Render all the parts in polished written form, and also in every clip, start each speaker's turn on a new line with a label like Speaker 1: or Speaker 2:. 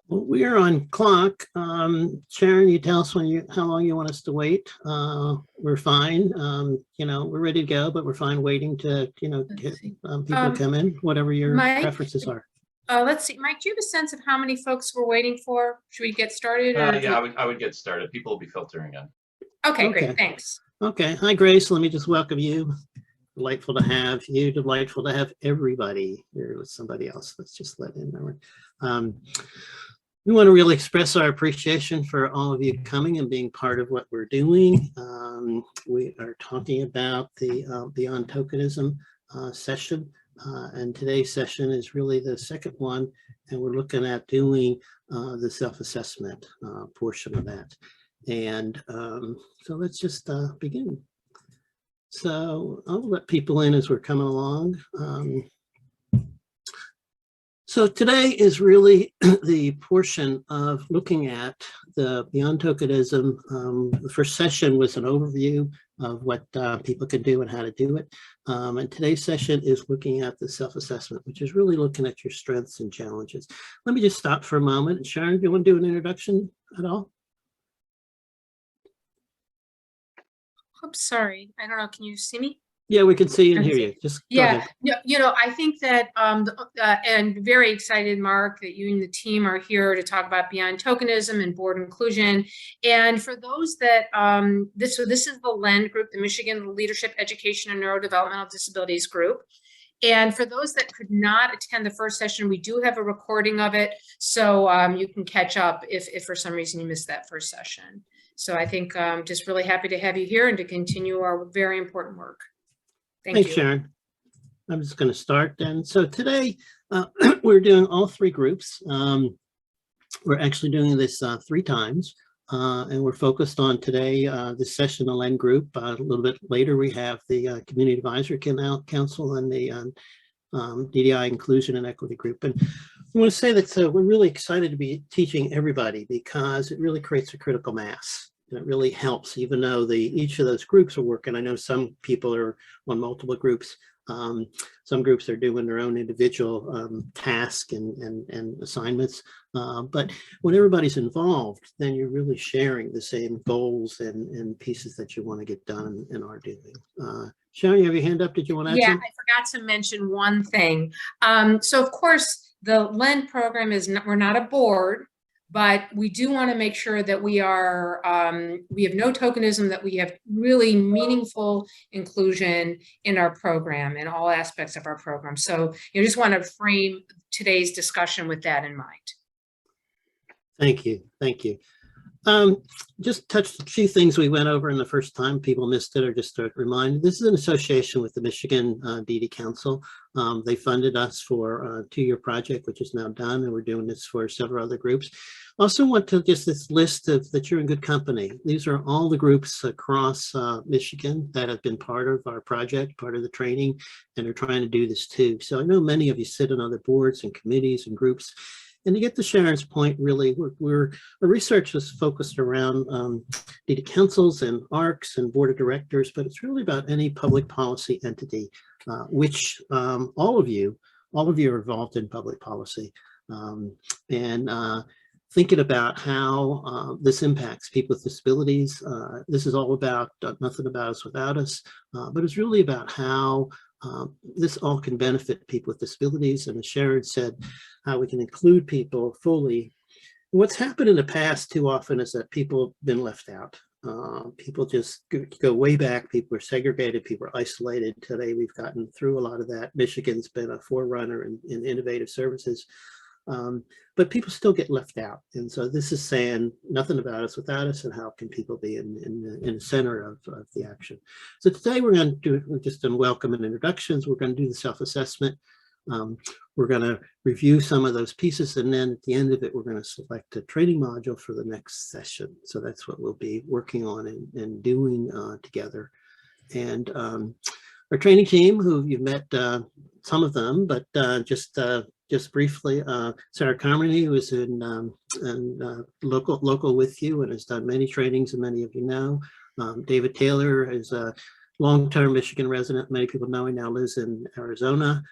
Speaker 1: Well, we are on clock. Sharon, you tell us how long you want us to wait. We're fine. We're ready to go, but we're fine waiting to, get people to come in, whatever your
Speaker 2: Mike,
Speaker 1: preferences are.
Speaker 2: Let's see. Mike, do you have a sense of how many folks we're waiting for? Should we get started?
Speaker 3: Yeah, I would get started. People will be filtering in.
Speaker 2: Okay, great. Thanks.
Speaker 1: Okay. Hi, Grace. Let me just welcome you. Delightful to have you. Delightful to have everybody here with somebody else. Let's just let in. We want to really express our appreciation for all of you coming and being part of what we're doing. We are talking about the Beyond Tokenism session, and today's session is really the second one, and we're looking at doing the self-assessment portion of that. And so let's just begin. So I'll let people in as we're coming along. So today is really the portion of looking at the Beyond Tokenism. The first session was an overview of what people can do and how to do it. And today's session is looking at the self-assessment, which is really looking at your strengths and challenges. Let me just stop for a moment. Sharon, do you want to do an introduction at all?
Speaker 2: I'm sorry. I don't know. Can you see me?
Speaker 1: Yeah, we can see and hear you. Just go ahead.
Speaker 2: I think that, and very excited, Mark, that you and the team are here to talk about Beyond Tokenism and board inclusion. And for those that, this is the LEND group, the Michigan Leadership, Education, and Neurodevelopmental Disabilities group. And for those that could not attend the first session, we do have a recording of it. So you can catch up if for some reason you missed that first session. So I think just really happy to have you here and to continue our very important work. Thanks,
Speaker 1: Sharon. I'm just going to start then. So today we're doing all three groups. We're actually doing this 3 times, and we're focused on today this session, the LEND group. A little bit later, we have the Community Advisory Council and the DDI Inclusion and Equity group. And I want to say that we're really excited to be teaching everybody because it really creates a critical mass. And it really helps, even though each of those groups are working. I know some people are on multiple groups. Some groups are doing their own individual tasks and assignments. But when everybody's involved, then you're really sharing the same goals and pieces that you want to get done and are doing. Sharon, you have your hand up. Did you want to add something?
Speaker 2: I forgot to mention one thing. So of course, the LEND program we're not a board, but we do want to make sure that we are, we have no tokenism, that we have really meaningful inclusion in our program, in all aspects of our program. So you just want to frame today's discussion with that in mind.
Speaker 1: Thank you. Thank you. Just touched a few things we went over in the first time. People missed it, or just to remind, this is an association with the Michigan DD Council. They funded us for a 2-year project, which is now done, and we're doing this for several other groups. Also want to just this list of that you're in good company. These are all the groups across Michigan that have been part of our project, part of the training, and are trying to do this too. So I know many of you sit on other boards and committees and groups. And to get to Sharon's point, really, our research is focused around DD councils and ARCs and board of directors, but it's really about any public policy entity, which all of you are involved in public policy. Thinking about how this impacts people with disabilities. This is all about Nothing About Us Without Us, but it's really about how this all can benefit people with disabilities, and as Sharon said, how we can include people fully. What's happened in the past too often is that people have been left out. People just go way back. People are segregated, people are isolated. Today we've gotten through a lot of that. Michigan's been a forerunner in innovative services. But people still get left out. And so this is saying nothing about us without us, and how can people be in the center of the action. So today we're going to do just in welcome and introductions. We're going to do the self-assessment. We're going to review some of those pieces, and then at the end of it, we're going to select a training module for the next session. So that's what we'll be working on and doing together. And our training team, who you've met some of them, but just briefly, Sarah Carmody, who is in local with you and has done many trainings, and many of you know. David Taylor is a long-term Michigan resident. Many people know he now lives in Arizona.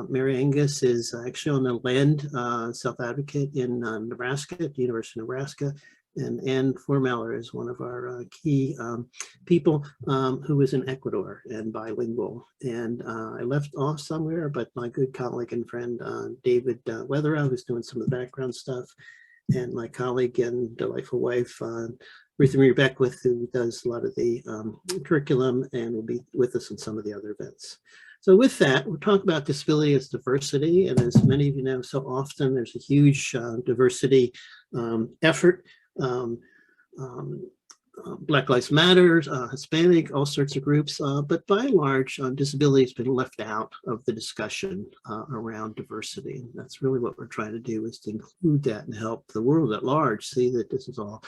Speaker 1: Mary Angus is actually on the land self-advocate in Nebraska, at the University of Nebraska. And Ann Formeller is one of our key people who is in Ecuador and bilingual. And I left off somewhere, but my good colleague and friend, David Weatherow, who's doing some of the background stuff, and my colleague and delightful wife, Ruth Marie Beckwith, who does a lot of the curriculum and will be with us in some of the other events. So with that, we're talking about disability as diversity. And as many of you know, so often there's a huge diversity effort. Black Lives Matter, Hispanic, all sorts of groups, but by and large, disability has been left out of the discussion around diversity. And that's really what we're trying to do, is to include that and help the world at large see that this is all.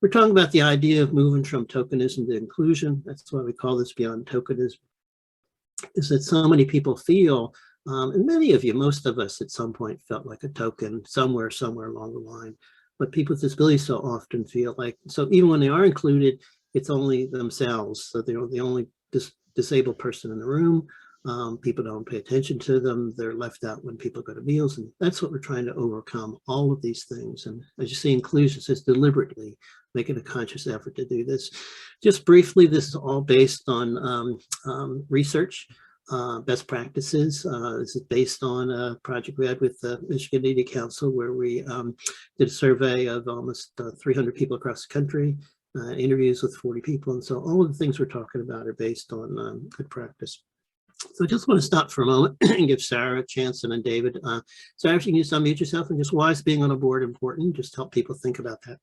Speaker 1: We're talking about the idea of moving from tokenism to inclusion. That's why we call this Beyond Tokenism, is that so many people feel, and many of you, most of us at some point felt like a token somewhere along the line. But people with disabilities so often feel like, so even when they are included, it's only themselves. So they're the only disabled person in the room. People don't pay attention to them. They're left out when people go to meals. And that's what we're trying to overcome, all of these things. And as you see, inclusion says deliberately making a conscious effort to do this. Just briefly, this is all based on research. Best practices. This is based on a project we had with the Michigan Media Council, where we did a survey of almost 300 people across the country, interviews with 40 people. And so all of the things we're talking about are based on good practice. So I just want to stop for a moment and give Sarah a chance, and then David. Sarah, if you can just unmute yourself, and just why is being on a board important? Just help people think about that.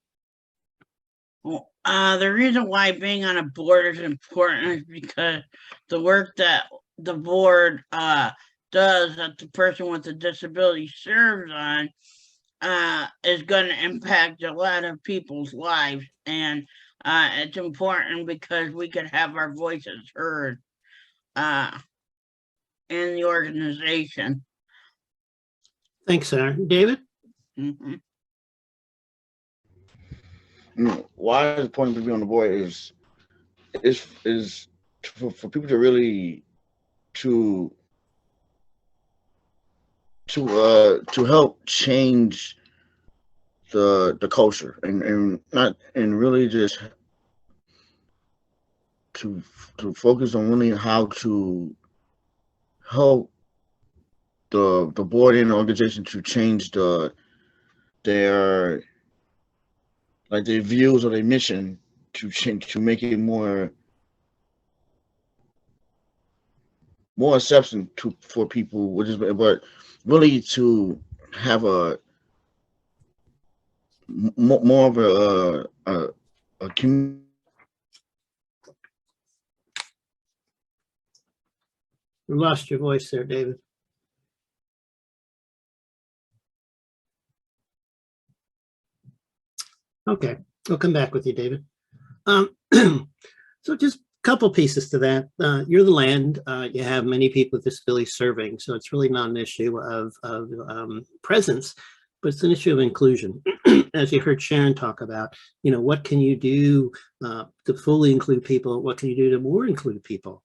Speaker 4: Well, the reason why being on a board is important is because the work that the board does, that the person with a disability serves on, is going to impact a lot of people's lives. And it's important because we could have our voices heard in the organization.
Speaker 1: Thanks, Sarah. David?
Speaker 4: Mm-hmm.
Speaker 5: Why is the point to be on the board is for people to really to help change the culture and really just to focus on really how to help the board and the organization to change their views or their mission, to change, to make it more acceptance for people, but really to have a more of a community.
Speaker 1: We lost your voice there, David. Okay, I'll come back with you, David. So just a couple pieces to that. You're the land. You have many people with disabilities serving, so it's really not an issue of presence, but it's an issue of inclusion. As you heard Sharon talk about, what can you do to fully include people? What can you do to more include people?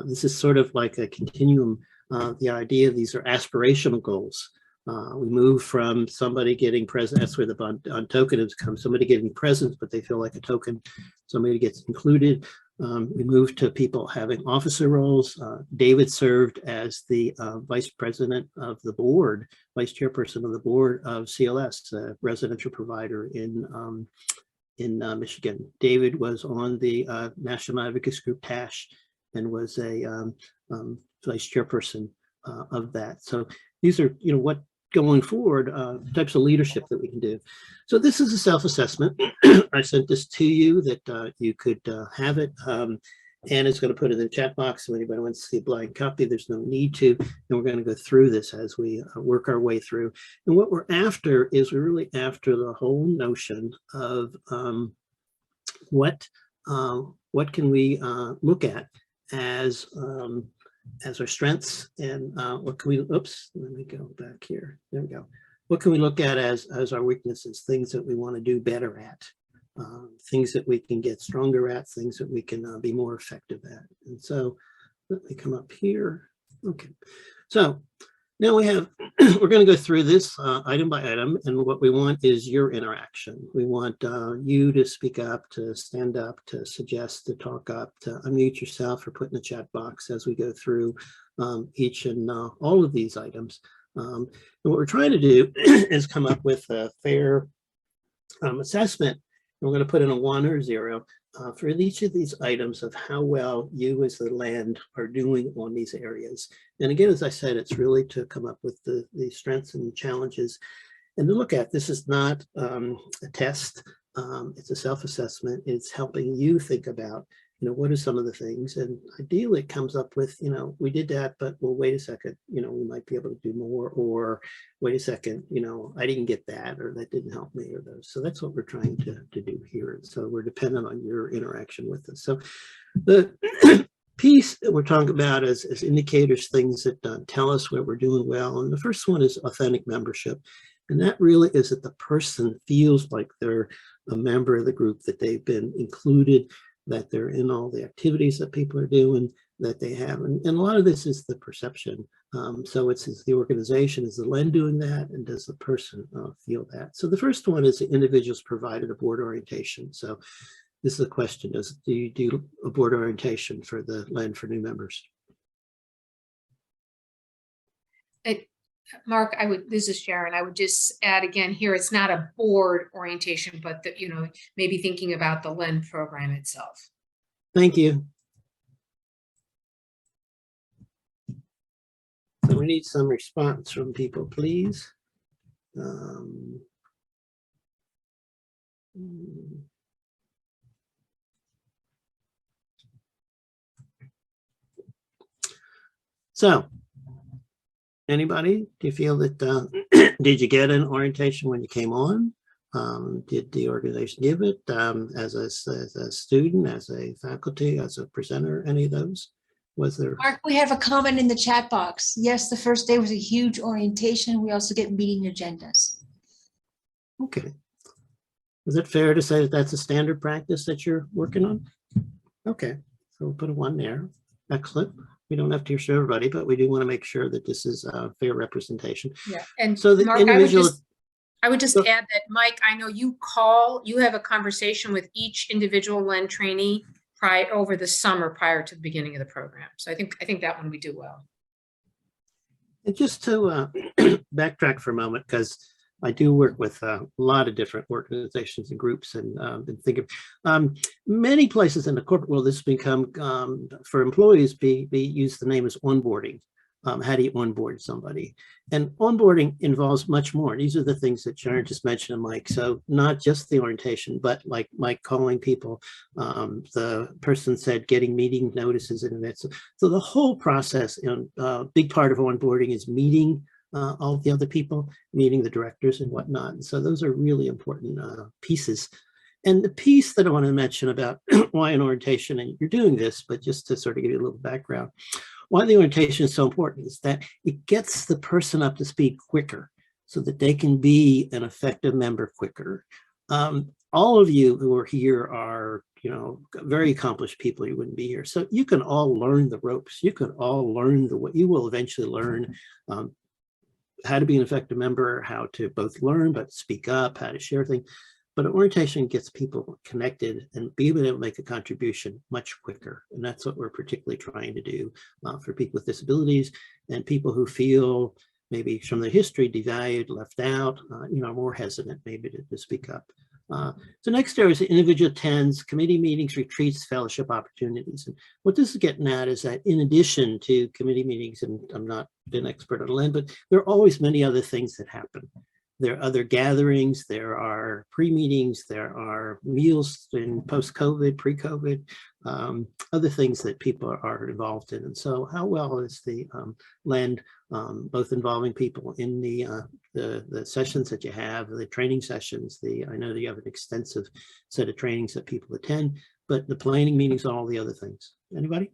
Speaker 1: This is sort of like a continuum. The idea, these are aspirational goals. We move from somebody getting present, that's where the on tokenism comes, somebody getting presence, but they feel like a token, somebody gets included. We move to people having officer roles. David served as the vice president of the board, vice chairperson of the board of CLS, a residential provider in Michigan. David was on the National Advocacy Group, TASH, and was a vice chairperson of that. So these are, what going forward, types of leadership that we can do. So this is a self-assessment. I sent this to you that you could have it. And it's going to put it in the chat box. So anybody wants to see a blind copy, there's no need to. And we're going to go through this as we work our way through. And what we're after is we're really after the whole notion of what can we look at as our strengths, and what can we, oops, let me go back here. There we go. What can we look at as our weaknesses, things that we want to do better at, things that we can get stronger at, things that we can be more effective at. And so let me come up here. Okay, so now we have, we're going to go through this item by item, and what we want is your interaction. We want you to speak up, to stand up, to suggest, to talk up, to unmute yourself, or put in the chat box as we go through each and all of these items. And what we're trying to do is come up with a fair assessment. We're going to put in a 1 or 0 for each of these items of how well you as the land are doing on these areas. And again, as I said, it's really to come up with the strengths and challenges and to look at. This is not a test. It's a self-assessment. It's helping you think about, what are some of the things, and ideally it comes up with, we did that, but well, wait a second, we might be able to do more, or wait a second, I didn't get that, or that didn't help me, or those. So that's what we're trying to do here. So we're dependent on your interaction with us. So the piece that we're talking about is indicators, things that tell us where we're doing well. And the first one is authentic membership. And that really is that the person feels like they're a member of the group, that they've been included, that they're in all the activities that people are doing, that they have. And a lot of this is the perception. So is the organization, is the LEND doing that? And does the person feel that? So the first one is the individuals provided a board orientation. So this is a question, do you do a board orientation for the LEND for new members?
Speaker 2: Mark, this is Sharon. I would just add again here, it's not a board orientation, but that, maybe thinking about the LEND program itself.
Speaker 1: Thank you. So we need some response from people, please. So, anybody, do you feel that, did you get an orientation when you came on? Did the organization give it as a student, as a faculty, as a presenter, any of those? Was there?
Speaker 6: Mark, we have a comment in the chat box. Yes, the first day was a huge orientation. We also get meeting agendas.
Speaker 1: Okay. Is it fair to say that that's a standard practice that you're working on? Okay, so we'll put a 1 there. Excellent. We don't have to hear everybody, but we do want to make sure that this is a fair representation.
Speaker 2: Yeah, and
Speaker 1: so the
Speaker 2: Mark,
Speaker 1: individual.
Speaker 2: I would just add that, Mike, I know you have a conversation with each individual LEND trainee over the summer prior to the beginning of the program. So I think that one we do well.
Speaker 1: And just to backtrack for a moment, because I do work with a lot of different organizations and groups, and think of many places in the corporate world, this has become, for employees, use the name as onboarding. How do you onboard somebody? And onboarding involves much more. These are the things that Sharon just mentioned, Mike. So not just the orientation, but like Mike calling people, the person said getting meeting notices in advance. So the whole process, big part of onboarding is meeting all the other people, meeting the directors and whatnot. And so those are really important pieces. And the piece that I want to mention about why an orientation, and you're doing this, but just to sort of give you a little background, why the orientation is so important is that it gets the person up to speed quicker so that they can be an effective member quicker. All of you who are here are, very accomplished people. You wouldn't be here. So you can all learn the ropes. You can all learn what you will eventually learn how to be an effective member, how to both learn, but speak up, how to share things. But orientation gets people connected and be able to make a contribution much quicker. And that's what we're particularly trying to do for people with disabilities and people who feel maybe from their history devalued, left out, more hesitant maybe to speak up. So next area is the individual attends committee meetings, retreats, fellowship opportunities. And what this is getting at is that in addition to committee meetings, and I'm not an expert on LEND, but there are always many other things that happen. There are other gatherings, there are pre-meetings, there are meals in post-COVID, pre-COVID, other things that people are involved in. And so how well is the LEND, both involving people in the sessions that you have, the training sessions, I know that you have an extensive set of trainings that people attend, but the planning meetings, all the other things. Anybody?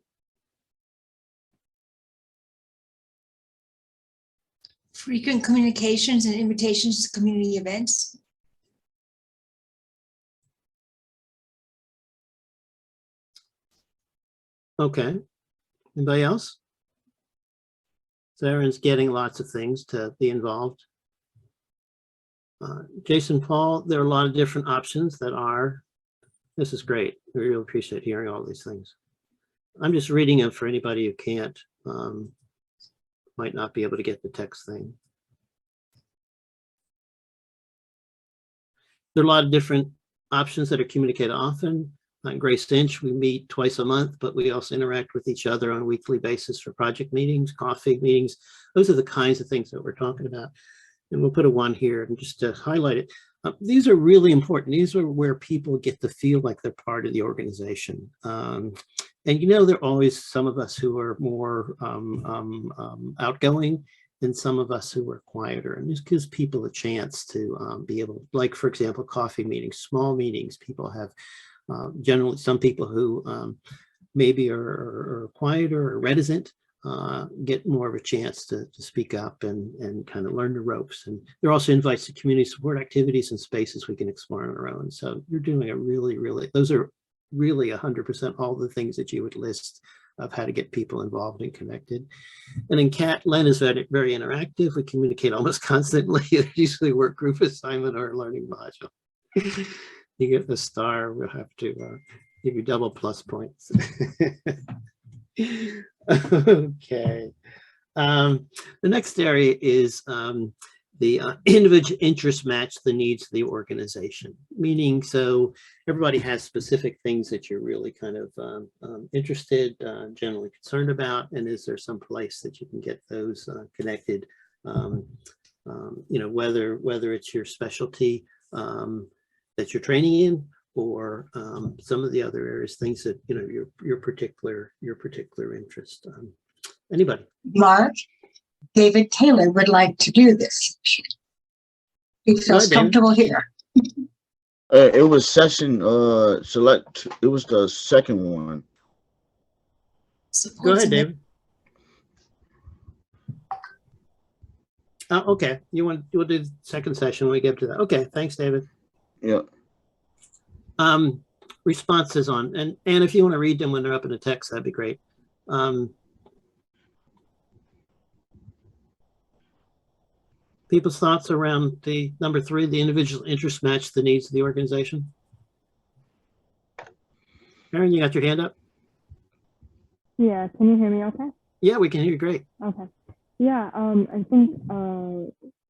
Speaker 6: Frequent communications and invitations to community events.
Speaker 1: Okay. Anybody else? Aaron's getting lots of things to be involved. Jason, Paul, there are a lot of different options that are, this is great. We really appreciate hearing all these things. I'm just reading them for anybody who can't, might not be able to get the text thing. There are a lot of different options that are communicated often. On Grace Inch, we meet twice a month, but we also interact with each other on a weekly basis for project meetings, coffee meetings. Those are the kinds of things that we're talking about. And we'll put a 1 here and just to highlight it. These are really important. These are where people get to feel like they're part of the organization. And you know, there are always some of us who are more outgoing than some of us who are quieter. And this gives people a chance to be able, like, for example, coffee meetings, small meetings. People have generally some people who maybe are quieter or reticent get more of a chance to speak up and kind of learn the ropes. And there are also invites to community support activities and spaces we can explore on our own. So you're doing a really, those are really 100% all the things that you would list of how to get people involved and connected. And then Len is very interactive. We communicate almost constantly. Usually work group assignment or learning module. You get the star, we'll have to give you double plus points. Okay. The next area is the individual interests match the needs of the organization, meaning so everybody has specific things that you're really kind of interested, generally concerned about, and is there some place that you can get those connected, you know, whether it's your specialty that you're training in, or some of the other areas, things that, you know, your particular interest. Anybody?
Speaker 6: Mark, David Taylor would like to do this. He feels comfortable here.
Speaker 5: It was session select. It was the second one.
Speaker 1: Go ahead, David. Okay, we'll do the second session when we get to that. Okay, thanks, David.
Speaker 5: Yeah.
Speaker 1: Responses on, and if you want to read them when they're up in the text, that'd be great. People's thoughts around the number 3, the individual interests match the needs of the organization. Aaron, you got your hand up?
Speaker 7: Yeah, can you hear me okay?
Speaker 1: Yeah, we can hear you great.
Speaker 7: Okay. Yeah, I think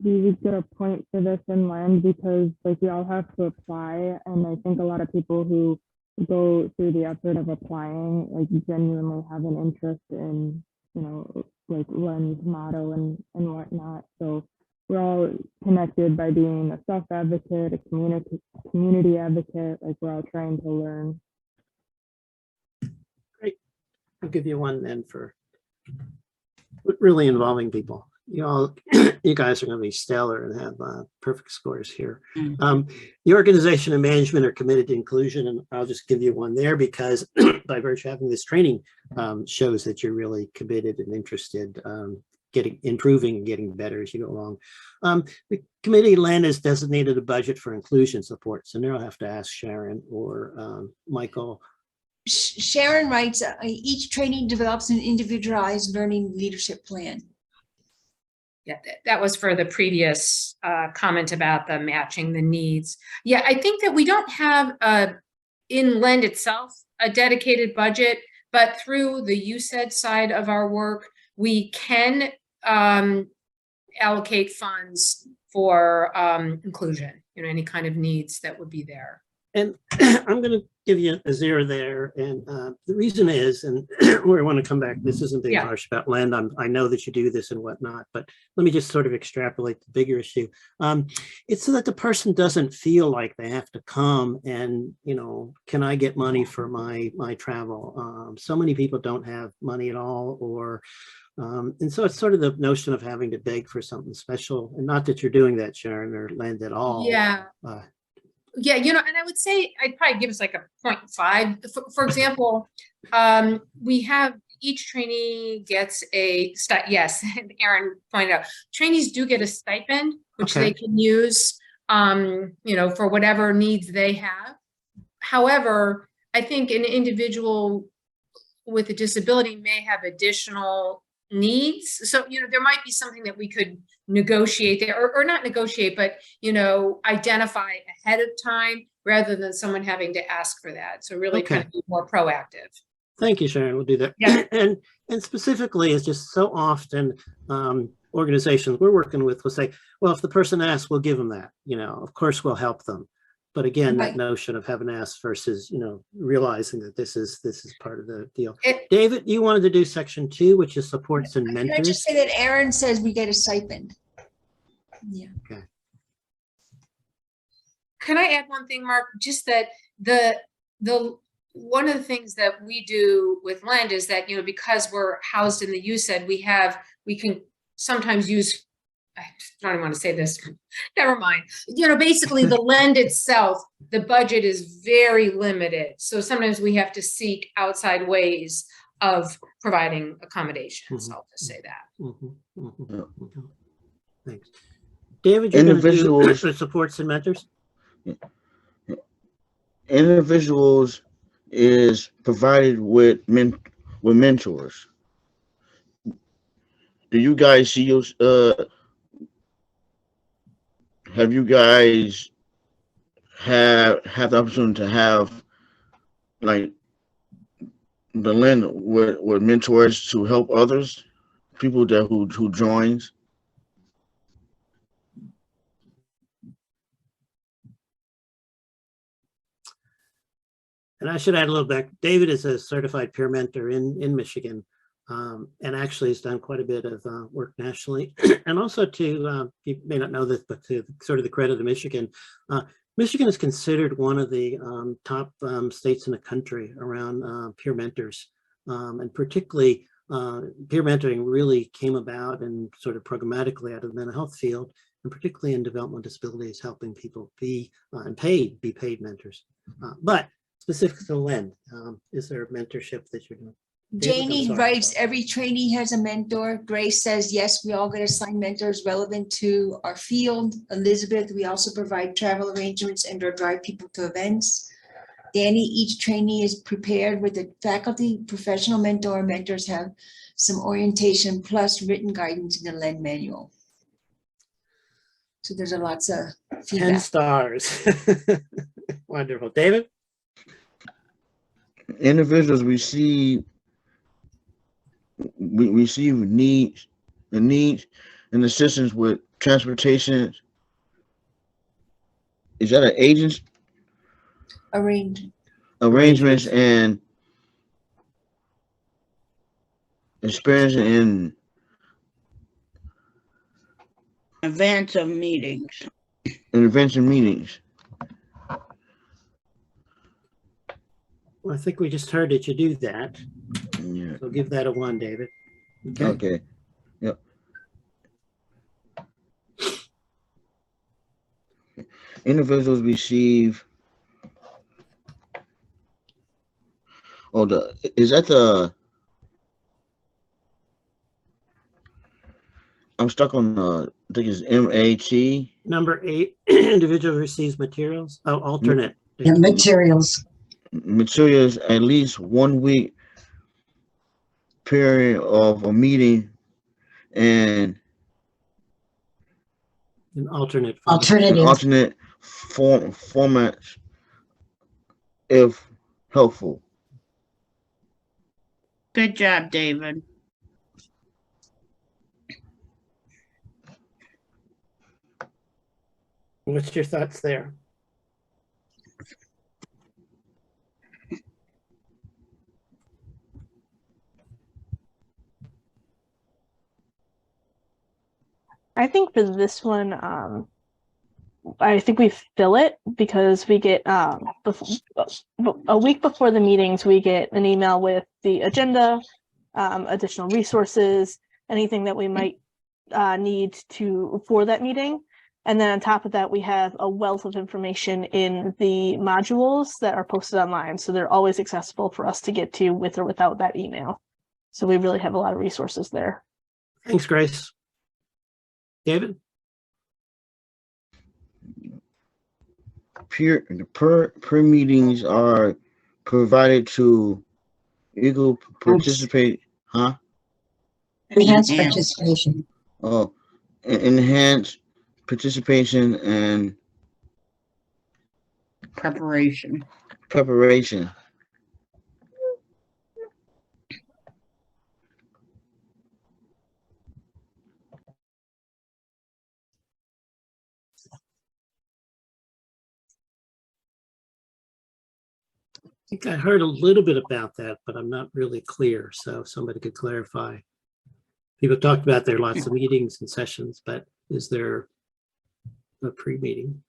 Speaker 7: we get a point for this in land because like we all have to apply, and I think a lot of people who go through the effort of applying like genuinely have an interest in, you know, like Len's motto and whatnot. So we're all connected by being a self-advocate, a community advocate, like we're all trying to learn.
Speaker 1: Great. I'll give you 1 then for really involving people. You guys are going to be stellar and have perfect scores here. The organization and management are committed to inclusion, and I'll just give you 1 there because by virtue of having this training shows that you're really committed and interested, improving and getting better as you go along. The committee, Len, has designated a budget for inclusion support, so now I'll have to ask Sharon or Michael.
Speaker 6: Sharon writes, each training develops an individualized learning leadership plan.
Speaker 2: Yeah, that was for the previous comment about the matching the needs. Yeah, I think that we don't have in Lend itself a dedicated budget, but through the USAID side of our work, we can allocate funds for inclusion, you know, any kind of needs that would be there.
Speaker 1: And I'm going to give you a 0 there. And the reason is, and where I want to come back, this isn't being harsh about Len. I know that you do this and whatnot, but let me just sort of extrapolate the bigger issue. It's so that the person doesn't feel like they have to come and, you know, can I get money for my travel? So many people don't have money at all, or and so it's sort of the notion of having to beg for something special, and not that you're doing that, Sharon, or Len at all.
Speaker 2: Yeah. Yeah, you know, and I would say I'd probably give us like a 0.5. For example, we have each trainee gets a yes, and Aaron pointed out, trainees do get a stipend, which they can use, you know, for whatever needs they have. However, I think an individual with a disability may have additional needs. So, there might be something that we could negotiate there, or not negotiate, but, identify ahead of time rather than someone having to ask for that. So really trying to be more proactive.
Speaker 1: Thank you, Sharon. We'll do that.
Speaker 2: Yeah.
Speaker 1: And specifically, it's just so often organizations we're working with will say, well, if the person asks, we'll give them that. Of course, we'll help them. But again,
Speaker 6: Right.
Speaker 1: that notion of having asked versus, realizing that this is part of the deal.
Speaker 2: It-
Speaker 1: David, you wanted to do section 2, which is supports and
Speaker 6: Can I
Speaker 1: mentors.
Speaker 6: just say that Aaron says we get a stipend? Yeah.
Speaker 2: Can I add one thing, Mark? Just that the one of the things that we do with Lend is that, because we're housed in the USED, we can sometimes use, I don't even want to say this, never mind. Basically the Lend itself, the budget is very limited. So sometimes we have to seek outside ways of providing accommodations. I'll just say that.
Speaker 1: Thanks. David, you're going to
Speaker 5: Individuals-
Speaker 1: do supports and mentors?
Speaker 5: Individuals is provided with mentors. Do you guys see your, have you guys have the opportunity to have like the Lend with mentors to help others, people that who joins?
Speaker 1: And I should add a little back. David is a certified peer mentor in Michigan, and actually has done quite a bit of work nationally. And also you may not know this, but to sort of the credit of Michigan, Michigan is considered one of the top states in the country around peer mentors. And particularly peer mentoring really came about and sort of programmatically out of the mental health field, and particularly in developmental disabilities, helping people be paid mentors. But specific to Lend, is there a mentorship that you're doing? David, I'm
Speaker 6: Janie
Speaker 1: sorry.
Speaker 6: writes, every trainee has a mentor. Grace says, yes, we all get assigned mentors relevant to our field. Elizabeth, we also provide travel arrangements and or drive people to events. Danny, each trainee is prepared with a faculty professional mentor. Mentors have some orientation plus written guidance in the Lend manual. So there's a lots of
Speaker 1: 10
Speaker 6: feedback.
Speaker 1: stars. Wonderful. David?
Speaker 5: Individuals receive needs and assistance with transportation. Is that an agent arrangements and experience in
Speaker 4: Advance of meetings.
Speaker 5: intervention meetings?
Speaker 1: Well, I think we just heard that you do that.
Speaker 5: Yeah.
Speaker 1: So give that a 1, David. Okay.
Speaker 5: Okay. Yep. Individuals receive. Oh, is that the? I'm stuck on I think it's MAT.
Speaker 1: Number 8, individual receives materials. Oh, alternate.
Speaker 6: Yeah, materials.
Speaker 5: Materials at least 1 week period of a meeting and
Speaker 1: An alternate.
Speaker 6: Alternative.
Speaker 5: formats if helpful.
Speaker 4: Good job, David.
Speaker 1: What's your thoughts there?
Speaker 8: I think for this one, I think we fill it because we get a week before the meetings, we get an email with the agenda, additional resources, anything that we might need for that meeting. And then on top of that, we have a wealth of information in the modules that are posted online. So they're always accessible for us to get to with or without that email. So we really have a lot of resources there.
Speaker 1: Thanks, Grace. David?
Speaker 5: Per meetings are provided to equal participate, huh?
Speaker 6: Enhanced
Speaker 4: Enhance.
Speaker 6: participation.
Speaker 5: Oh, enhance participation and
Speaker 4: Preparation.
Speaker 5: preparation.
Speaker 1: I think I heard a little bit about that, but I'm not really clear. So if somebody could clarify. People talked about there are lots of meetings and sessions, but is there a pre-meeting?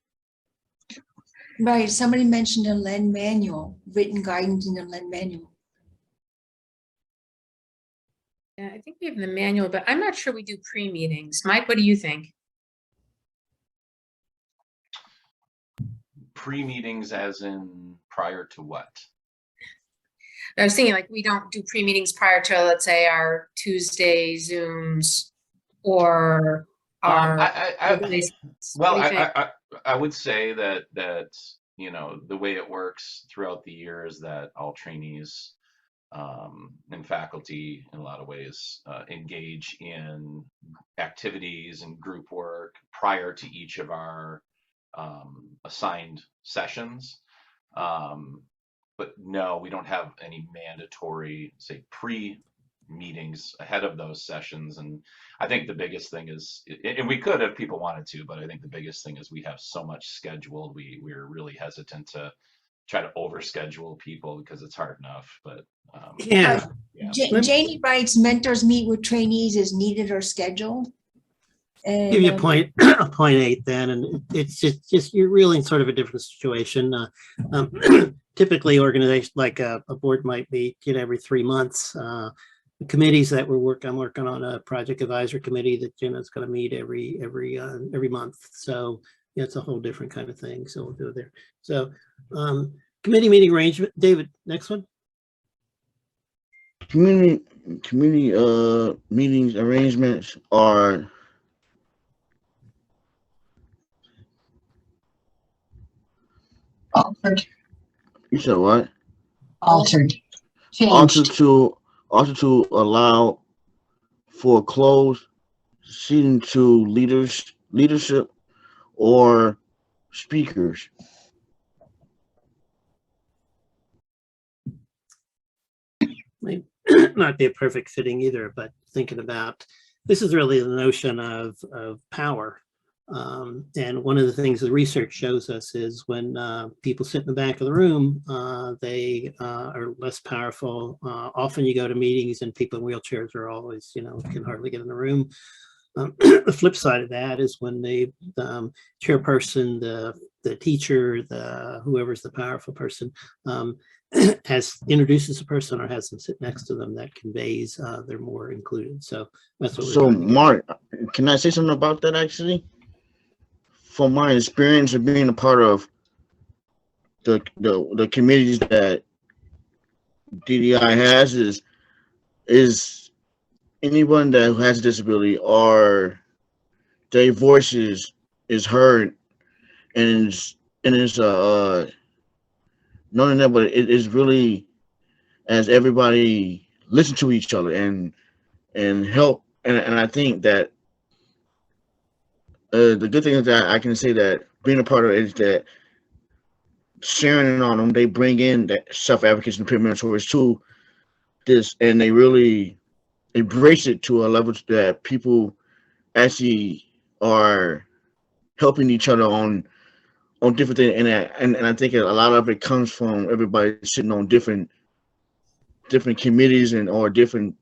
Speaker 6: Right, somebody mentioned a LEND manual, written guidance in the LEND manual.
Speaker 2: Yeah, I think we have the manual, but I'm not sure we do pre-meetings. Mike, what do you think?
Speaker 3: Pre-meetings as in prior to what?
Speaker 2: I was thinking like we don't do pre-meetings prior to, let's say, our Tuesday Zooms or our.
Speaker 3: Well, I would say that you know, the way it works throughout the year is that all trainees and faculty in a lot of ways engage in activities and group work prior to each of our assigned sessions. But no, we don't have any mandatory, say, pre-meetings ahead of those sessions. And I think the biggest thing is, and we could if people wanted to, but I think the biggest thing is we have so much scheduled. We're really hesitant to try to overschedule people because it's hard enough. But
Speaker 1: Yeah.
Speaker 6: Janie writes, mentors meet with trainees as needed or scheduled. And,
Speaker 1: Give you a point 8 then, and it's just you're really in sort of a different situation. Typically, organization like a board might meet, you know, every 3 months. The committees that I'm working on a project advisor committee that is going to meet every month. So yeah, it's a whole different kind of thing. So we'll do it there. So committee meeting arrangement. David, next one.
Speaker 5: Community meetings arrangements are
Speaker 6: altered.
Speaker 5: You said what?
Speaker 6: Altered.
Speaker 5: Also
Speaker 6: Changed.
Speaker 5: to allow for closed seating to leadership or speakers.
Speaker 1: Might not be a perfect fitting either, but thinking about this is really the notion of power. And one of the things the research shows us is when people sit in the back of the room, they are less powerful. Often you go to meetings and people in wheelchairs are always, you know, can hardly get in the room. The flip side of that is when the chairperson, the teacher, whoever's the powerful person, introduces a person or has them sit next to them, that conveys they're more included. So that's what we're
Speaker 5: So
Speaker 1: trying to get.
Speaker 5: Mark, can I say something about that actually? From my experience of being a part of the communities that DDI has is anyone that has a disability or their voices is heard and it's knowing that, but it is really as everybody listen to each other and help, and I think that the good thing is that I can say that being a part of it is that sharing on them, they bring in that self-advocacy and peer mentors to this, and they really embrace it to a level that people actually are helping each other on different things, and I think a lot of it comes from everybody sitting on different committees and or different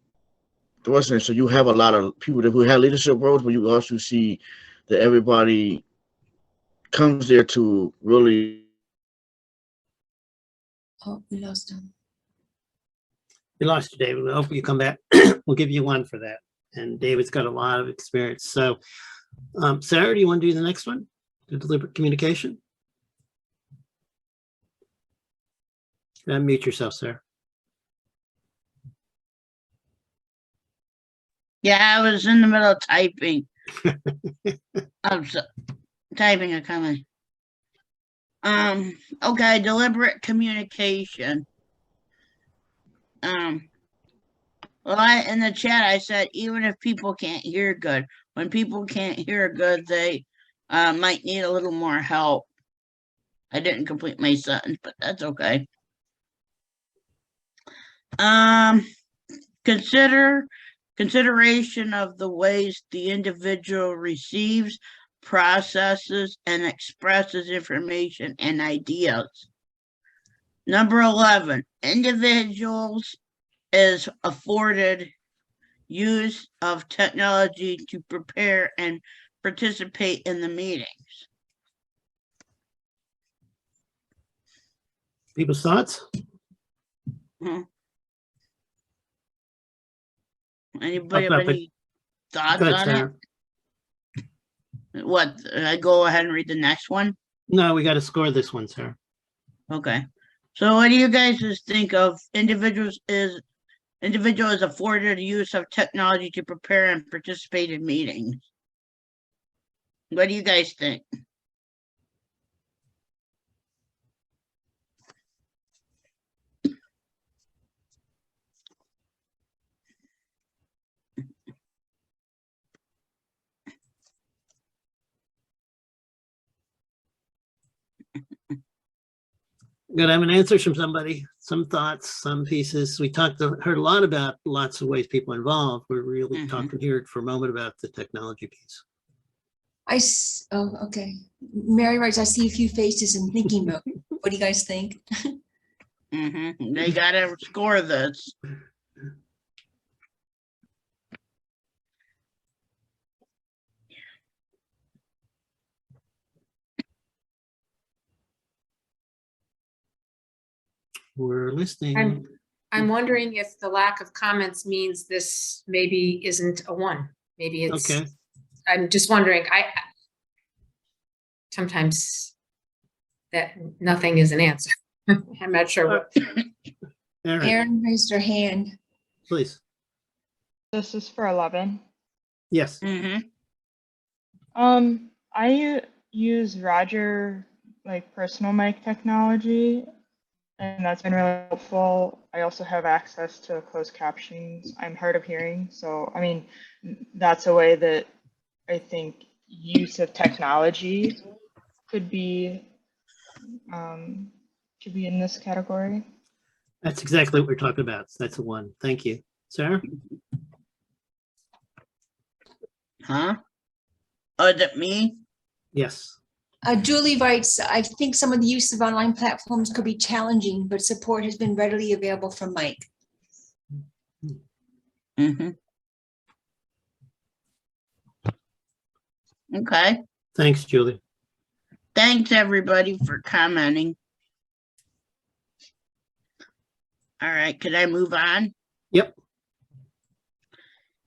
Speaker 5: thrusters. So you have a lot of people who have leadership roles, but you also see that everybody comes there to really.
Speaker 6: Oh, we lost him.
Speaker 1: We lost you, David. We hope you come back. We'll give you one for that. And David's got a lot of experience. So Sarah, do you want to do the next one? The deliberate communication? Unmute yourself, Sarah.
Speaker 4: Yeah, I was in the middle of typing. Typing a comment. Okay, deliberate communication. Well, in the chat, I said, even if people can't hear good, when people can't hear good, they might need a little more help. I didn't complete my sentence, but that's okay. Consideration of the ways the individual receives, processes, and expresses information and ideas. Number 11, individuals is afforded use of technology to prepare and participate in the meetings.
Speaker 1: People's thoughts?
Speaker 4: Anybody have any thoughts
Speaker 1: Go ahead,
Speaker 4: on
Speaker 1: Sarah.
Speaker 4: it? What, I go ahead and read the next one?
Speaker 1: No, we got to score this one, Sarah.
Speaker 4: Okay. So what do you guys just think of individual is afforded use of technology to prepare and participate in meetings? What do you guys think?
Speaker 1: Good. I have an answer from somebody, some thoughts, some pieces. We heard a lot about lots of ways people are involved. We're really talking here for a moment about the technology piece.
Speaker 6: Oh, okay. Mary writes, I see a few faces in thinking mode. What do you guys think?
Speaker 4: They gotta score this.
Speaker 1: We're listening.
Speaker 2: I'm wondering if the lack of comments means this maybe isn't a 1. Maybe it's,
Speaker 1: Okay.
Speaker 2: I'm just wondering, sometimes that nothing is an answer. I'm not sure what.
Speaker 6: Aaron raised her hand.
Speaker 1: Please.
Speaker 9: This is for 11.
Speaker 1: Yes.
Speaker 9: I use Roger personal mic technology, and that's been really helpful. I also have access to closed captioning. I'm hard of hearing, so I mean that's a way that I think use of technology could be in this category.
Speaker 1: That's exactly what we're talking about. That's a 1. Thank you. Sarah?
Speaker 4: Huh? Oh, is it me?
Speaker 1: Yes.
Speaker 6: Julie writes, I think some of the use of online platforms could be challenging, but support has been readily available from Mike.
Speaker 4: Okay.
Speaker 1: Thanks, Julie.
Speaker 4: Thanks, everybody, for commenting. All right, could I move on?
Speaker 1: Yep.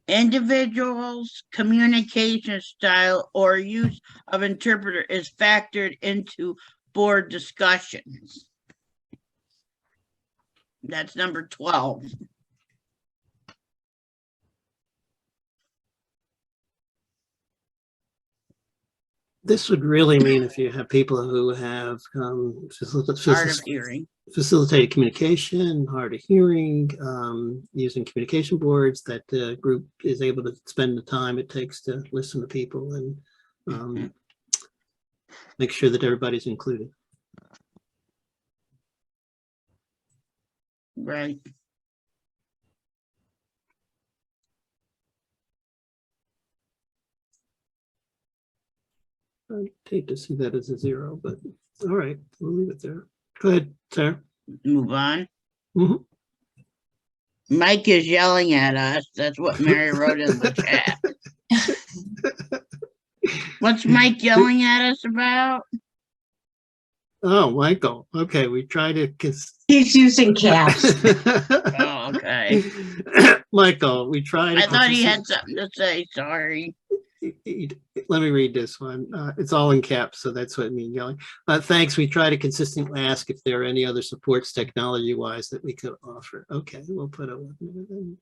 Speaker 4: Individuals' communication style or use of interpreter is factored into board discussions. That's number 12.
Speaker 1: This would really mean if you have people who have
Speaker 4: Hard of hearing.
Speaker 1: facilitated communication, hard of hearing, using communication boards, that the group is able to spend the time it takes to listen to people and make sure that everybody's included.
Speaker 4: Right.
Speaker 1: I'd hate to see that as a 0, but all right, we'll leave it there. Go ahead, Sarah.
Speaker 4: Move on. Mike is yelling at us. That's what Mary wrote in the chat. What's Mike yelling at us about?
Speaker 1: Oh, Michael. Okay, we try to.
Speaker 10: He's using caps.
Speaker 4: Oh, okay.
Speaker 1: Michael, we tried.
Speaker 4: I thought he had something to say. Sorry.
Speaker 1: Let me read this one. It's all in caps, so that's what I mean yelling. Thanks. We try to consistently ask if there are any other supports technology-wise that we could offer. Okay, we'll put a 1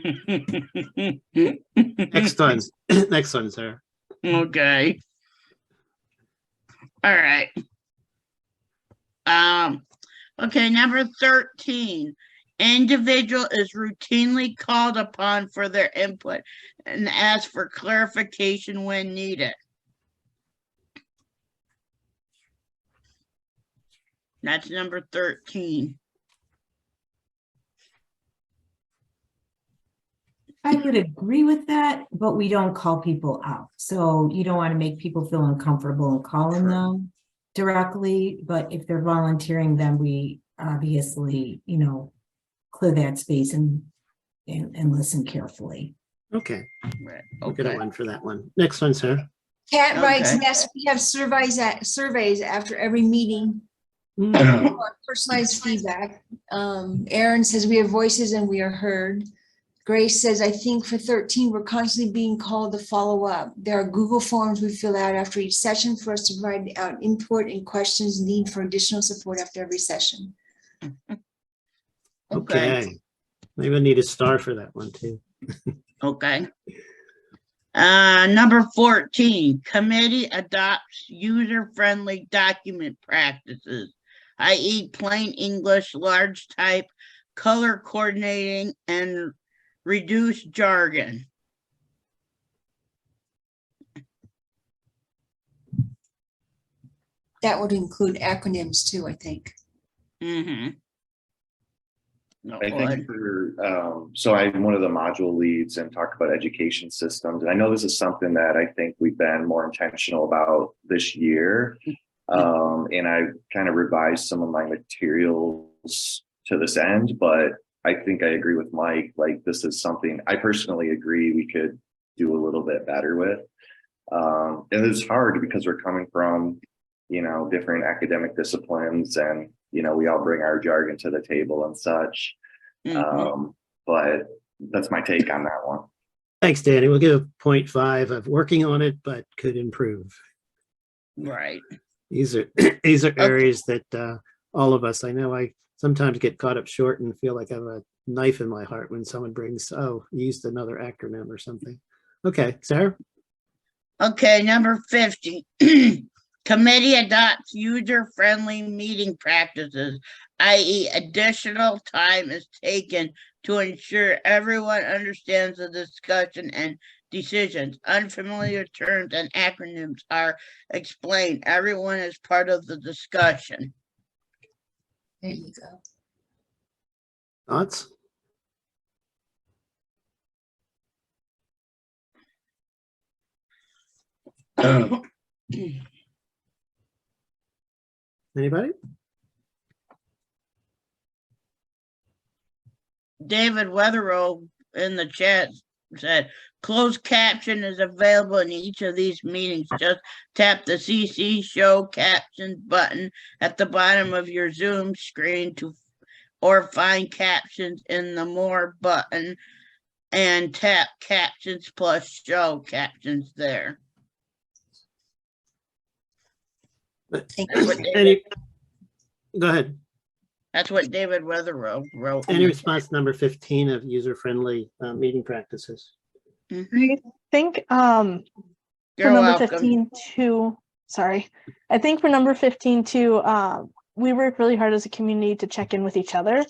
Speaker 1: in. Next one. Next one, Sarah.
Speaker 4: Okay. All right. Okay, number 13. individual is routinely called upon for their input and ask for clarification when needed. That's number 13.
Speaker 10: I would agree with that, but we don't call people out. So you don't want to make people feel uncomfortable in calling them directly, but if they're volunteering, then we obviously, clear that space and listen carefully.
Speaker 1: Okay,
Speaker 4: Right.
Speaker 1: good one for that one. Next one, Sarah.
Speaker 6: Kat writes,
Speaker 4: Okay.
Speaker 6: yes, we have surveys after every meeting.
Speaker 1: Mm,
Speaker 6: Or personalized feedback. Aaron says we have voices and we are heard. Grace says, I think for 13, we're constantly being called to follow up. There are Google forms we fill out after each session for us to provide out input and questions need for additional support after every session.
Speaker 1: okay. Maybe I need a star for that one too.
Speaker 4: Okay. Number 14, committee adopts user-friendly document practices, i.e. plain English, large type, color coordinating, and reduced jargon.
Speaker 6: That would include acronyms too, I think.
Speaker 4: Mm-hmm.
Speaker 11: I think so I'm one of the module leads and talk about education systems. And I know this is something that I think we've been more intentional about this year. And I've kind of revised some of my materials to this end, but I think I agree with Mike. Like, this is something I personally agree we could do a little bit better with. And it's hard because we're coming from, different academic disciplines, and, we all bring our jargon to the table and such. But that's my take on that one.
Speaker 1: Thanks, Danny. We'll give 0.5 of working on it, but could improve.
Speaker 4: Right.
Speaker 1: These are areas that all of us, I know I sometimes get caught up short and feel like I have a knife in my heart when someone brings, oh, you used another acronym or something. Okay, Sarah?
Speaker 4: Okay, number 50. Committee adopts user-friendly meeting practices, i.e. additional time is taken to ensure everyone understands the discussion and decisions. Unfamiliar terms and acronyms are explained. Everyone is part of the discussion.
Speaker 6: There you go.
Speaker 1: Thoughts? Anybody?
Speaker 4: David Weatherow in the chat said, closed caption is available in each of these meetings. Just tap the CC show captions button at the bottom of your Zoom screen or find captions in the more button and tap captions plus show captions there.
Speaker 1: Go ahead.
Speaker 4: That's what David Weatherow wrote.
Speaker 1: Any response number 15 of user-friendly meeting practices?
Speaker 8: I think for
Speaker 4: You're
Speaker 8: number
Speaker 4: welcome.
Speaker 8: 15 too, sorry. I think for number 15 too, we work really hard as a community to check in with each other.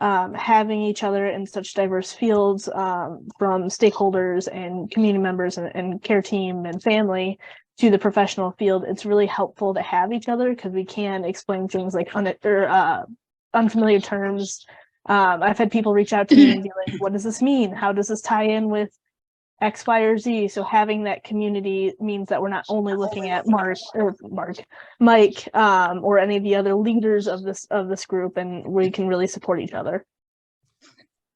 Speaker 8: Having each other in such diverse fields from stakeholders and community members and care team and family to the professional field, it's really helpful to have each other because we can explain things like unfamiliar terms. I've had people reach out to me and be like, what does this mean? How does this tie in with X, Y, or Z? So having that community means that we're not only looking at Mike, or any of the other leaders of this group, and we can really support each other.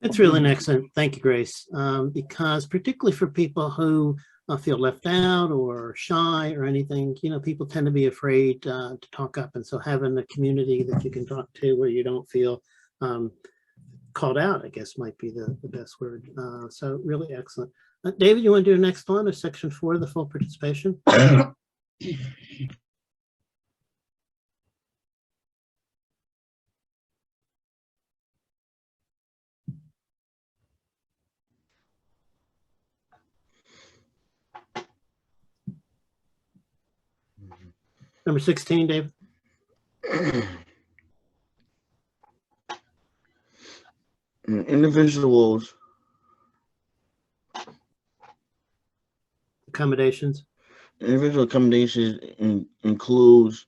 Speaker 1: It's really an excellent. Thank you, Grace. Because particularly for people who feel left out or shy or anything, people tend to be afraid to talk up. And so having a community that you can talk to where you don't feel called out, I guess might be the best word. So really excellent. David, you want to do the next one of section 4, the full participation? Number 16, David.
Speaker 5: Individuals,
Speaker 1: Accommodations.
Speaker 5: individual accommodations includes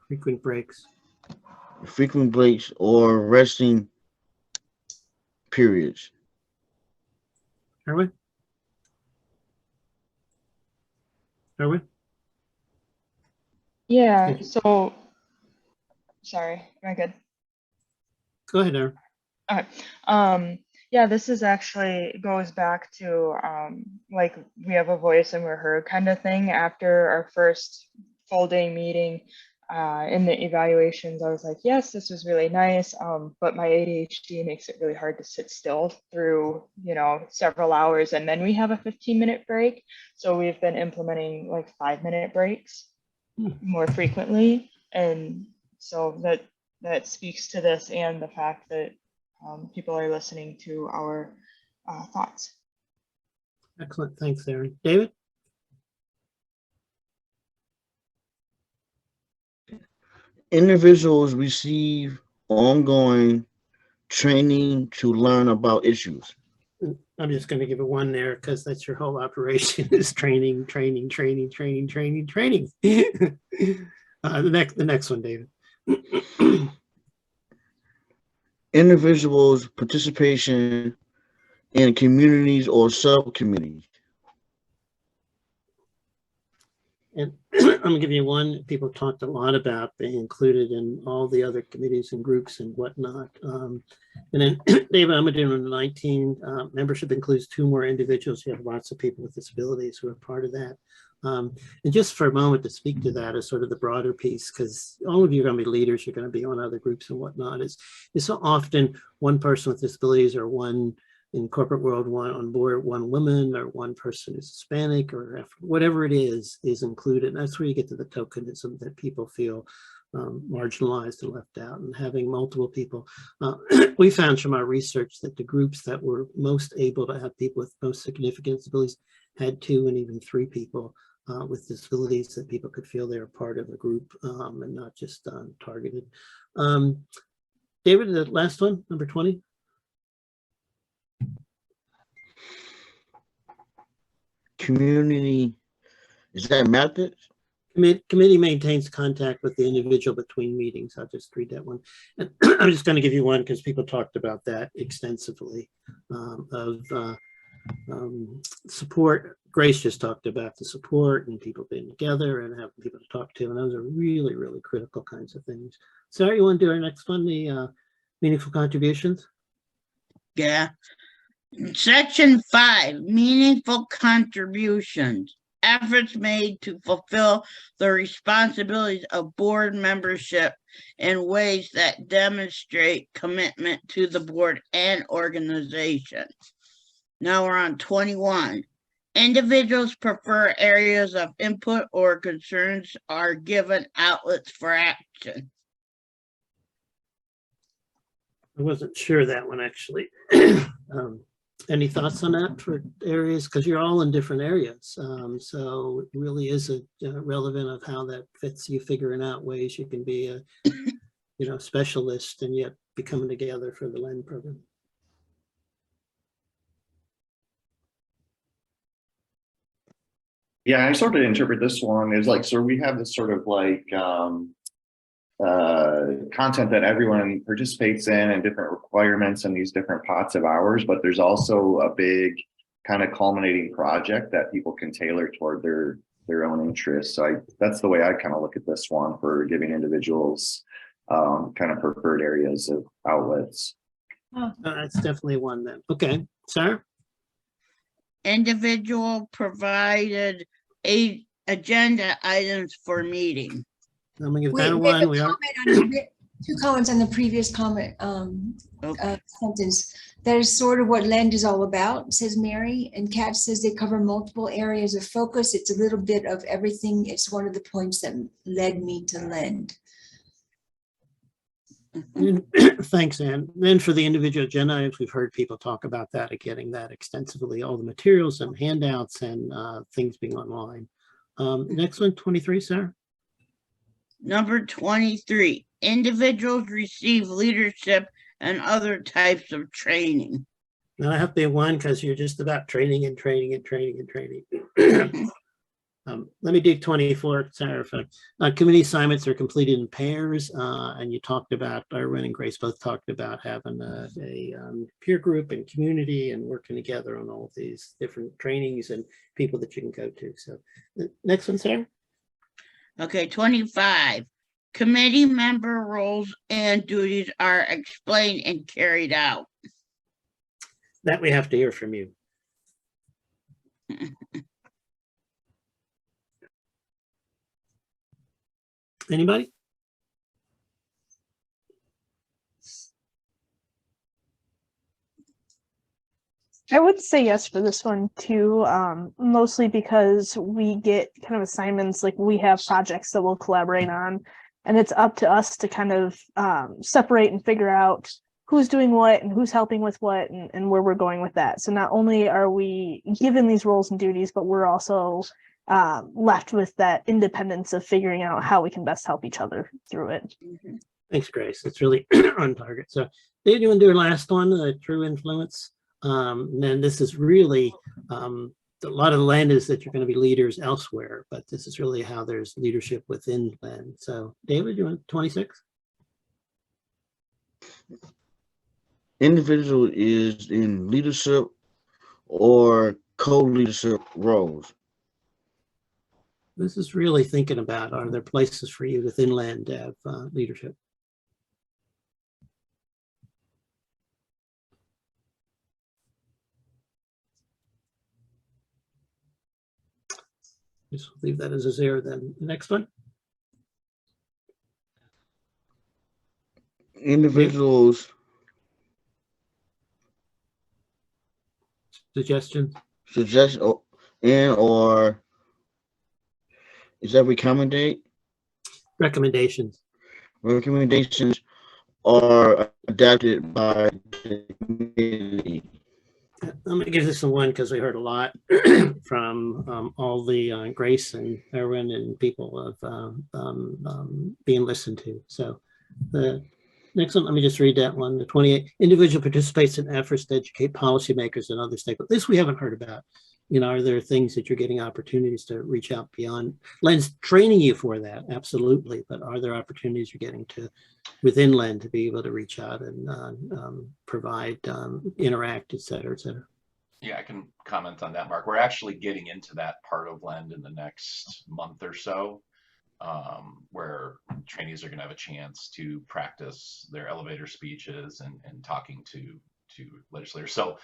Speaker 1: Frequent breaks.
Speaker 5: frequent breaks or resting periods.
Speaker 1: Erwin? Erwin?
Speaker 9: Yeah, so sorry, am I good?
Speaker 1: Go ahead, Aaron.
Speaker 9: Okay. Yeah, this is actually goes back to like we have a voice and we're heard kind of thing. After our first full day meeting in the evaluations, I was like, yes, this was really nice. But my ADHD makes it really hard to sit still through, you know, several hours. And then we have a 15-minute break. So we've been implementing like 5-minute breaks more frequently. And so that speaks to this and the fact that people are listening to our thoughts.
Speaker 1: Excellent. Thanks, Aaron. David?
Speaker 5: Individuals receive ongoing training to learn about issues.
Speaker 1: I'm just going to give it one there because that's your whole operation is training. The next one, David.
Speaker 5: Individuals' participation in communities or subcommunities.
Speaker 1: And I'm gonna give you one people talked a lot about being included in all the other committees and groups and whatnot. And then David, I'm gonna do number 19. Membership includes 2 more individuals. You have lots of people with disabilities who are part of that. And just for a moment to speak to that as sort of the broader piece, because all of you are going to be leaders, you're going to be on other groups and whatnot. It's so often one person with disabilities or one in corporate world, one on board, one woman or one person who's Hispanic or whatever it is included. And that's where you get to the tokenism that people feel marginalized and left out, and having multiple people. We found from our research that the groups that were most able to have people with most significant disabilities had 2 and even 3 people with disabilities, that people could feel they were part of a group and not just targeted. David, the last one, number 20.
Speaker 5: Community, is that methods?
Speaker 1: Committee maintains contact with the individual between meetings. I'll just read that one. And I'm just going to give you one because people talked about that extensively support. Grace just talked about the support and people being together and having people to talk to. And those are really, really critical kinds of things. Sarah, you want to do our next one, the meaningful contributions?
Speaker 4: Yeah. Section 5, meaningful contributions. Efforts made to fulfill the responsibilities of board membership in ways that demonstrate commitment to the board and organization. Now we're on 21. Individuals prefer areas of input or concerns are given outlets for action.
Speaker 1: I wasn't sure that one actually. Any thoughts on that for areas? Because you're all in different areas. So it really is relevant of how that fits you figuring out ways you can be a specialist and yet be coming together for the LEND program.
Speaker 11: Yeah, I sort of interpret this one as like, so we have this sort of like content that everyone participates in and different requirements and these different pots of hours, but there's also a big kind of culminating project that people can tailor toward their own interests. So that's the way I kind of look at this one for giving individuals kind of preferred areas of outlets.
Speaker 1: That's definitely one then. Okay, Sarah?
Speaker 4: Individual provided agenda items for meeting.
Speaker 1: I'm gonna give
Speaker 6: Wait,
Speaker 1: that
Speaker 6: we have
Speaker 1: one.
Speaker 6: a 2 comments on the previous comment sentence. That is sort of what LEND is all about, says Mary. And Kat says they cover multiple areas of focus. It's a little bit of everything. It's one of the points that led me to LEND.
Speaker 1: Thanks, Ann. Then for the individual agenda items, we've heard people talk about that and getting that extensively, all the materials and handouts and things being online. Next one, 23, Sarah.
Speaker 4: Number 23, individuals receive leadership and other types of training.
Speaker 1: Now I have to be one because you're just about training and training and training and training. Let me do 24, Sarah. Community assignments are completed in pairs, and you talked about, Irwin and Grace both talked about having a peer group and community and working together on all of these different trainings and people that you can go to. So the next one, Sarah.
Speaker 4: Okay, 25. Committee member roles and duties are explained and carried out.
Speaker 1: That we have to hear from you. Anybody?
Speaker 8: I would say yes for this one too, mostly because we get kind of assignments, like we have projects that we'll collaborate on, and it's up to us to kind of separate and figure out who's doing what and who's helping with what and where we're going with that. So not only are we given these roles and duties, but we're also left with that independence of figuring out how we can best help each other through it.
Speaker 1: Thanks, Grace. It's really on target. So Dave, you want to do our last one, true influence? And then this is really a lot of the land is that you're going to be leaders elsewhere, but this is really how there's leadership within land. So David, you want 26?
Speaker 5: Individual is in leadership or co-leadership roles.
Speaker 1: This is really thinking about, are there places for you within land to have leadership? Just leave that as a 0 then. The next one.
Speaker 5: Individuals.
Speaker 1: Suggestion
Speaker 5: or is that recommendations are adapted by the community.
Speaker 1: I'm going to give this a 1 because we heard a lot from all the Grace and Erwin and people of being listened to. So the next one, let me just read that one. The 28, individual participates in efforts to educate policymakers and other stakeholders. This we haven't heard about. You know, are there things that you're getting opportunities to reach out beyond? Len's training you for that, absolutely. But are there opportunities you're getting to within Len to be able to reach out and provide, interact, et cetera, et cetera?
Speaker 3: Yeah, I can comment on that, Mark. We're actually getting into that part of Lend in the next month or so, where trainees are going to have a chance to practice their elevator speeches and talking to legislators. So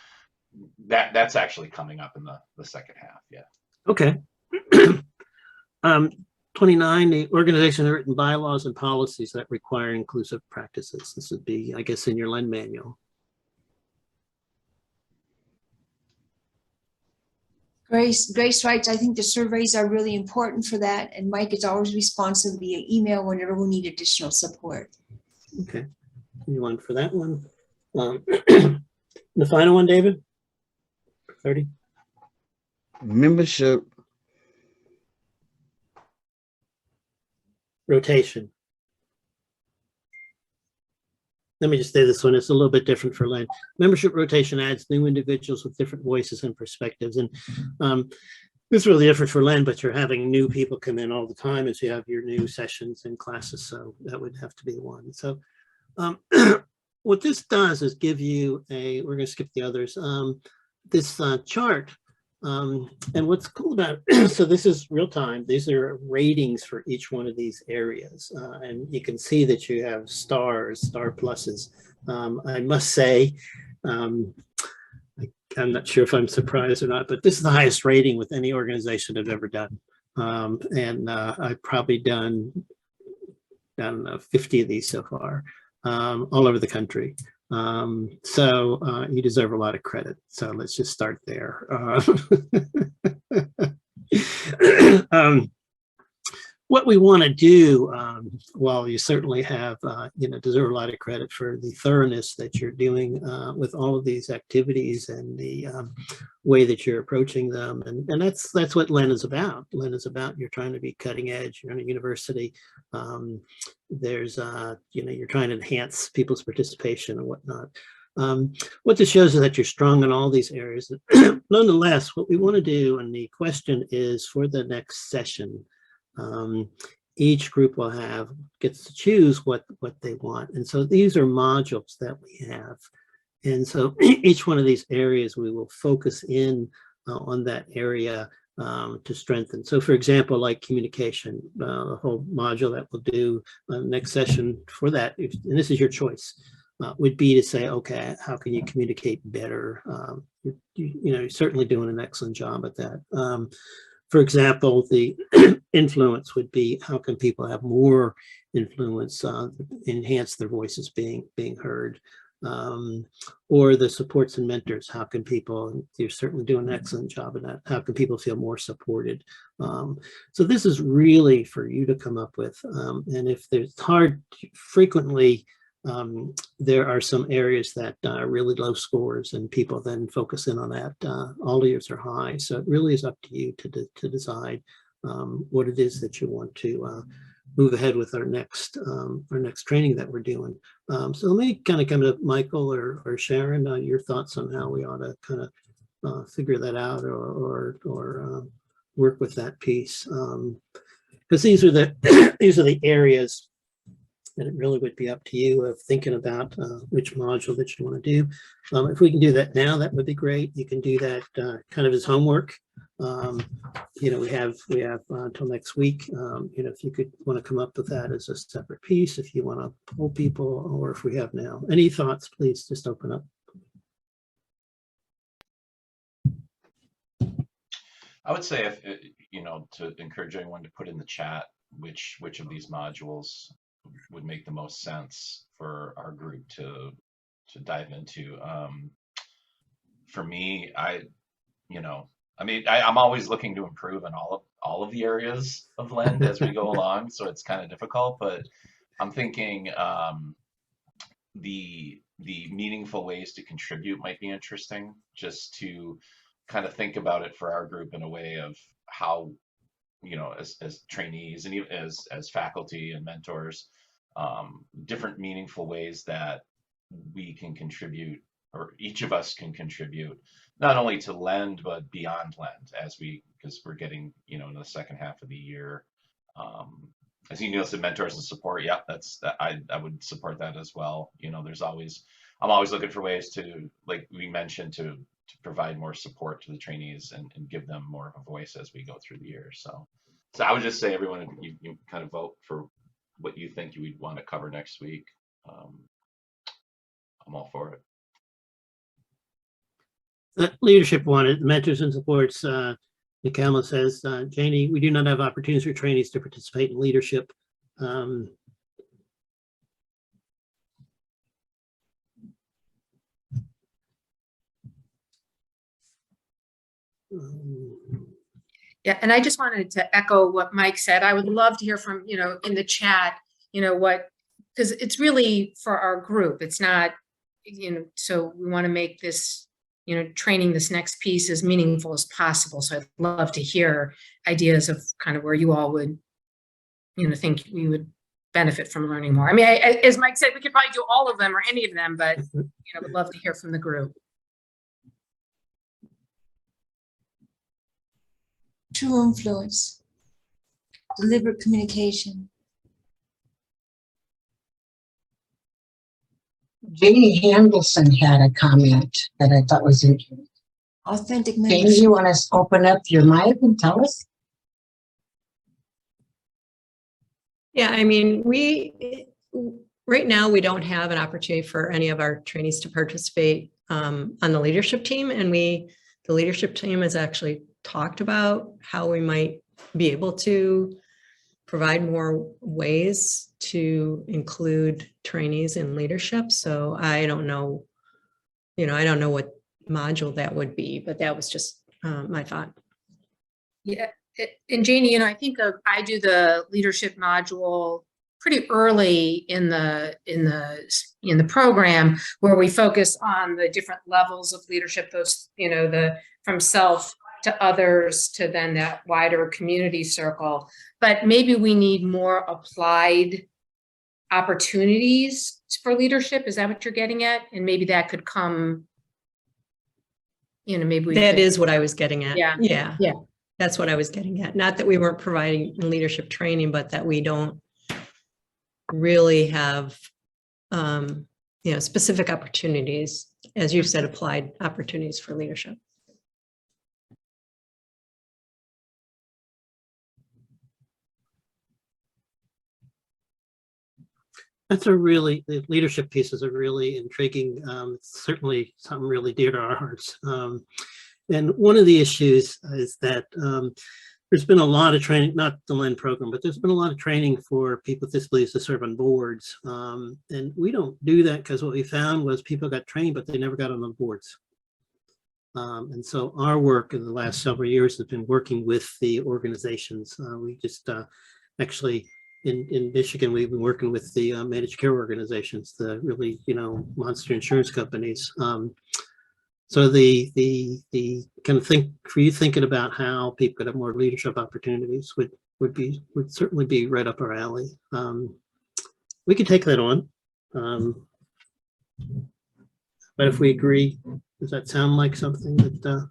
Speaker 3: that's actually coming up in the second half. Yeah.
Speaker 1: Okay. 29, the organization of written bylaws and policies that require inclusive practices. This would be, I guess, in your Len manual.
Speaker 6: Grace writes, I think the surveys are really important for that. And Mike is always responsive via email whenever we need additional support.
Speaker 1: Okay. You want for that one? The final one, David? 30.
Speaker 5: Membership.
Speaker 1: Rotation. Let me just say this one, it's a little bit different for Len. Membership rotation adds new individuals with different voices and perspectives. And this is really different for Len, but you're having new people come in all the time as you have your new sessions and classes. So that would have to be 1. So what this does is give you we're going to skip the others, this chart. And what's cool about it, so this is real time. These are ratings for each one of these areas. And you can see that you have star pluses. I must say, I'm not sure if I'm surprised or not, but this is the highest rating with any organization I've ever done. I've probably done, I don't know, 50 of these so far, all over the country. So you deserve a lot of credit. So let's just start there. what we want to do, while you certainly have, deserve a lot of credit for the thoroughness that you're doing with all of these activities and the way that you're approaching them. And that's what LEN is about. LEN is about, you're trying to be cutting edge. You're in a university. There's, you're trying to enhance people's participation and whatnot. What this shows is that you're strong in all these areas. Nonetheless, what we want to do, and the question is for the next session, each group gets to choose what they want. And so these are modules that we have. And so each one of these areas, we will focus in on that area to strengthen. So for example, like communication, the whole module that we'll do next session for that, and this is your choice, would be to say, okay, how can you communicate better? You're certainly doing an excellent job at that. For example, the influence would be, how can people have more influence, enhance their voices being heard? Or the supports and mentors, how can people, you're certainly doing an excellent job of that, how can people feel more supported? So this is really for you to come up with. And if it's hard, frequently, there are some areas that are really low scores and people then focus in on that. All of yours are high. So it really is up to you to decide what it is that you want to move ahead with our next training that we're doing. So let me kind of come to Michael or Sharon, your thoughts on how we ought to kind of figure that out or work with that piece. Because these are the areas and it really would be up to you of thinking about which module that you want to do. If we can do that now, that would be great. You can do that kind of as homework. We have until next week. If you want to come up with that as a separate piece, if you want to pull people, or if we have now. Any thoughts, please just open up.
Speaker 3: I would say, if to encourage anyone to put in the chat which of these modules would make the most sense for our group to dive into. For me, I'm always looking to improve in all of the areas of LEND as we go along, so it's kind of difficult. But I'm thinking the meaningful ways to contribute might be interesting, just to kind of think about it for our group in a way of how, as trainees and even as faculty and mentors, different meaningful ways that we can contribute, or each of us can contribute, not only to LEND but beyond LEND, because we're getting in the second half of the year. As you said, mentors and support. Yeah, I would support that as well. I'm always looking for ways to, like we mentioned, to provide more support to the trainees and give them more of a voice as we go through the year. So I would just say, everyone, you kind of vote for what you think you would want to cover next week. I'm all for it.
Speaker 1: The leadership wanted mentors and supports. Nikama says, Janie, we do not have opportunities for trainees to participate in leadership.
Speaker 2: Yeah, and I just wanted to echo what Mike said. I would love to hear from, in the chat, because it's really for our group. It's not, so we want to make this, training this next piece as meaningful as possible. So I'd love to hear ideas of kind of where you all would, think we would benefit from learning more. I mean, as Mike said, we could probably do all of them or any of them, but, would love to hear from the group.
Speaker 6: True influence, deliberate communication.
Speaker 12: Janie Handelson had a comment that I thought was interesting.
Speaker 6: Authentic
Speaker 12: Janie,
Speaker 6: membership.
Speaker 12: you want to open up your mic and tell us?
Speaker 13: Yeah, I mean, right now we don't have an opportunity for any of our trainees to participate on the leadership team, and the leadership team has actually talked about how we might be able to provide more ways to include trainees in leadership. So I don't know, I don't know what module that would be, but that was just my thought.
Speaker 2: Yeah, And Janie, you know, I think I do the leadership module pretty early in the program, where we focus on the different levels of leadership, those, you know, the from self to others to then that wider community circle. But maybe we need more applied opportunities for leadership. Is that what you're getting at? And maybe that could come, you know, maybe
Speaker 13: that is what I was getting at.
Speaker 2: Yeah.
Speaker 13: Yeah.
Speaker 2: Yeah.
Speaker 13: That's what I was getting at. Not that we weren't providing leadership training, but that we don't really have, you know, specific opportunities, as you said, applied opportunities for leadership.
Speaker 1: The leadership pieces are really intriguing. It's certainly something really dear to our hearts. And one of the issues is that there's been a lot of training, not the LEND program, but there's been a lot of training for people with disabilities to serve on boards. And we don't do that because what we found was people got trained, but they never got on the boards. And so our work in the last several years has been working with the organizations. We just actually, in Michigan, we've been working with the managed care organizations, the really, you know, monster insurance companies. So the kind of think for you thinking about how people could have more leadership opportunities would certainly be right up our alley. We could take that on, but if we agree, does that sound like something that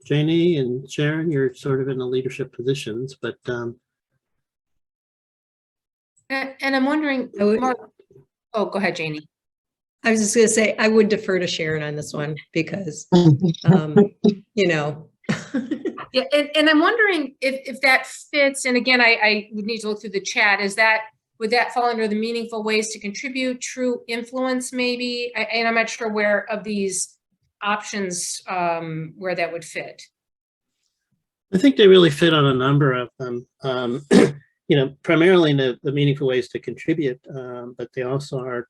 Speaker 1: Janie and Sharon, you're sort of in the leadership positions, but
Speaker 2: and I'm wondering, Mark, oh, go ahead, Janie.
Speaker 13: I was just going to say, I would defer to Sharon on this one because, you know.
Speaker 2: Yeah, and I'm wondering if that fits, and again, I would need to look through the chat, would that fall under the meaningful ways to contribute, true influence maybe? And I'm not sure where of these options where that would fit.
Speaker 1: I think they really fit on a number of them. You know, primarily in the meaningful ways to contribute, but they also are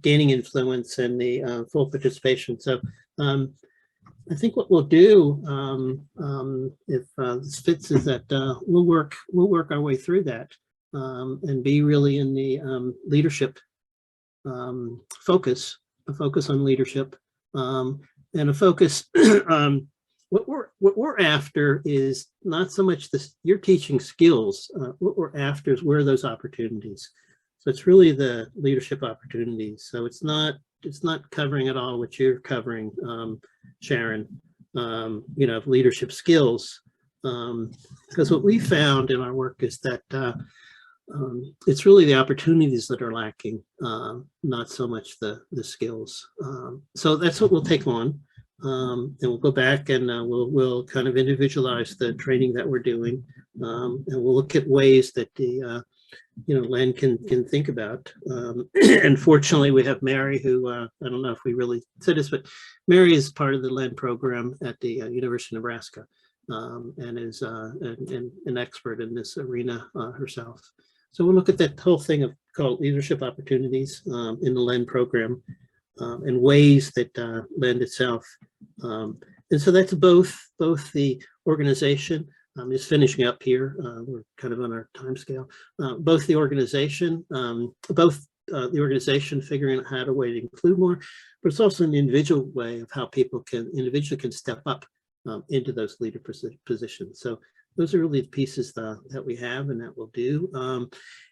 Speaker 1: gaining influence and the full participation. So I think what we'll do, if this fits, is that we'll work our way through that and be really in the leadership focus, a focus on leadership, and a focus. What we're after is not so much this, you're teaching skills. What we're after is where are those opportunities. So it's really the leadership opportunities. So it's not covering at all what you're covering, Sharon, you know, leadership skills. Because what we found in our work is that it's really the opportunities that are lacking, not so much the skills. So that's what we'll take on. And we'll go back and we'll kind of individualize the training that we're doing, and we'll look at ways that the you know, LEND can think about. And fortunately, we have Mary, who I don't know if we really said this, but Mary is part of the LEND program at the University of Nebraska, and is an expert in this arena herself. So we'll look at that whole thing of called leadership opportunities in the LEND program. And ways that lend itself. And so that's both the organization. I'm just finishing up here. We're kind of on our time scale. Both the organization, the organization figuring out how to way to include more, but it's also an individual way of how people individually can step up into those leader positions. So those are really the pieces that we have and that we'll do.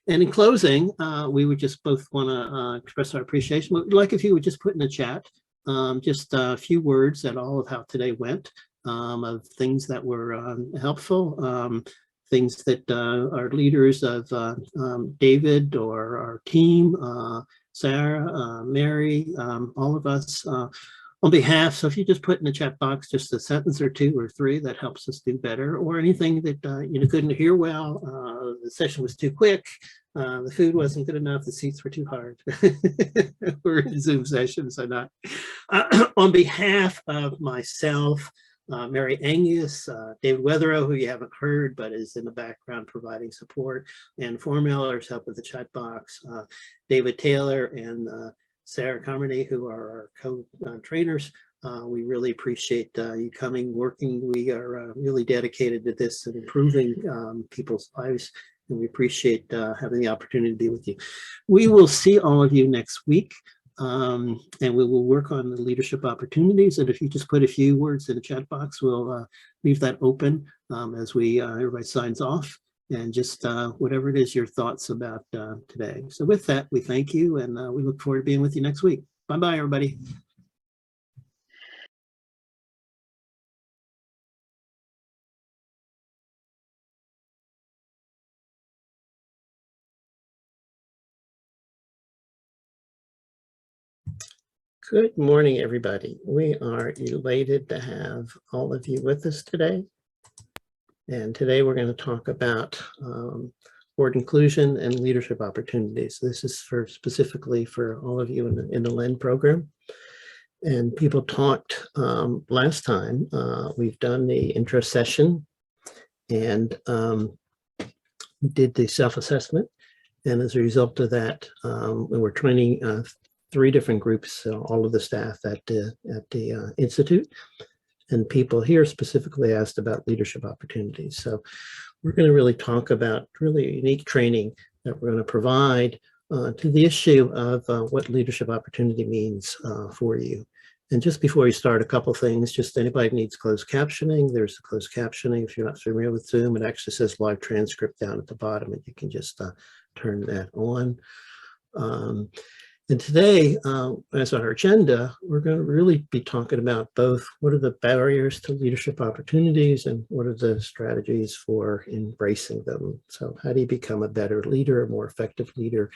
Speaker 1: And in closing, we would just both want to express our appreciation. We'd like if you would just put in the chat just a few words at all of how today went, of things that were helpful, things that our leaders of David or our team, Sarah, Mary, all of us, on behalf, so if you just put in the chat box just a sentence or two or three, that helps us do better, or anything that you know, couldn't hear well, the session was too quick, the food wasn't good enough, the seats were too hard. We're in Zoom sessions, so not. On behalf of myself, Mary Angus, David Weatherow, who you haven't heard but is in the background providing support, and Formiller's help with the chat box, David Taylor and Sarah Carmody, who are our co-trainers. We really appreciate you coming, working. We are really dedicated to this and improving people's lives. And we appreciate having the opportunity to be with you. We will see all of you next week. And we will work on the leadership opportunities. And if you just put a few words in the chat box, we'll leave that open as everybody signs off. And just whatever it is, your thoughts about today. So with that, we thank you, and we look forward to being with you next week. Bye-bye, everybody. Good morning, everybody. We are elated to have all of you with us today. And today we're going to talk about board inclusion and leadership opportunities. This is specifically for all of you in the LEND program. And people talked last time. We've done the intro session and we did the self-assessment. And as a result of that, we were training 3 different groups, all of the staff at the Institute. And people here specifically asked about leadership opportunities. So we're going to really talk about really unique training that we're going to provide to the issue of what leadership opportunity means for you. And just before we start, a couple things, just anybody needs closed captioning, there's the closed captioning. If you're not familiar with Zoom, it actually says live transcript down at the bottom, and you can just turn that on. And today, as our agenda, we're going to really be talking about both what are the barriers to leadership opportunities and what are the strategies for embracing them. So how do you become a better leader, a more effective leader?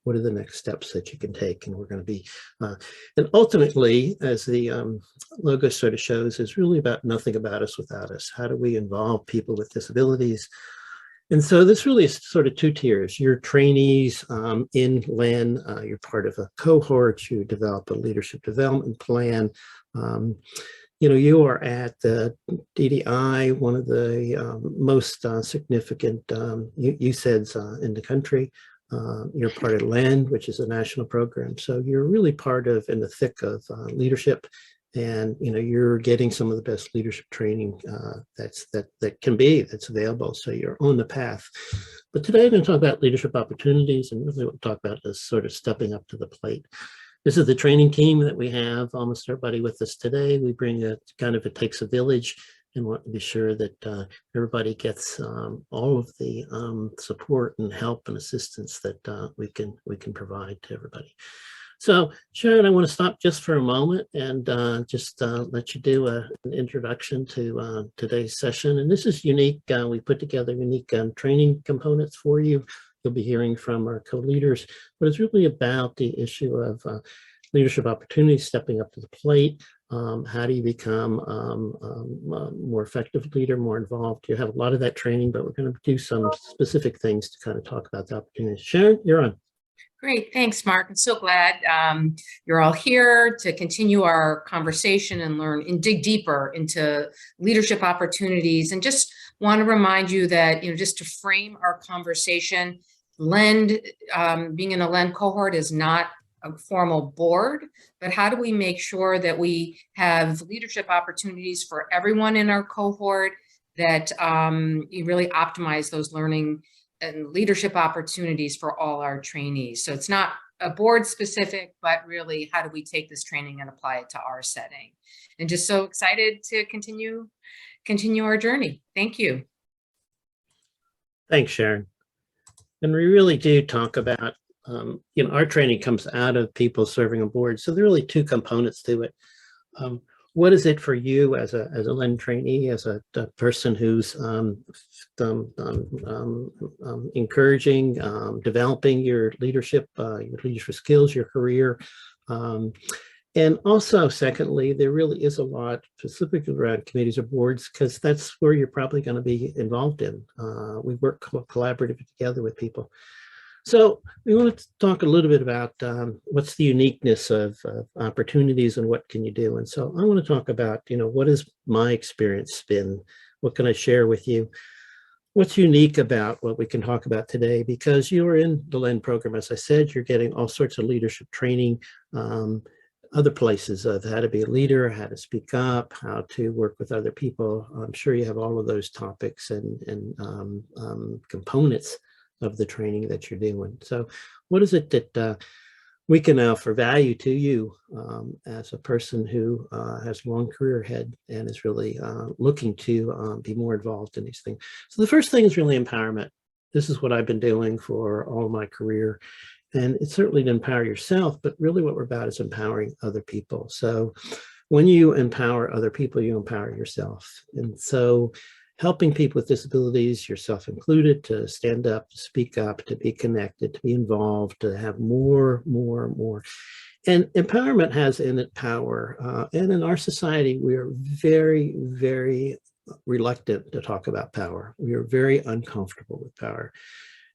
Speaker 1: What are the next steps that you can take? And we're going to be, and ultimately, as the logo sort of shows, is really about nothing about us without us. How do we involve people with disabilities? And so this really is sort of 2 tiers. You're trainees in LEN, you're part of a cohort, you develop a leadership development plan. You know, you are at the DDI, one of the most significant USEDs in the country. You're part of LEN, which is a national program. So you're really part of, in the thick of leadership. And, you know, you're getting some of the best leadership training that's available. So you're on the path. But today I'm going to talk about leadership opportunities, and really what we'll talk about is sort of stepping up to the plate. This is the training team that we have, almost everybody with us today. We bring a kind of, it takes a village, and want to be sure that everybody gets all of the support and help and assistance that we can provide to everybody. So Sharon, I want to stop just for a moment and just let you do an introduction to today's session. And this is unique. We put together unique training components for you. You'll be hearing from our co-leaders, but it's really about the issue of leadership opportunities, stepping up to the plate. How do you become a more effective leader, more involved? You have a lot of that training, but we're going to do some specific things to kind of talk about the opportunities. Sharon, you're on.
Speaker 2: Great, thanks, Mark. I'm so glad you're all here to continue our conversation and learn and dig deeper into leadership opportunities. And just want to remind you that, you know, just to frame our conversation, LEND, being in a LEND cohort is not a formal board, but how do we make sure that we have leadership opportunities for everyone in our cohort, that you really optimize those learning and leadership opportunities for all our trainees. So it's not a board specific, but really how do we take this training and apply it to our setting? And just so excited to continue our journey. Thank you.
Speaker 1: Thanks, Sharon. And we really do talk about, you know, our training comes out of people serving on boards. So there are really 2 components to it. What is it for you as a LEND trainee, as a person who's encouraging, developing your leadership skills, your career. And also, secondly, there really is a lot specifically around committees or boards, because that's where you're probably going to be involved in. We work collaboratively together with people. So we want to talk a little bit about what's the uniqueness of opportunities and what can you do. And so I want to talk about, you know, what has my experience been? What can I share with you? What's unique about what we can talk about today? Because you're in the LEND program, as I said, you're getting all sorts of leadership training. other places of how to be a leader, how to speak up, how to work with other people. I'm sure you have all of those topics and components of the training that you're doing. So what is it that we can offer value to you as a person who has a long career ahead and is really looking to be more involved in these things? So the first thing is really empowerment. This is what I've been doing for all of my career. And it's certainly to empower yourself, but really what we're about is empowering other people. So when you empower other people, you empower yourself. And so helping people with disabilities, yourself included, to stand up, to speak up, to be connected, to be involved, to have more. And empowerment has in it power. And in our society, we are very, very reluctant to talk about power. We are very uncomfortable with power.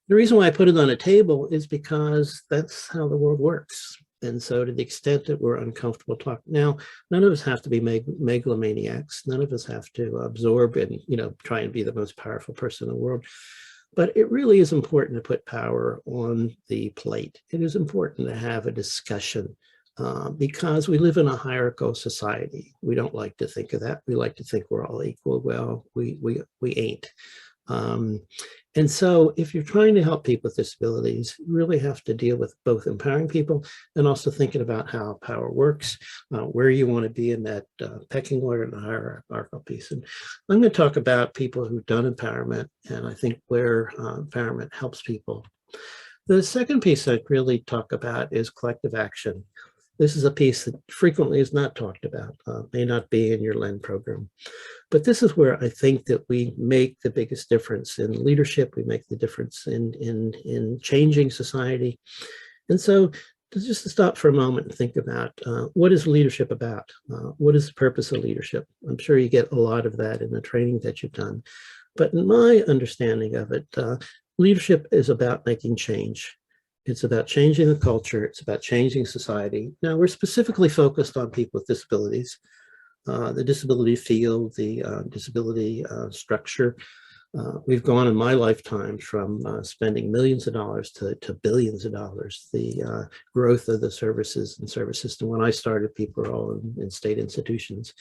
Speaker 1: The reason why I put it on a table is because that's how the world works. And so to the extent that we're uncomfortable talking, now, none of us have to be megalomaniacs. None of us have to absorb and, try and be the most powerful person in the world. But it really is important to put power on the plate. It is important to have a discussion because we live in a hierarchical society. We don't like to think of that. We like to think we're all equal. Well, we ain't. And so if you're trying to help people with disabilities, you really have to deal with both empowering people and also thinking about how power works, where you want to be in that pecking order and the hierarchical piece. And I'm going to talk about people who've done empowerment, and I think where empowerment helps people. The second piece I'd really talk about is collective action. This is a piece that frequently is not talked about, may not be in your LEND program. But this is where I think that we make the biggest difference in leadership. We make the difference in changing society. And so just to stop for a moment and think about what is leadership about? What is the purpose of leadership? I'm sure you get a lot of that in the training that you've done. But in my understanding of it, leadership is about making change. It's about changing the culture. It's about changing society. Now, we're specifically focused on people with disabilities, the disability field, the disability structure. We've gone in my lifetime from spending millions of dollars to billions of dollars. The growth of the services and service system. When I started, people were all in state institutions.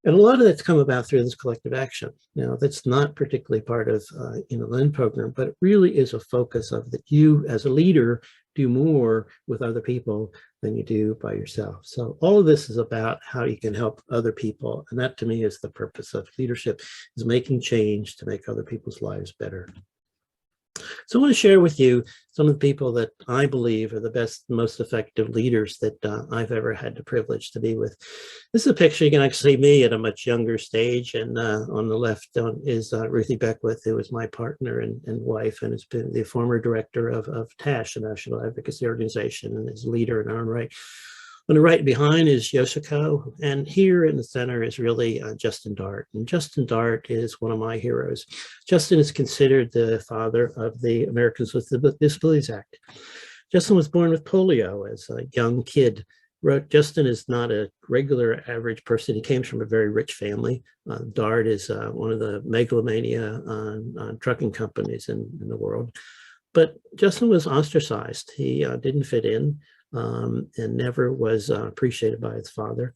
Speaker 1: And a lot of that's come about through this collective action. Now, that's not particularly part of the LEND program, but it really is a focus of that you as a leader do more with other people than you do by yourself. So all of this is about how you can help other people. And that to me is the purpose of leadership, is making change to make other people's lives better. So I want to share with you some of the people that I believe are the best, most effective leaders that I've ever had the privilege to be with. This is a picture. You can actually see me at a much younger stage. And on the left is Ruthie Beckwith, who is my partner and wife, and has been the former director of TASH, the National Advocacy Organization, and is leader in her own right. On the right behind is Yoshiko, and here in the center is really Justin Dart. And Justin Dart is one of my heroes. Justin is considered the father of the Americans with Disabilities Act. Justin was born with polio as a young kid. Justin is not a regular average person. He came from a very rich family. Dart is one of the megalomania trucking companies in the world. But Justin was ostracized. He didn't fit in. And never was appreciated by his father.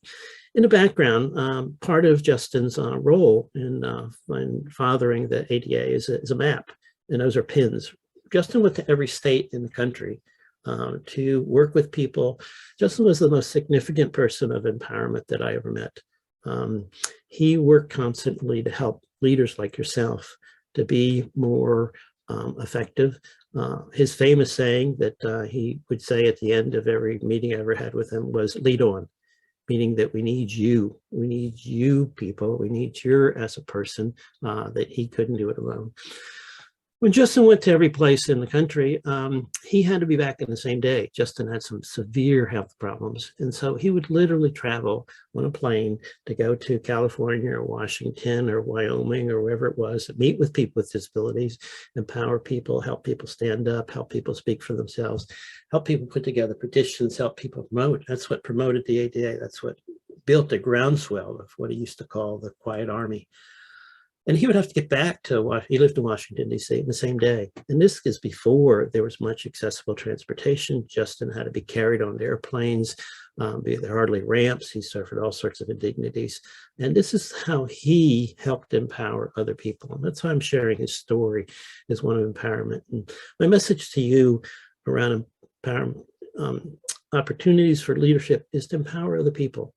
Speaker 1: In the background, part of Justin's role in fathering the ADA is a map, and those are pins. Justin went to every state in the country to work with people. Justin was the most significant person of empowerment that I ever met. He worked constantly to help leaders like yourself to be more effective. His famous saying that he would say at the end of every meeting I ever had with him was "lead on," meaning that we need you. We need you people. We need you as a person, that he couldn't do it alone. When Justin went to every place in the country, he had to be back in the same day. Justin had some severe health problems. And so he would literally travel on a plane to go to California or Washington or Wyoming or wherever it was, meet with people with disabilities, empower people, help people stand up, help people speak for themselves, help people put together petitions, help people promote. That's what promoted the ADA. That's what built a groundswell of what he used to call the quiet army. And he would have to get back to, he lived in Washington, D.C. the same day. And this is before there was much accessible transportation. Justin had to be carried on airplanes. There were hardly ramps. He suffered all sorts of indignities. And this is how he helped empower other people. And that's why I'm sharing his story as one of empowerment. And my message to you around empowerment, opportunities for leadership is to empower other people.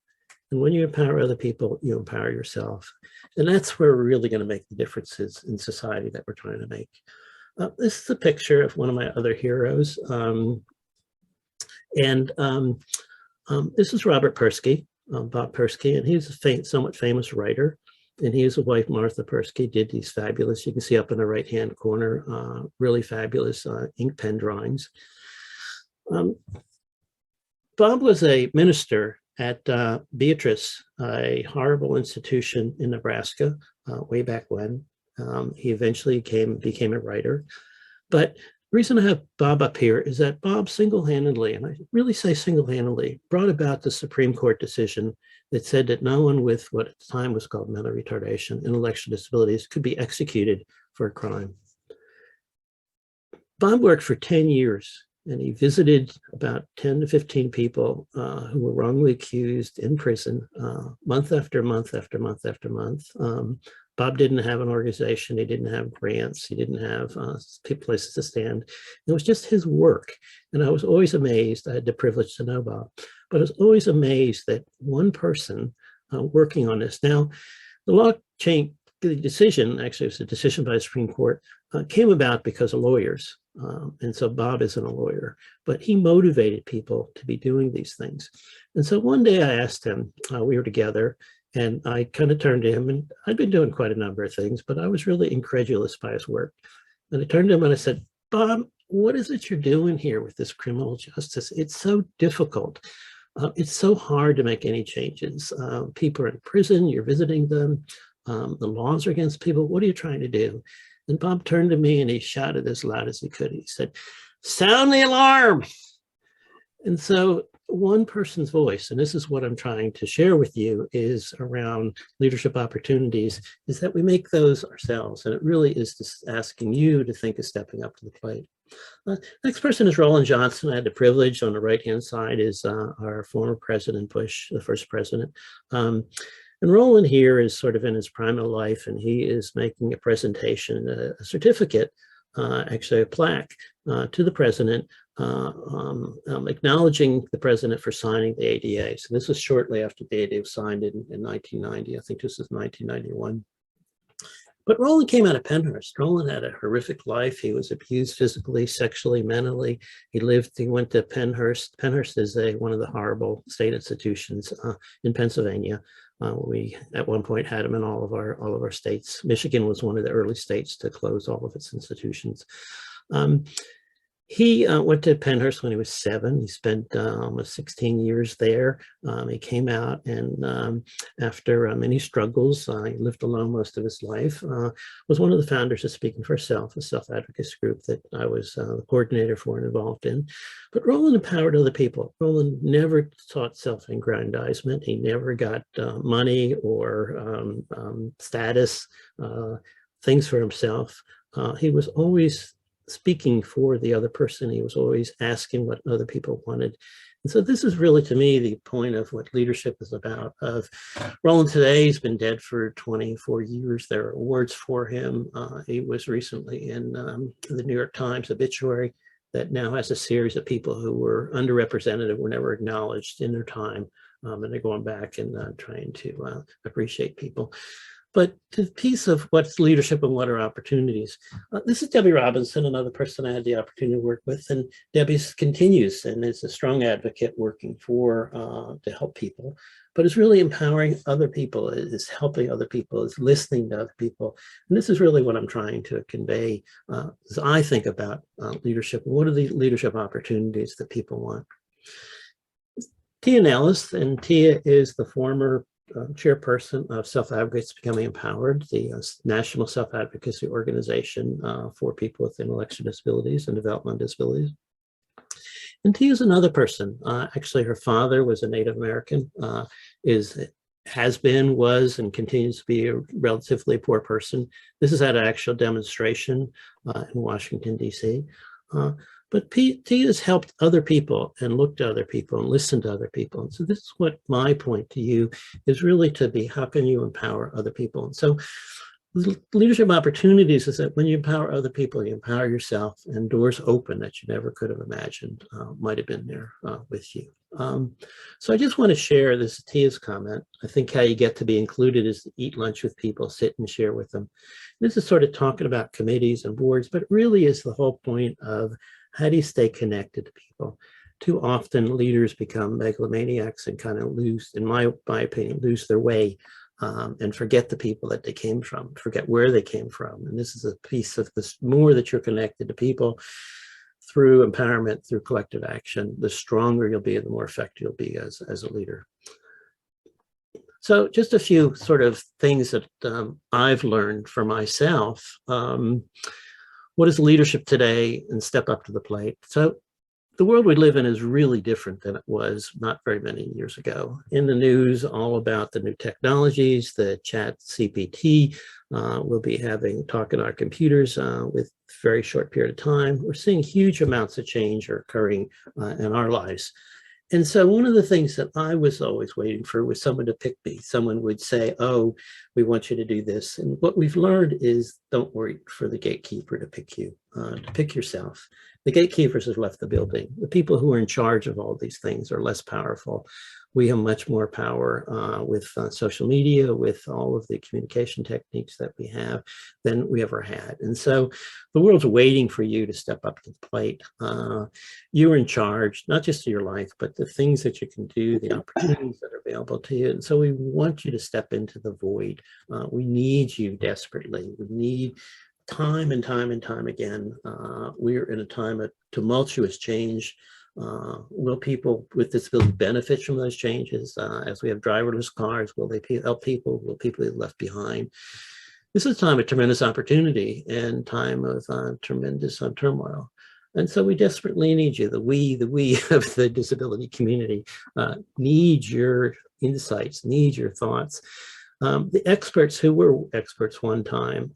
Speaker 1: And when you empower other people, you empower yourself. And that's where we're really going to make the differences in society that we're trying to make. This is a picture of one of my other heroes. This is Robert Persky, Bob Persky, and he's a somewhat famous writer. And he and his wife, Martha Persky, did these fabulous, you can see up in the right-hand corner, really fabulous ink pen drawings. Bob was a minister at Beatrice, a horrible institution in Nebraska, way back when. He eventually became a writer. But the reason I have Bob up here is that Bob single-handedly, and I really say single-handedly, brought about the Supreme Court decision that said that no one with what at the time was called mental retardation, intellectual disabilities, could be executed for a crime. Bob worked for 10 years. And he visited about 10 to 15 people who were wrongly accused in prison month after month after month after month. Bob didn't have an organization. He didn't have grants. He didn't have places to stand. It was just his work. And I was always amazed. I had the privilege to know Bob, but I was always amazed that one person working on this. Now, the law change, the decision, actually it was a decision by the Supreme Court, came about because of lawyers. And so Bob isn't a lawyer, but he motivated people to be doing these things. And so one day I asked him, we were together, and I kind of turned to him, and I'd been doing quite a number of things, but I was really incredulous by his work. And I turned to him and I said, Bob, what is it you're doing here with this criminal justice? It's so difficult. It's so hard to make any changes. People are in prison, you're visiting them. The laws are against people. What are you trying to do? And Bob turned to me and he shouted as loud as he could. He said, sound the alarm. And so one person's voice, and this is what I'm trying to share with you, is around leadership opportunities, is that we make those ourselves. And it really is just asking you to think of stepping up to the plate. Next person is Roland Johnson. I had the privilege on the right-hand side is our former President Bush, the first president. And Roland here is sort of in his prime of life, and he is making a presentation, a certificate, actually a plaque to the president, acknowledging the president for signing the ADA. So this was shortly after the ADA was signed in 1990. I think this is 1991. But Roland came out of Pennhurst. Roland had a horrific life. He was abused physically, sexually, mentally. He went to Pennhurst. Pennhurst is one of the horrible state institutions in Pennsylvania. We at one point had them in all of our states. Michigan was one of the early states to close all of its institutions. He went to Pennhurst when he was 7. He spent almost 16 years there. He came out, and after many struggles, he lived alone most of his life, was one of the founders of Speaking for Self, a self-advocacy group that I was the coordinator for and involved in. But Roland empowered other people. Roland never sought self-aggrandizement. He never got money or status, things for himself. He was always speaking for the other person. He was always asking what other people wanted. And so this is really, to me, the point of what leadership is about. Roland today, he's been dead for 24 years. There are awards for him. He was recently in the New York Times obituary that now has a series of people who were underrepresented, were never acknowledged in their time. And they're going back and trying to appreciate people. But the piece of what's leadership and what are opportunities. This is Debbie Robinson, another person I had the opportunity to work with, and Debbie continues and is a strong advocate working to help people, but is really empowering other people, is helping other people, is listening to other people. And this is really what I'm trying to convey as I think about leadership. What are the leadership opportunities that people want? Tia Nellis, and Tia is the former chairperson of Self-Advocates Becoming Empowered, the national self-advocacy organization for people with intellectual disabilities and developmental disabilities. And Tia is another person. Actually, her father was a Native American, is has been, was, and continues to be a relatively poor person. This is at an actual demonstration in Washington, D.C. But Tia has helped other people and looked at other people and listened to other people. And so this is what my point to you is really to be, how can you empower other people? And so leadership opportunities is that when you empower other people, you empower yourself, and doors open that you never could have imagined might have been there with you. So I just want to share this Tia's comment. I think how you get to be included is to eat lunch with people, sit and share with them. This is sort of talking about committees and boards, but it really is the whole point of how do you stay connected to people? Too often leaders become megalomaniacs and kind of lose, in my opinion, lose their way. And forget the people that they came from, forget where they came from. And this is a piece of this, more that you're connected to people through empowerment, through collective action, the stronger you'll be and the more effective you'll be as a leader. So just a few sort of things that I've learned for myself. What is leadership today, and step up to the plate? So the world we live in is really different than it was not very many years ago. In the news, all about the new technologies, the chat CPT, we'll be talking on our computers with very short period of time. We're seeing huge amounts of change are occurring in our lives. And so one of the things that I was always waiting for was someone to pick me. Someone would say, oh, we want you to do this. And what we've learned is don't wait for the gatekeeper to pick you, to pick yourself. The gatekeepers have left the building. The people who are in charge of all these things are less powerful. We have much more power with social media, with all of the communication techniques that we have than we ever had. And so the world's waiting for you to step up to the plate. You're in charge, not just of your life, but the things that you can do, the opportunities that are available to you. And so we want you to step into the void. We need you desperately. We need time and time and time again. We're in a time of tumultuous change. Will people with disability benefit from those changes? As we have driverless cars, will they help people? Will people be left behind? This is a time of tremendous opportunity and time of tremendous turmoil. And so we desperately need you. The we of the disability community need your insights, need your thoughts. The experts who were experts one time,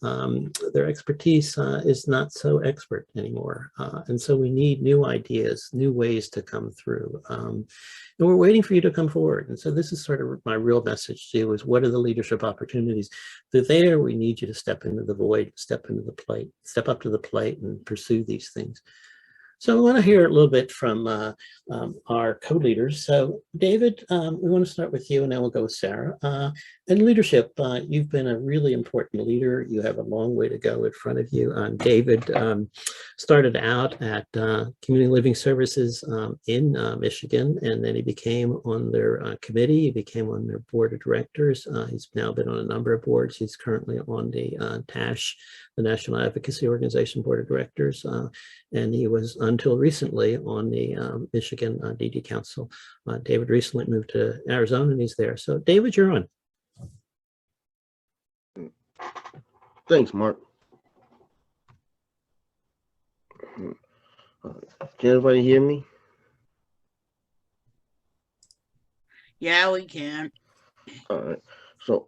Speaker 1: their expertise is not so expert anymore. And so we need new ideas, new ways to come through. And we're waiting for you to come forward. And so this is sort of my real message to you is what are the leadership opportunities? They're there. We need you to step into the void, step into the plate, step up to the plate and pursue these things. So I want to hear a little bit from our co-leaders. So David, we want to start with you and then we'll go with Sarah. In leadership, you've been a really important leader. You have a long way to go in front of you. David started out at Community Living Services in Michigan, and then he became on their committee. He became on their board of directors. He's now been on a number of boards. He's currently on the TASH, the National Advocacy Organization Board of Directors. And he was until recently on the Michigan DD Council. David recently moved to Arizona and he's there. So David, you're on.
Speaker 5: Thanks, Mark. Can everybody hear me?
Speaker 4: Yeah, we can.
Speaker 5: All right. So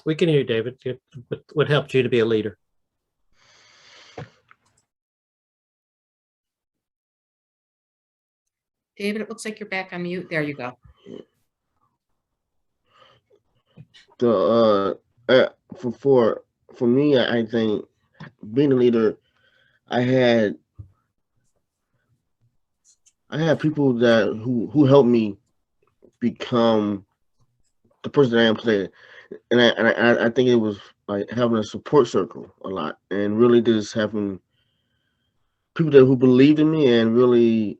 Speaker 1: we can hear you, David. What helped you to be a leader?
Speaker 2: David, it looks like you're back on mute. There you go.
Speaker 5: For me, I think being a leader, I had people that who helped me become the person that I am today, and I think it was like having a support circle a lot, and really just having people that who believed in me and really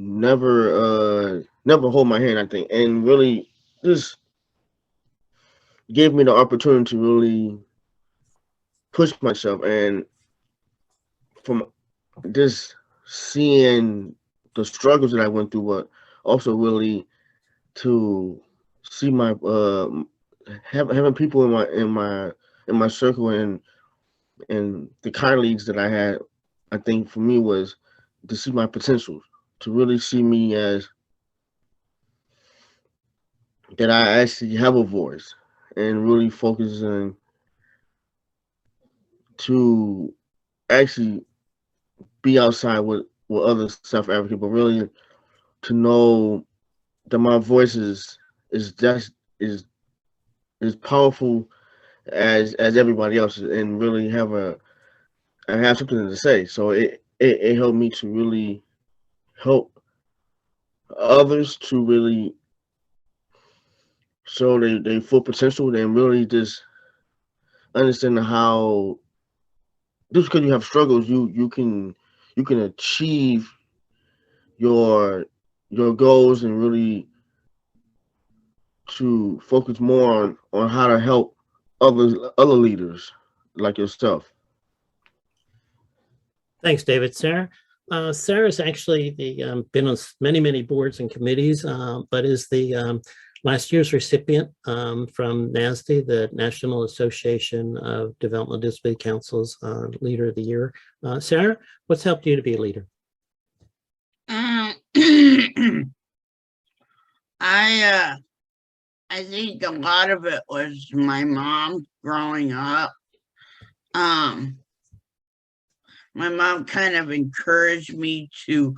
Speaker 5: never hold my hand, I think, and really just gave me the opportunity to really push myself. And from just seeing the struggles that I went through, but also really to see my having people in my circle and And the colleagues that I had, I think for me was to see my potential, to really see me as that I actually have a voice and really focus on to actually be outside with other South African, but really to know that my voice is just is powerful as everybody else's, and really I have something to say. So it helped me to really help others to really show their full potential and really just understand how just because you have struggles, you can achieve your your goals and really to focus more on how to help other leaders like yourself.
Speaker 1: Thanks, David. Sarah? Sarah's actually been on many boards and committees, but is the last year's recipient from NASD, the National Association of Developmental Disability Council's Leader of the Year. Sarah, what's helped you to be a leader?
Speaker 4: I think a lot of it was my mom growing up. My mom kind of encouraged me to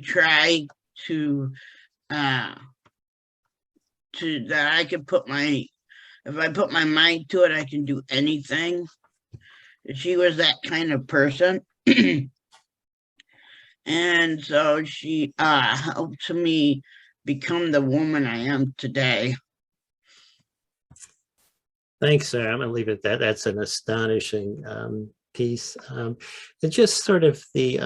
Speaker 4: try to that I could if I put my mind to it, I can do anything. She was that kind of person. And so she helped me become the woman I am today.
Speaker 1: Thanks, Sarah. I'm going to leave it at that. That's an astonishing piece. It's just sort of the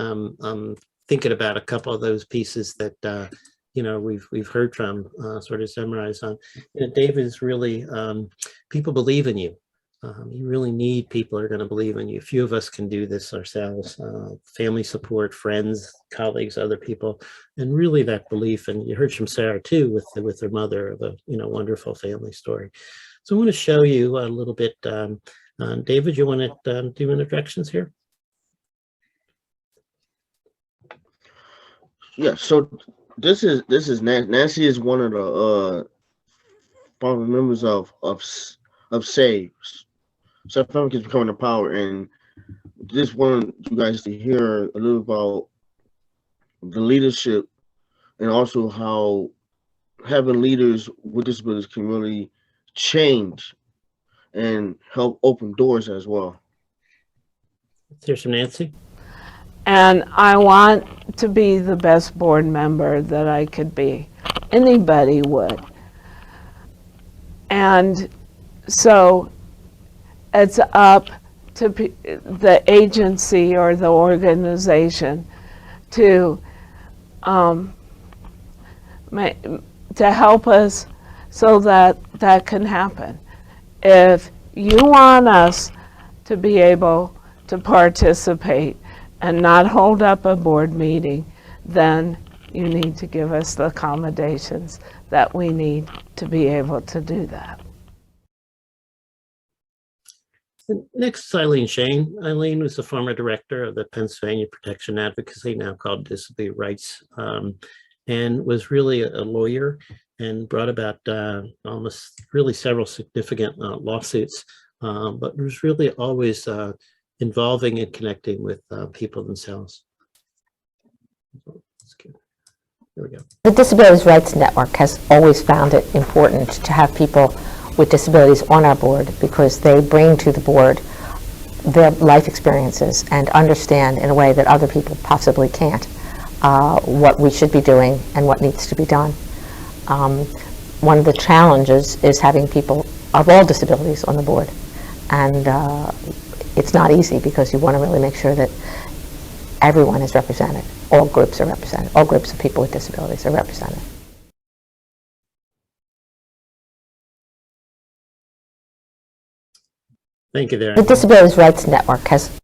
Speaker 1: thinking about a couple of those pieces that you know we've heard from, sort of summarize on. You know, David is really people believe in you. You really need people who are going to believe in you. Few of us can do this ourselves. Family support, friends, colleagues, other people, and really that belief. And you heard from Sarah too with her mother of a wonderful family story. So I want to show you a little bit. David, you want to do introductions here?
Speaker 5: Yeah. So this is Nancy is one of the founding members of SAVES. South Africans Becoming the Power, and just want you guys to hear a little about the leadership and also how having leaders with disabilities can really change and help open doors as well.
Speaker 1: Here's from Nancy.
Speaker 14: And I want to be the best board member that I could be. Anybody would. And so it's up to the agency or the organization to help us so that that can happen. If you want us to be able to participate and not hold up a board meeting, then you need to give us the accommodations that we need to be able to do that.
Speaker 1: Next, Eileen Shane. Eileen was the former director of the Pennsylvania Protection Advocacy, now called Disability Rights, and was really a lawyer and brought about almost really several significant lawsuits, but was really always involving and connecting with people themselves. There we go.
Speaker 15: The Disabilities Rights Network has always found it important to have people with disabilities on our board because they bring to the board their life experiences and understand in a way that other people possibly can't what we should be doing and what needs to be done. One of the challenges is having people of all disabilities on the board, and it's not easy because you want to really make sure that everyone is represented, all groups are represented, all groups of people with disabilities are represented.
Speaker 1: Thank you there.
Speaker 15: The Disabilities Rights Network has.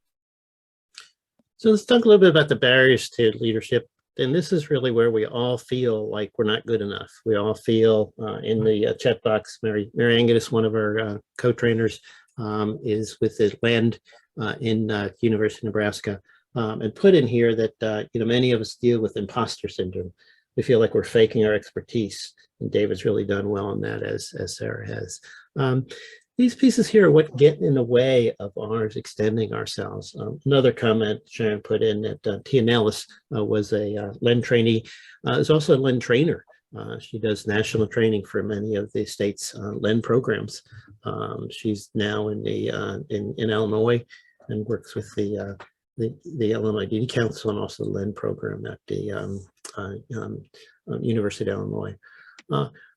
Speaker 1: So let's talk a little bit about the barriers to leadership. And this is really where we all feel like we're not good enough. We all feel in the chat box, Mary Angus, one of our co-trainers, is with the land in University of Nebraska, and put in here that many of us deal with imposter syndrome. We feel like we're faking our expertise, and David's really done well on that, as Sarah has. These pieces here are what get in the way of ours extending ourselves. Another comment Sharon put in that Tia Nellis was a LEND trainee, is also a LEND trainer. She does national training for many of the state's LEND programs. She's now in Illinois and works with the Illinois Duty Council and also the LEND program at the University of Illinois.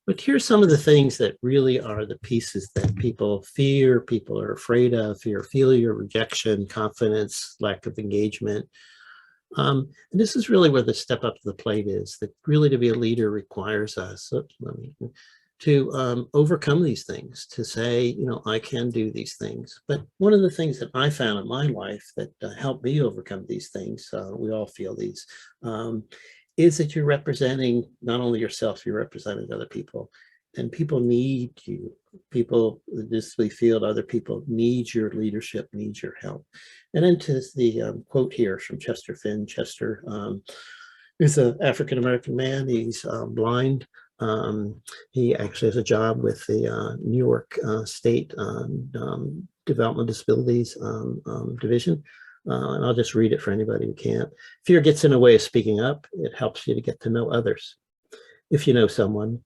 Speaker 1: But here's some of the things that really are the pieces that people fear, people are afraid of: fear of failure, rejection, confidence, lack of engagement. And this is really where the step up to the plate is, that really to be a leader requires us to overcome these things, to say, I can do these things. But one of the things that I found in my life that helped me overcome these things, we all feel these, is that you're representing not only yourself, you're representing other people. And people need you. People in this field, other people need your leadership, need your help. And then to the quote here from Chester Finn. Chester is an African-American man. He's blind. He actually has a job with the New York State Development Disabilities Division. And I'll just read it for anybody who can't. Fear gets in the way of speaking up. It helps you to get to know others. If you know someone,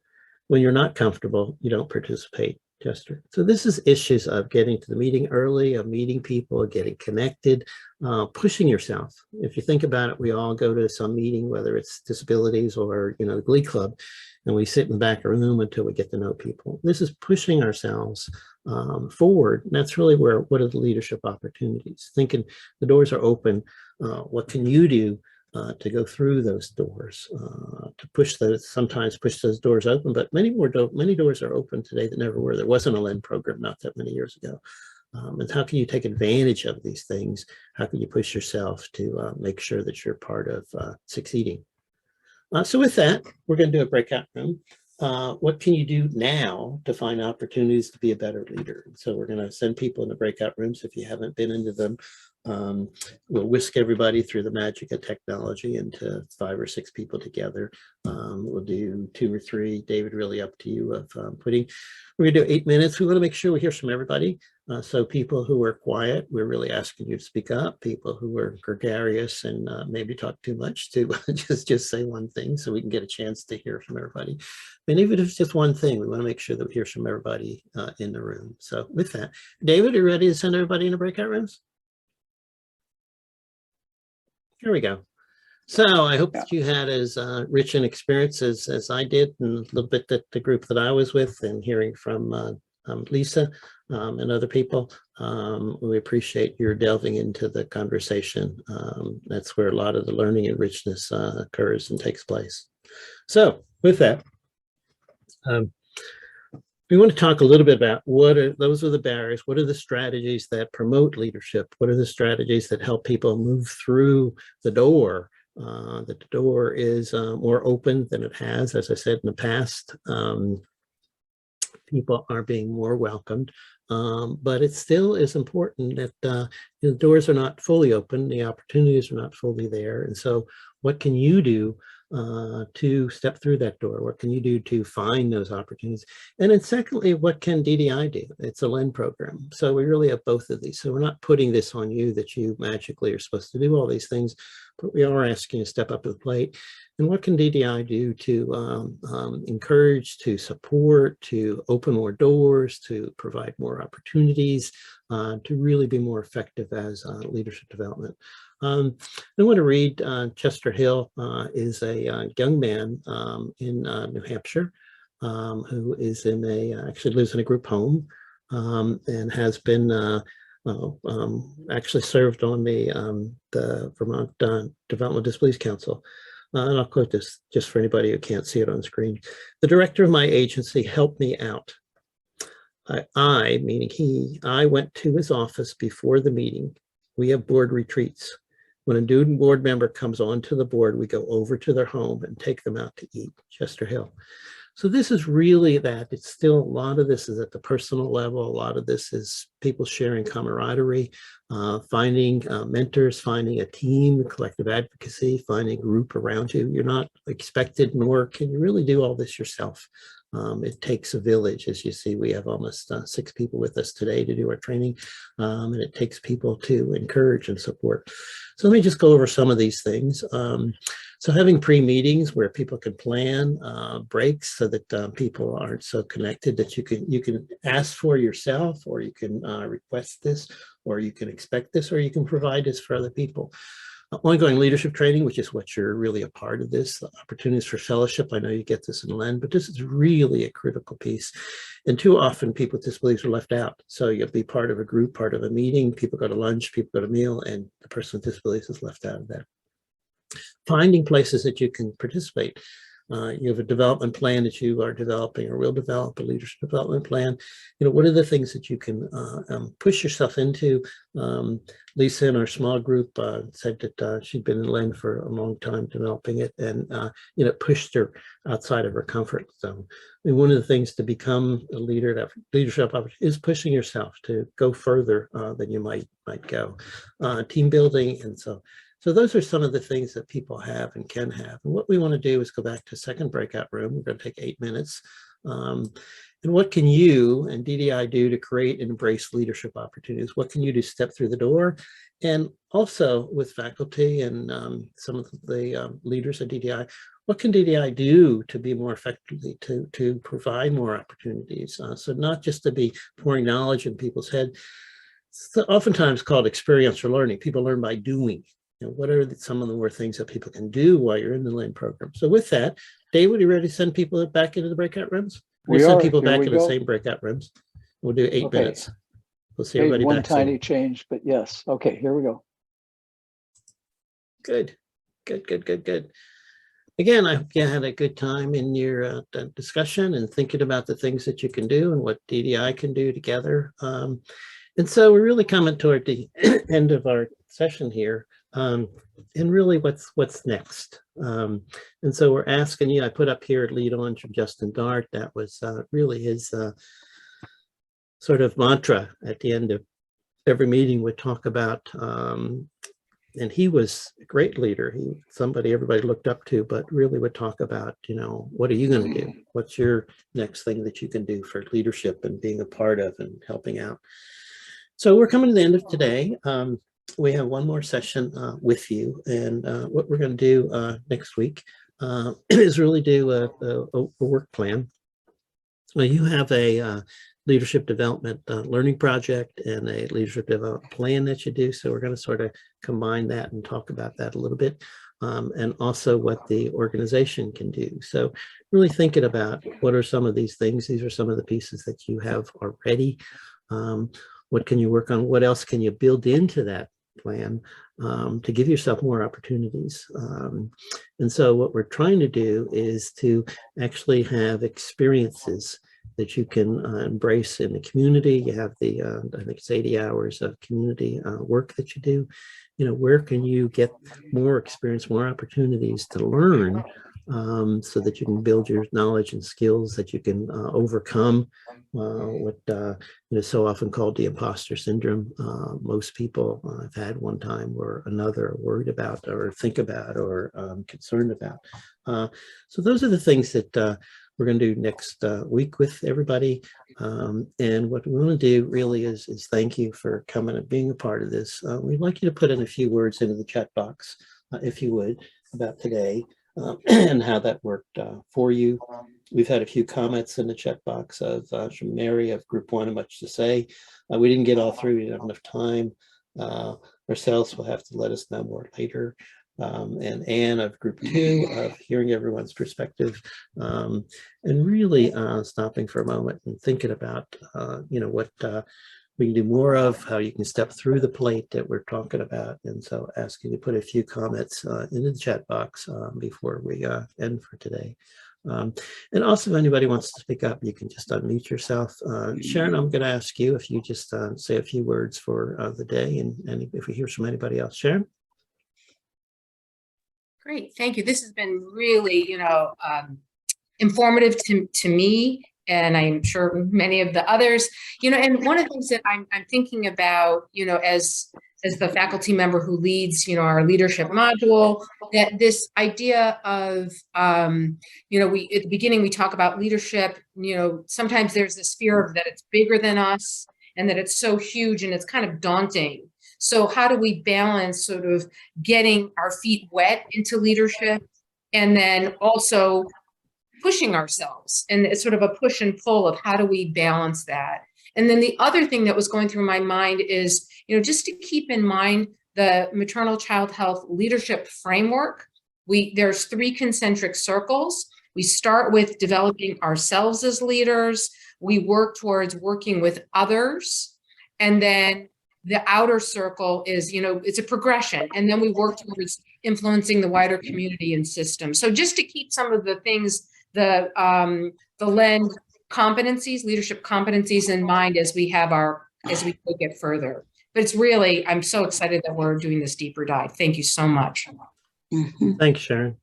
Speaker 1: when you're not comfortable, you don't participate, Chester. So this is issues of getting to the meeting early, of meeting people, getting connected, pushing yourself. If you think about it, we all go to some meeting, whether it's disabilities or, the Glee Club, and we sit in the back of the room until we get to know people. This is pushing ourselves forward. And that's really what are the leadership opportunities? Thinking the doors are open. What can you do to go through those doors, to sometimes push those doors open, but many doors are open today that never were. There wasn't a LEND program not that many years ago. And how can you take advantage of these things? How can you push yourself to make sure that you're part of succeeding? So with that, we're going to do a breakout room. What can you do now to find opportunities to be a better leader? So we're going to send people in the breakout rooms if you haven't been into them. We'll whisk everybody through the magic of technology into 5 or 6 people together. We'll do 2 or 3. David, really up to you of putting. We're going to do 8 minutes. We want to make sure we hear from everybody. So people who are quiet, we're really asking you to speak up. People who are gregarious and maybe talk too much to just say one thing so we can get a chance to hear from everybody. And even if it's just one thing, we want to make sure that we hear from everybody in the room. So with that, David, are you ready to send everybody in the breakout rooms? Here we go. So I hope that you had as rich an experience as I did, and a little bit that the group that I was with, and hearing from Lisa and other people. We appreciate your delving into the conversation. That's where a lot of the learning and richness occurs and takes place. So with that, we want to talk a little bit about those are the barriers. What are the strategies that promote leadership? What are the strategies that help people move through the door? That the door is more open than it has, as I said in the past. People are being more welcomed, but it still is important that the doors are not fully open, the opportunities are not fully there. And so what can you do to step through that door? What can you do to find those opportunities? And then secondly, what can DDI do? It's a LEND program. So we really have both of these. So we're not putting this on you that you magically are supposed to do all these things, but we are asking you to step up to the plate. And what can DDI do to encourage, to support, to open more doors, to provide more opportunities, to really be more effective as leadership development? I want to read Chester Hill is a young man in New Hampshire who is actually lives in a group home and has been actually served on the Vermont Development Disabilities Council. And I'll quote this just for anybody who can't see it on screen. The director of my agency helped me out. I, meaning he, I went to his office before the meeting. We have board retreats. When a new board member comes onto the board, we go over to their home and take them out to eat. Chester Hill. So this is really that. It's still a lot of this is at the personal level. A lot of this is people sharing camaraderie, finding mentors, finding a team, collective advocacy, finding a group around you. You're not expected, nor can you really do all this yourself. It takes a village. As you see, we have almost 6 people with us today to do our training, and it takes people to encourage and support. So let me just go over some of these things. So having pre-meetings where people can plan breaks so that people aren't so connected, that you can ask for yourself, or you can request this, or you can expect this, or you can provide this for other people. Ongoing leadership training, which is what you're really a part of this. Opportunities for fellowship. I know you get this in LEND, but this is really a critical piece. And too often people with disabilities are left out. So you'll be part of a group, part of a meeting, people go to lunch, people go to meal, and the person with disabilities is left out of that. Finding places that you can participate. You have a development plan that you are developing or will develop, a leadership development plan. You know, what are the things that you can push yourself into? Lisa in our small group said that she'd been in LEND for a long time developing it, and you know, pushed her outside of her comfort zone. I mean, one of the things to become a leader, that leadership is pushing yourself to go further than you might go. Team building, and so those are some of the things that people have and can have. And what we want to do is go back to second breakout room. We're going to take 8 minutes. And what can you and DDI do to create and embrace leadership opportunities? What can you do to step through the door? And also with faculty and some of the leaders at DDI, what can DDI do to be more effectively, to provide more opportunities? So not just to be pouring knowledge in people's head. It's oftentimes called experiential learning. People learn by doing. You know, what are some of the more things that people can do while you're in the LEND program? So with that, Dave, are you ready to send people back into the breakout rooms?
Speaker 16: We
Speaker 1: send
Speaker 16: are.
Speaker 1: people
Speaker 16: Here
Speaker 1: back
Speaker 16: we
Speaker 1: into the
Speaker 16: go.
Speaker 1: same breakout rooms. We'll do 8
Speaker 16: Okay.
Speaker 1: minutes. We'll see
Speaker 16: Made
Speaker 1: everybody
Speaker 16: one
Speaker 1: back
Speaker 16: tiny
Speaker 1: soon.
Speaker 16: change, but yes. Okay, here we go.
Speaker 1: Good, good, good, good, good. Again, I hope you had a good time in your discussion and thinking about the things that you can do and what DDI can do together. And so we're really coming toward the end of our session here. And really what's next. And so we're asking you, I put up here lead on from Justin Dart. That was really his sort of mantra at the end of every meeting. Would talk about, and he was a great leader. Somebody everybody looked up to, but really would talk about, you know, what are you going to do? What's your next thing that you can do for leadership and being a part of and helping out? So we're coming to the end of today. We have one more session with you, and what we're going to do next week is really do a work plan. You have a leadership development learning project and a leadership development plan that you do. So we're going to sort of combine that and talk about that a little bit, and also what the organization can do. So really thinking about what are some of these things. These are some of the pieces that you have already. What can you work on? What else can you build into that plan to give yourself more opportunities? And so what we're trying to do is to actually have experiences that you can embrace in the community. You have the, I think it's 80 hours of community work that you do. You know, where can you get more experience, more opportunities to learn, so that you can build your knowledge and skills, that you can overcome what is so often called the imposter syndrome. Most people have had one time or another worried about or think about or concerned about. So those are the things that we're going to do next week with everybody. And what we want to do really is thank you for coming and being a part of this. We'd like you to put in a few words into the chat box, if you would, about today. And how that worked for you. We've had a few comments in the chat box of from Mary of Group 1, and much to say. We didn't get all through, we didn't have enough time. Ourselves will have to let us know more later. And Anne of Group 2 of hearing everyone's perspective, and really stopping for a moment and thinking about, you know, what we can do more of, how you can step through the plate that we're talking about. And so ask you to put a few comments into the chat box before we end for today. And also if anybody wants to speak up, you can just unmute yourself. Sharon, I'm going to ask you if you just say a few words for the day, and if we hear from anybody else. Sharon?
Speaker 2: Great, thank you. This has been really, informative to me, and I'm sure many of the others, and one of the things that I'm thinking about, as the faculty member who leads, our leadership module, that this idea of, we, at the beginning, we talk about leadership, sometimes there's this fear of that it's bigger than us and that it's so huge and it's kind of daunting. So how do we balance sort of getting our feet wet into leadership and then also pushing ourselves? And it's sort of a push and pull of how do we balance that? And then the other thing that was going through my mind is, just to keep in mind the maternal child health leadership framework. There's 3 concentric circles. We start with developing ourselves as leaders. We work towards working with others. And then the outer circle is, it's a progression. And then we work towards influencing the wider community and system. So just to keep some of the things, the LEND competencies, leadership competencies in mind as we take it further. But it's really, I'm so excited that we're doing this deeper dive. Thank you so much.
Speaker 1: Thanks, Sharon.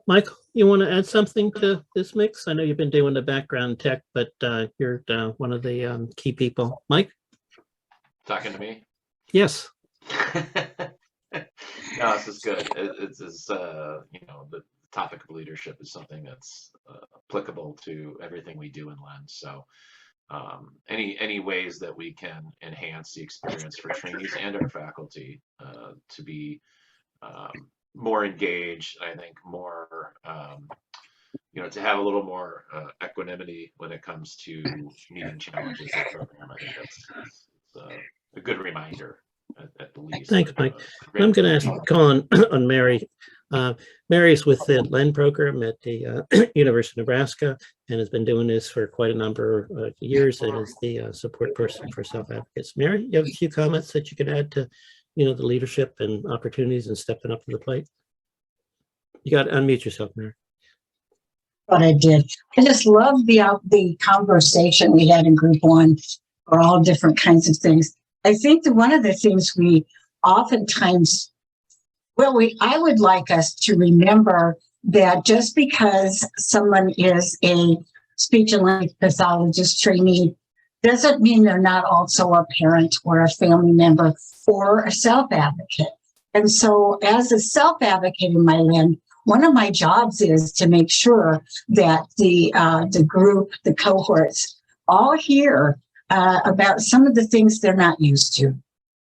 Speaker 1: Michael, you want to add something to this mix? I know you've been doing the background tech, but you're one of the key people. Mike?
Speaker 3: Talking to me?
Speaker 1: Yes.
Speaker 3: No, this is good. It's the topic of leadership is something that's applicable to everything we do in LEND. So any ways that we can enhance the experience for trainees and our faculty to be more engaged, I think more, to have a little more equanimity when it comes to meeting challenges in the program. I think that's a good reminder at the least.
Speaker 1: Thanks, Mike. I'm going to ask Colin on Mary. Mary's with the LEND program at the University of Nebraska and has been doing this for quite a number of years and is the support person for self-advocates. Mary, you have a few comments that you can add to, the leadership and opportunities and stepping up to the plate? You got to unmute yourself, Mary.
Speaker 12: What I did. I just love the conversation we had in group 1 for all different kinds of things. I think that one of the things we oftentimes, I would like us to remember that just because someone is a speech and language pathologist trainee doesn't mean they're not also a parent or a family member or a self-advocate. And so as a self-advocate in my LEND, one of my jobs is to make sure that the group, the cohorts, all hear about some of the things they're not used to.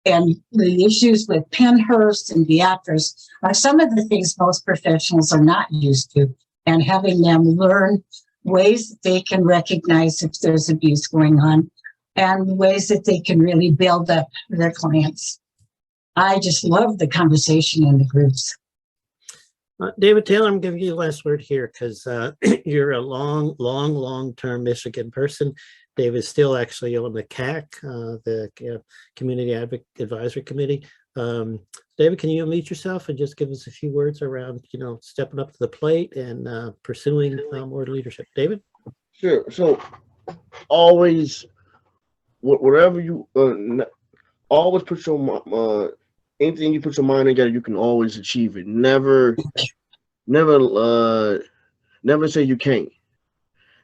Speaker 12: And the issues with Pennhurst and Beatrice are some of the things most professionals are not used to, and having them learn ways that they can recognize if there's abuse going on and ways that they can really build up their clients. I just love the conversation in the groups.
Speaker 1: David Taylor, I'm giving you the last word here because you're a long-term Michigan person. David's still actually on the CAC, the Community Advisory Committee. David, can you unmute yourself and just give us a few words around, stepping up to the plate and pursuing more leadership? David?
Speaker 5: Sure. So always, whatever you, always put your, anything you put your mind together, you can always achieve it. Never say you can't.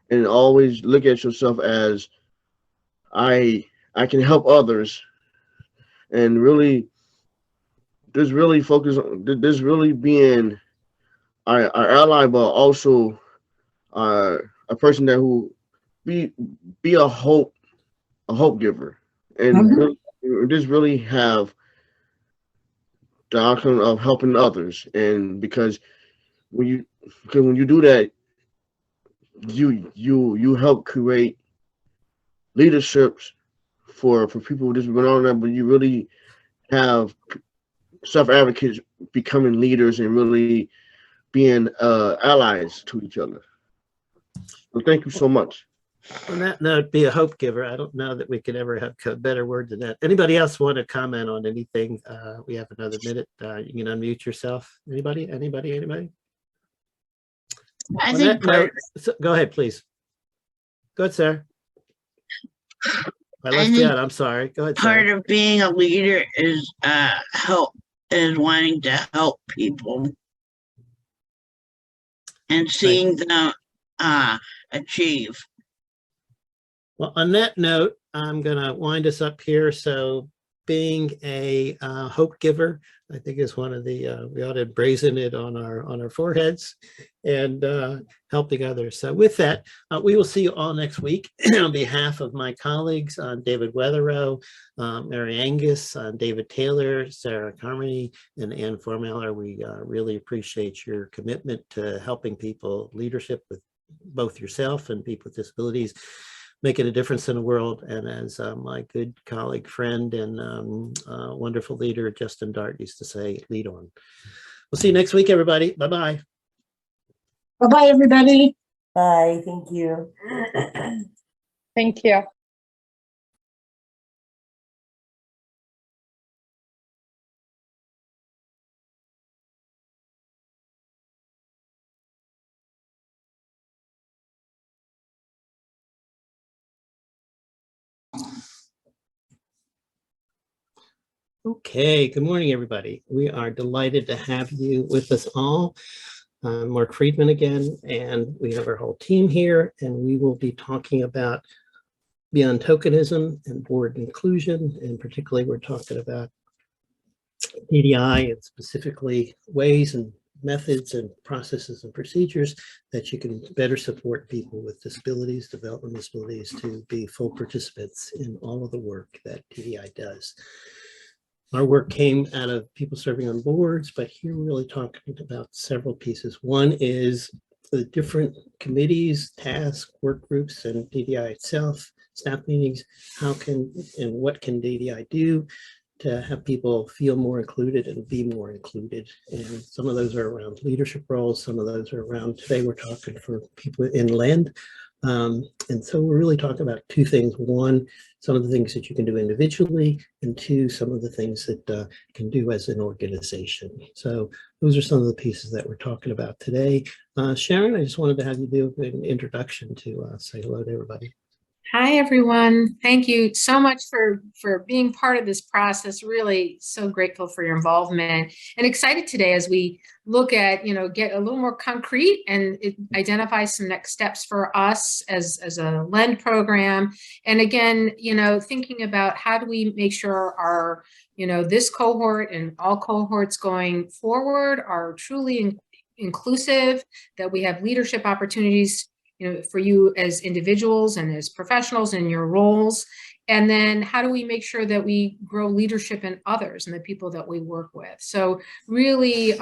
Speaker 5: And always look at yourself as I can help others, and really just really focus on this really being our ally, but also a person that who be a hope giver, and really, just really have the outcome of helping others. And because when you do that, you help create leaderships for people who just been on that, but you really have self-advocates becoming leaders and really being allies to each other. So thank you so much.
Speaker 1: On that note, be a hope giver. I don't know that we could ever have a better word than that. Anybody else want to comment on anything? We have another minute. You can unmute yourself. Anybody?
Speaker 4: I think
Speaker 1: go ahead, please. Go ahead, Sarah. I left you out. I'm sorry. Go ahead,
Speaker 4: part
Speaker 1: Sarah.
Speaker 4: of being a leader is wanting to help people and seeing them achieve.
Speaker 1: Well, on that note, I'm going to wind us up here. So being a hope giver, I think is one of the, we ought to brazen it on our foreheads, and helping others. So with that, we will see you all next week. On behalf of my colleagues, David Weatherow, Mary Angus, David Taylor, Sarah Carmody, and Ann Formeller, we really appreciate your commitment to helping people, leadership with both yourself and people with disabilities, making a difference in the world. And as my good colleague, friend, and wonderful leader, Justin Dart, used to say, lead on. We'll see you next week, everybody. Bye-bye.
Speaker 12: Bye-bye, everybody.
Speaker 17: Bye. Thank you.
Speaker 18: Thank you.
Speaker 1: Okay, good morning, everybody. We are delighted to have you with us all. Mark Friedman again, and we have our whole team here, and we will be talking about beyond tokenism and board inclusion, and particularly we're talking about DDI and specifically ways and methods and processes and procedures that you can better support people with disabilities, developmental disabilities, to be full participants in all of the work that DDI does. Our work came out of people serving on boards, but here we're really talking about several pieces. One is the different committees, tasks, work groups, and DDI itself, staff meetings. How can and what can DDI do to have people feel more included and be more included? And some of those are around leadership roles. Some of those are around, today we're talking for people in LEND. And so we're really talking about two things. One, some of the things that you can do individually, and two, some of the things that can do as an organization. So those are some of the pieces that we're talking about today. Sharon, I just wanted to have you do an introduction to say hello to everybody.
Speaker 2: Hi, everyone. Thank you so much for being part of this process. Really so grateful for your involvement, and excited today as we look at, get a little more concrete and identify some next steps for us as a LEND program. And again, thinking about how do we make sure our, this cohort and all cohorts going forward are truly inclusive, that we have leadership opportunities for you as individuals and as professionals in your roles. And then how do we make sure that we grow leadership in others and the people that we work with? So really,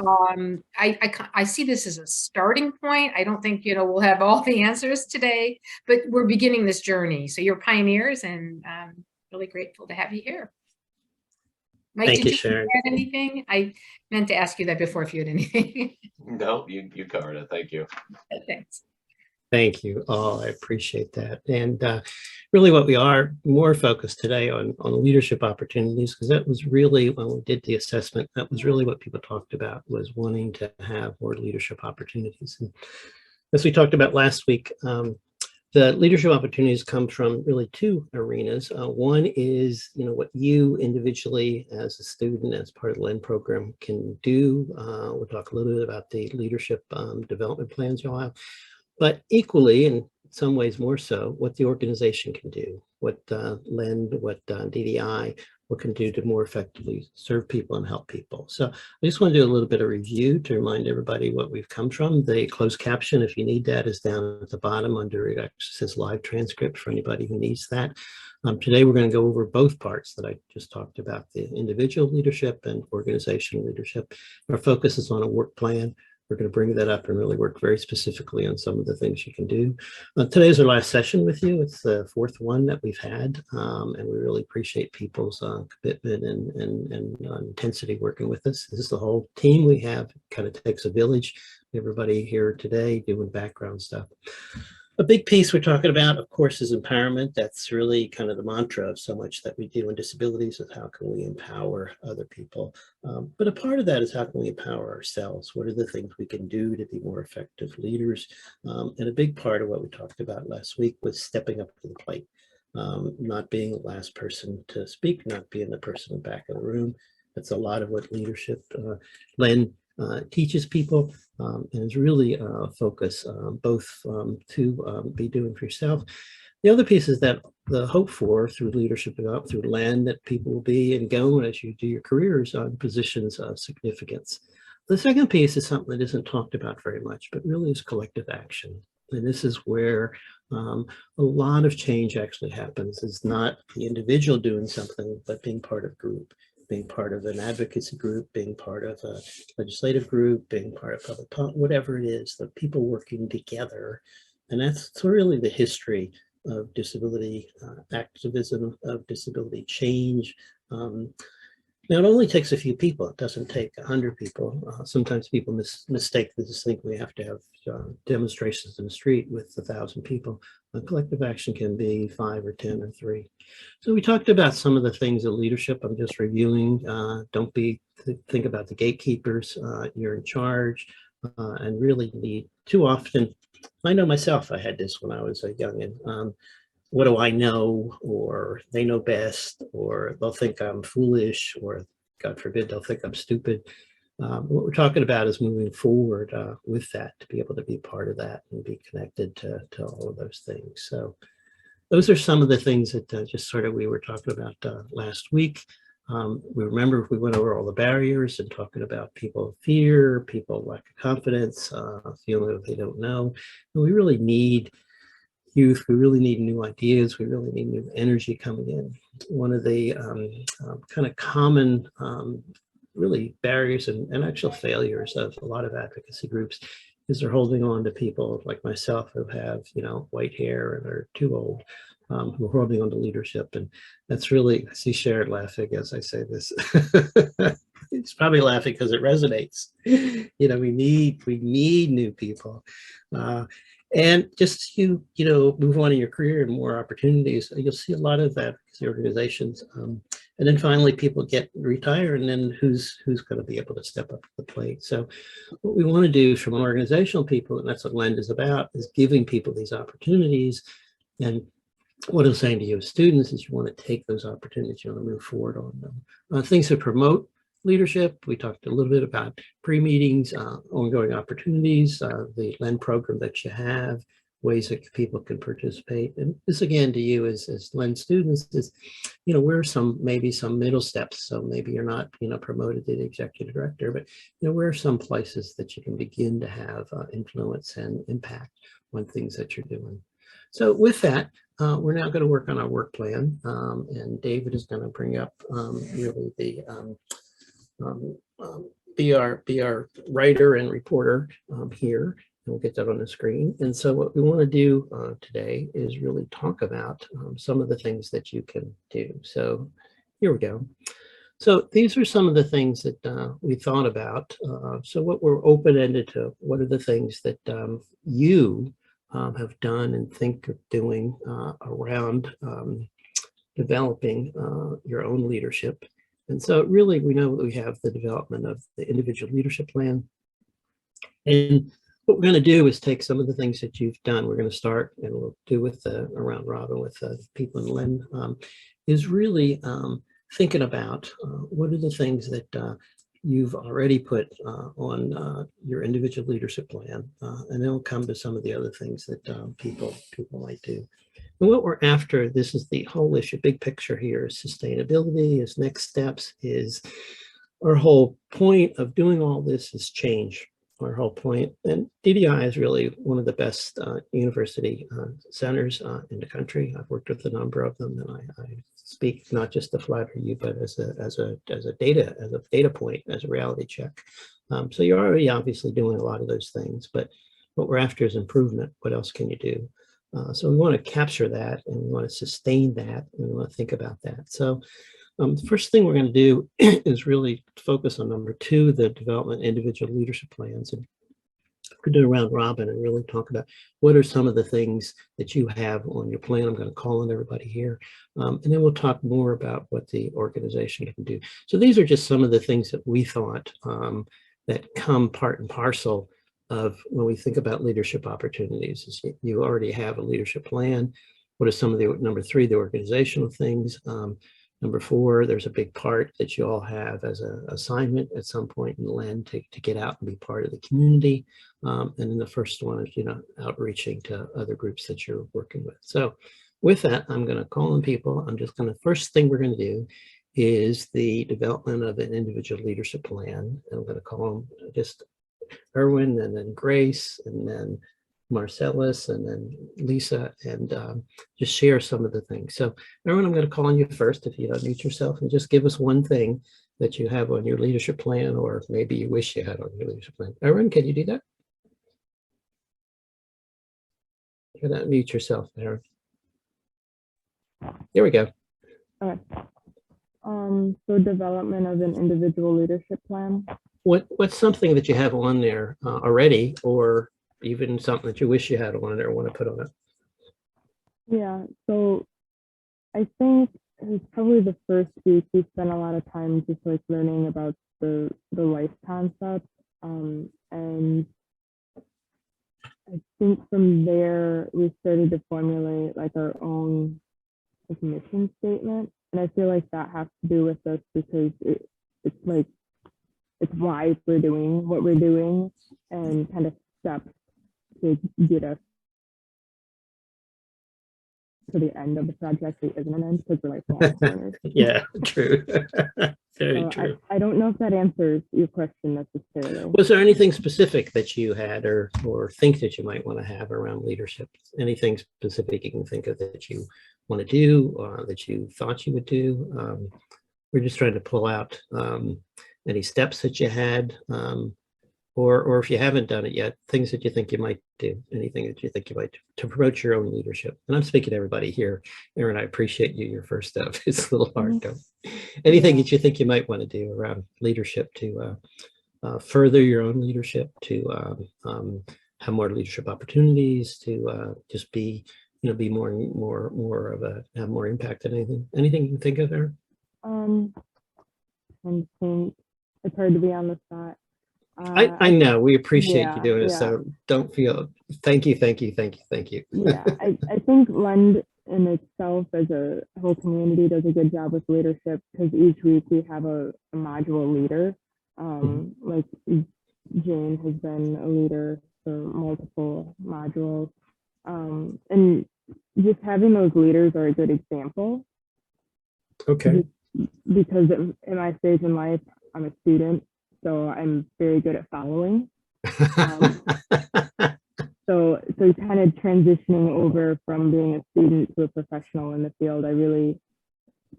Speaker 2: I see this as a starting point. I don't think, we'll have all the answers today, but we're beginning this journey. So you're pioneers, and I'm really grateful to have you here. Mike,
Speaker 1: Thank you,
Speaker 2: did
Speaker 1: Sharon.
Speaker 2: add anything? I meant to ask you that before if you had anything.
Speaker 3: No, you covered it. Thank you.
Speaker 2: Thanks.
Speaker 1: Thank you all. I appreciate that. And really what we are more focused today on leadership opportunities, because that was really, when we did the assessment, that was really what people talked about, was wanting to have more leadership opportunities. And as we talked about last week, the leadership opportunities come from really two arenas. One is, what you individually as a student, as part of the LEND program can do. We'll talk a little bit about the leadership development plans you'll have. But equally, in some ways more so, what the organization can do, what LEND, what DDI, what can do to more effectively serve people and help people. So I just want to do a little bit of review to remind everybody what we've come from. The closed caption, if you need that, is down at the bottom under, it actually says live transcript for anybody who needs that. Today, we're going to go over both parts that I just talked about, the individual leadership and organizational leadership. Our focus is on a work plan. We're going to bring that up and really work very specifically on some of the things you can do. Today is our last session with you. It's the fourth one that we've had, and we really appreciate people's commitment and intensity working with us. This is the whole team we have. It kind of takes a village. Everybody here today doing background stuff. A big piece we're talking about, of course, is empowerment. That's really kind of the mantra of so much that we do in disabilities, is how can we empower other people? But a part of that is how can we empower ourselves? What are the things we can do to be more effective leaders? And a big part of what we talked about last week was stepping up to the plate, not being the last person to speak, not being the person in the back of the room. That's a lot of what leadership, LEND teaches people, and is really a focus both to be doing for yourself. The other piece is that the hope for through leadership and through land that people will be and go as you do your careers on positions of significance. The second piece is something that isn't talked about very much, but really is collective action. And this is where a lot of change actually happens. It's not the individual doing something, but being part of group, being part of an advocacy group, being part of a legislative group, being part of public policy, whatever it is, the people working together. And that's really the history of disability activism, of disability change. Now, it only takes a few people. It doesn't take 100 people. Sometimes people mistake this, think we have to have demonstrations in the street with 1,000 people. Collective action can be 5 or 10 or 3. So we talked about some of the things of leadership. I'm just reviewing. Don't think about the gatekeepers. You're in charge, and really need too often. I know myself, I had this when I was a youngin'. What do I know? Or they know best, or they'll think I'm foolish, or God forbid, they'll think I'm stupid. What we're talking about is moving forward with that, to be able to be part of that and be connected to all of those things. So those are some of the things that just sort of we were talking about last week. We remember we went over all the barriers and talking about people fear, people lack of confidence, feeling that they don't know. And we really need youth, we really need new ideas, we really need new energy coming in. One of the kind of common really barriers and actual failures of a lot of advocacy groups is they're holding on to people like myself who have, white hair and are too old, who are holding on to leadership. And that's really, I see Sharon laughing as I say this. It's probably laughing because it resonates. We need new people. And just move on in your career and more opportunities, you'll see a lot of advocacy organizations. And then finally people retire, and then who's going to be able to step up to the plate. So what we want to do from an organizational people, and that's what LEND is about, is giving people these opportunities. And what I'm saying to you as students is you want to take those opportunities, you want to move forward on them. Things that promote leadership. We talked a little bit about pre-meetings, ongoing opportunities, the LEND program that you have, ways that people can participate. And this again to you as LEND students is, where are maybe some middle steps. So maybe you're not, promoted to the executive director, but where are some places that you can begin to have influence and impact on things that you're doing. So with that, we're now going to work on our work plan, and David is going to bring up really the be our writer and reporter here, and we'll get that on the screen. And so what we want to do today is really talk about some of the things that you can do. So here we go. So these are some of the things that we thought about. So what we're open-ended to, what are the things that you have done and think of doing around developing your own leadership. And so really, we know that we have the development of the individual leadership plan. And what we're going to do is take some of the things that you've done. We're going to start, and we'll do with around Robin with people in LEND, is really thinking about what are the things that you've already put on your individual leadership plan. And then we'll come to some of the other things that people might do. And what we're after, this is the whole issue, big picture here, is sustainability, is next steps, is our whole point of doing all this is change. Our whole point, and DDI is really one of the best university centers in the country. I've worked with a number of them, and I speak not just to flatter you, but as a data point, as a reality check. So you're already obviously doing a lot of those things, but what we're after is improvement. What else can you do? So we want to capture that, and we want to sustain that, and we want to think about that. So the first thing we're going to do is really focus on number 2, the development individual leadership plans. And we're going to do round robin and really talk about what are some of the things that you have on your plan. I'm going to call on everybody here, and then we'll talk more about what the organization can do. So these are just some of the things that we thought that come part and parcel of when we think about leadership opportunities. Is you already have a leadership plan. What are some of the number 3, the organizational things? Number 4, there's a big part that you all have as an assignment at some point in the land to get out and be part of the community. And then the first one is, outreaching to other groups that you're working with. So with that, I'm going to call on people. First thing we're going to do is the development of an individual leadership plan. And I'm going to call them just Erwin, and then Grace, and then Marcellus, and then Lisa, and just share some of the things. So Erwin, I'm going to call on you first, if you unmute yourself, and just give us one thing that you have on your leadership plan, or maybe you wish you had on your leadership plan. Erwin, can you do that? You gotta unmute yourself, Erwin. Here we go.
Speaker 7: Okay. So development of an individual leadership plan.
Speaker 1: What's something that you have on there already, or even something that you wish you had on there or want to put on it?
Speaker 7: Yeah, so I think it's probably the first week we spent a lot of time just like learning about the life concept. And I think from there we started to formulate like our own like mission statement. And I feel like that has to do with this because it's like, it's why we're doing what we're doing and kind of steps to get us to the end of the project. It isn't an end because we're like long corners.
Speaker 1: Yeah, true. Very true.
Speaker 7: I don't know if that answers your question necessarily.
Speaker 1: Was there anything specific that you had or think that you might want to have around leadership? Anything specific you can think of that you want to do or that you thought you would do? We're just trying to pull out any steps that you had, or if you haven't done it yet, things that you think you might do, anything that you think you might do to promote your own leadership. And I'm speaking to everybody here. Aaron, I appreciate you, your first step. It's a little hard though. Anything that you think you might want to do around leadership to further your own leadership, to have more leadership opportunities, to just be, be more of a, have more impact than anything you can think of there?
Speaker 7: I think it's hard to be on the spot.
Speaker 1: I know, we appreciate you doing it,
Speaker 7: yeah.
Speaker 1: so don't feel, thank you.
Speaker 7: Yeah, I think Lend in itself as a whole community does a good job with leadership because each week we have a module leader. Like Jane has been a leader for multiple modules. And just having those leaders are a good example.
Speaker 1: Okay.
Speaker 7: Because in my stage in life, I'm a student, so I'm very good at following. So kind of transitioning over from being a student to a professional in the field, I really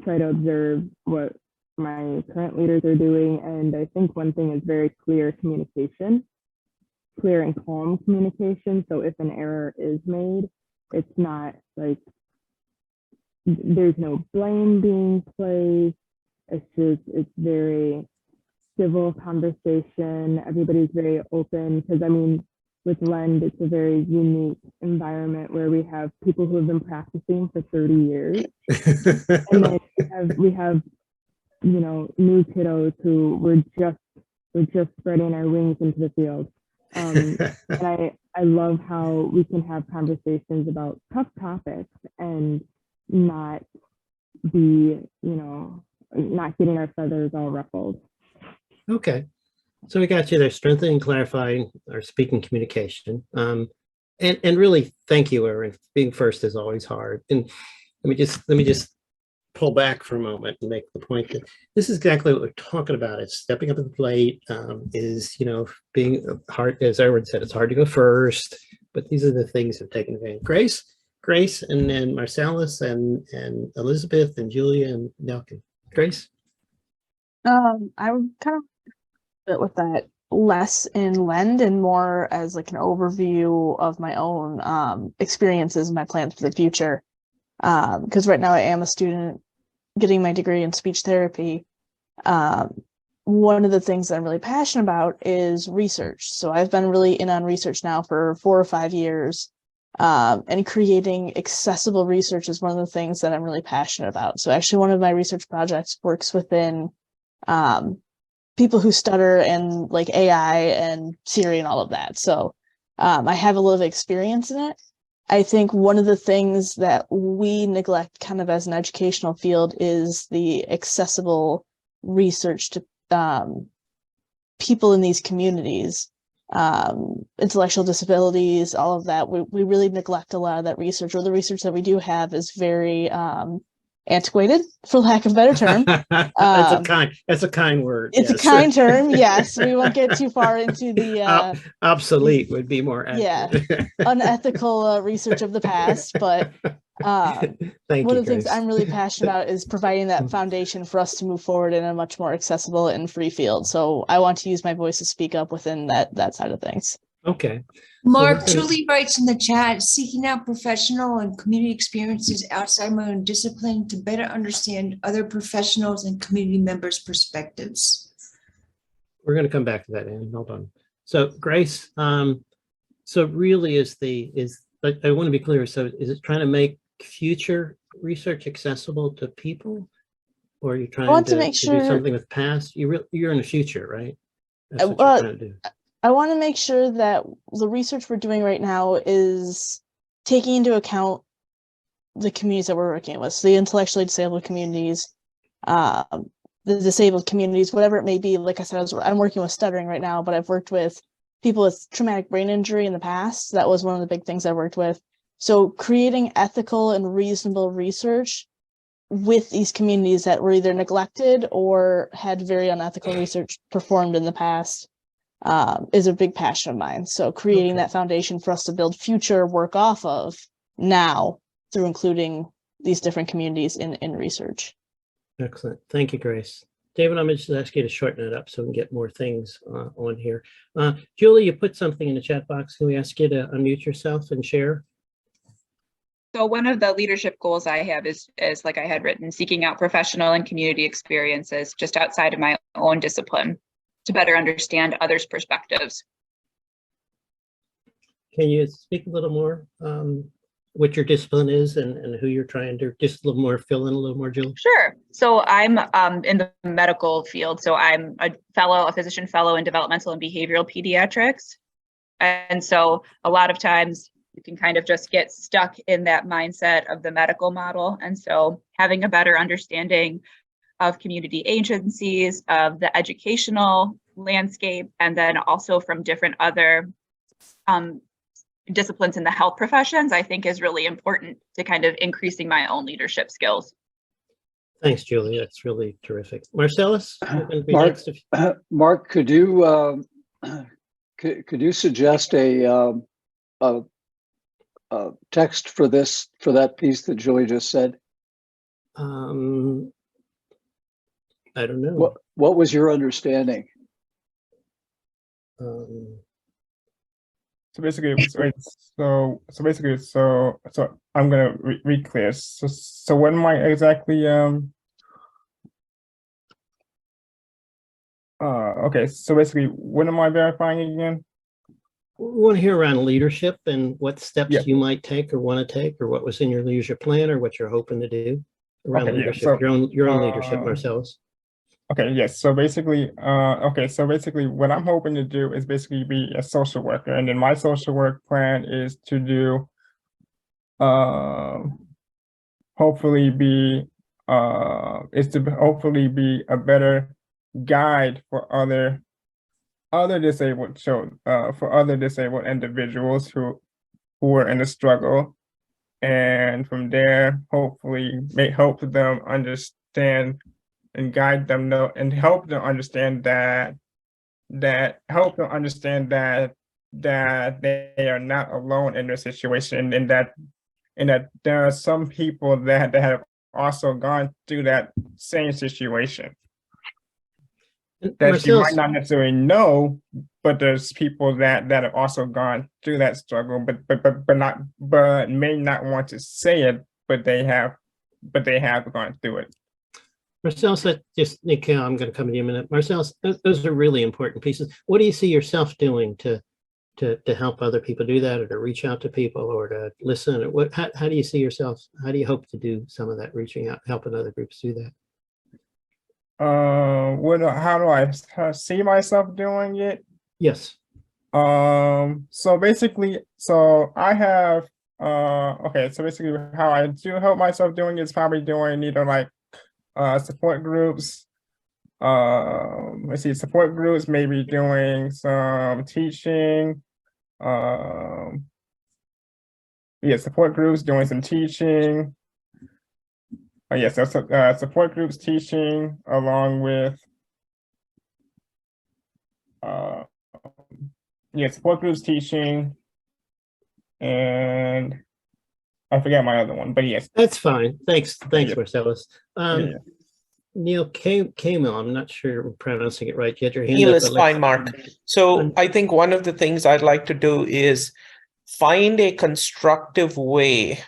Speaker 7: try to observe what my current leaders are doing. And I think one thing is very clear communication, clear and calm communication. So if an error is made, it's not like, there's no blame being placed. It's very civil conversation. Everybody's very open because, I mean, with Lend, it's a very unique environment where we have people who have been practicing for 30 years. And then we have, new kiddos who we're just spreading our wings into the field. And I love how we can have conversations about tough topics and not be, not getting our feathers all ruffled.
Speaker 1: Okay, so we got you there, strengthening, clarifying, or speaking communication. And really, thank you, Erin. Being first is always hard. And let me just pull back for a moment and make the point that this is exactly what we're talking about. It's stepping up to the plate, is, being hard, as Erin said, it's hard to go first, but these are the things that have taken advantage. Grace, and then Marcellus, and Elizabeth, and Julia, and Nelkin. Grace?
Speaker 8: I would kind of fit with that less in Lend and more as like an overview of my own experiences and my plans for the future. Because right now I am a student getting my degree in speech therapy. One of the things that I'm really passionate about is research. So I've been really in on research now for 4 or 5 years. And creating accessible research is one of the things that I'm really passionate about. So actually one of my research projects works within people who stutter and like AI and Siri and all of that. So I have a little experience in it. I think one of the things that we neglect kind of as an educational field is the accessible research to people in these communities, intellectual disabilities, all of that. We really neglect a lot of that research, or the research that we do have is very antiquated, for lack of a better term.
Speaker 1: That's a kind word.
Speaker 8: It's
Speaker 1: Yes.
Speaker 8: a kind term, yes. We won't get too far into the
Speaker 1: obsolete would be more accurate.
Speaker 8: Yeah, unethical research of the past, but one of the things I'm really passionate about is providing that foundation for us to move forward in a much more accessible and free field. So I want to use my voice to speak up within that side of things.
Speaker 1: Okay.
Speaker 6: Mark, Julie writes in the chat, seeking out professional and community experiences outside my own discipline to better understand other professionals and community members' perspectives.
Speaker 1: We're going to come back to that, Anne. Hold on. So Grace, so really I want to be clear. So is it trying to make future research accessible to people, or are you trying to make sure to do something with past? You're in the future, right? That's what you're trying to do.
Speaker 8: I want to make sure that the research we're doing right now is taking into account the communities that we're working with, so the intellectually disabled communities, the disabled communities, whatever it may be. Like I said, I'm working with stuttering right now, but I've worked with people with traumatic brain injury in the past. That was one of the big things I worked with. So creating ethical and reasonable research with these communities that were either neglected or had very unethical research performed in the past is a big passion of mine. So creating that foundation for us to build future work off of now through including these different communities in research.
Speaker 1: Excellent. Thank you, Grace. David, I'm going to just ask you to shorten it up so we can get more things on here. Julie, you put something in the chat box. Can we ask you to unmute yourself and share?
Speaker 19: So one of the leadership goals I have is like I had written, seeking out professional and community experiences just outside of my own discipline to better understand others' perspectives.
Speaker 1: Can you speak a little more what your discipline is and who you're trying to just a little more, fill in a little more, Julie?
Speaker 19: Sure. So I'm in the medical field. So I'm a physician fellow in developmental and behavioral pediatrics. And so a lot of times you can kind of just get stuck in that mindset of the medical model. And so having a better understanding of community agencies, of the educational landscape, and then also from different other disciplines in the health professions, I think is really important to kind of increasing my own leadership skills.
Speaker 1: Thanks, Julie. That's really terrific. Marcellus,
Speaker 16: Mark, could you suggest a text for that piece that Julie just said?
Speaker 1: I don't know.
Speaker 16: What was your understanding?
Speaker 20: So basically, so I'm gonna read clear. So when am I exactly okay, so basically, when am I verifying again?
Speaker 1: We want to hear around leadership and what steps you might take or want to take, or what was in your leadership plan, or what you're hoping to do around leadership, your own leadership, Marcellus.
Speaker 20: Okay, yes. So basically, what I'm hoping to do is basically be a social worker, and then my social work plan is to do, hopefully be a better guide for other disabled children, for other disabled individuals who are in a struggle, and from there, hopefully help them understand and guide them and help them understand that they are not alone in their situation, and that there are some people that have also gone through that same situation that you might not necessarily know, but there's people that have also gone through that struggle, but may not want to say it, but they have gone through it.
Speaker 1: Marcellus, I'm going to come to you in a minute. Marcellus, those are really important pieces. What do you see yourself doing to help other people do that, or to reach out to people, or to listen? Or how do you see yourself? How do you hope to do some of that, reaching out, helping other groups do that?
Speaker 20: How do I see myself doing it?
Speaker 1: Yes.
Speaker 20: So basically, I have Okay, so basically how I do help myself doing is probably doing either like support groups. Let's see, support groups, maybe doing some teaching. Yeah, support groups, doing some teaching. Yes, support groups, teaching, along with support groups, teaching, and I forgot my other one, but yes.
Speaker 1: That's fine. Thanks,
Speaker 20: Yeah.
Speaker 1: Marcellus.
Speaker 20: Yeah.
Speaker 1: Neil Kamel, I'm not sure I'm pronouncing it right. You had your hand
Speaker 19: Neil
Speaker 1: up.
Speaker 19: is fine, Mark. So I think one of the things I'd like to do is find a constructive way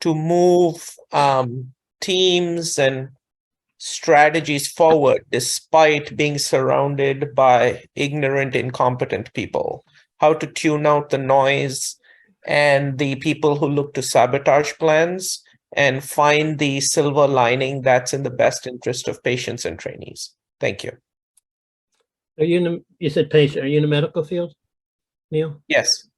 Speaker 19: to move teams and strategies forward despite being surrounded by ignorant, incompetent people. How to tune out the noise and the people who look to sabotage plans and find the silver lining that's in the best interest of patients and trainees. Thank you.
Speaker 1: Are you you said patient, are you in the medical field, Neil?
Speaker 19: Yes.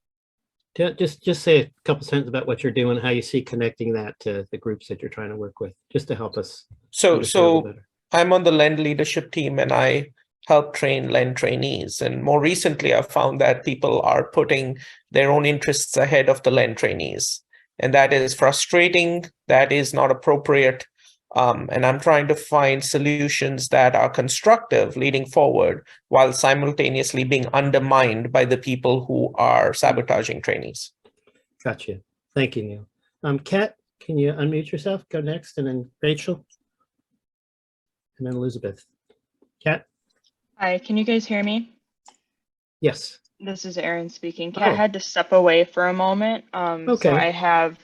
Speaker 1: Just say a couple sentences about what you're doing, how you see connecting that to the groups that you're trying to work with, just to help us.
Speaker 19: So I'm on the LEND leadership team and I help train LEND trainees. And more recently, I've found that people are putting their own interests ahead of the LEND trainees. And that is frustrating. That is not appropriate. And I'm trying to find solutions that are constructive leading forward while simultaneously being undermined by the people who are sabotaging trainees.
Speaker 1: Gotcha. Thank you, Neil. Kat, can you unmute yourself? Go next, and then Rachel, and then Elizabeth. Kat?
Speaker 18: Hi, can you guys hear me?
Speaker 1: Yes.
Speaker 18: This is Erin speaking. Kat had to step away for a moment.
Speaker 1: Okay.
Speaker 18: So I have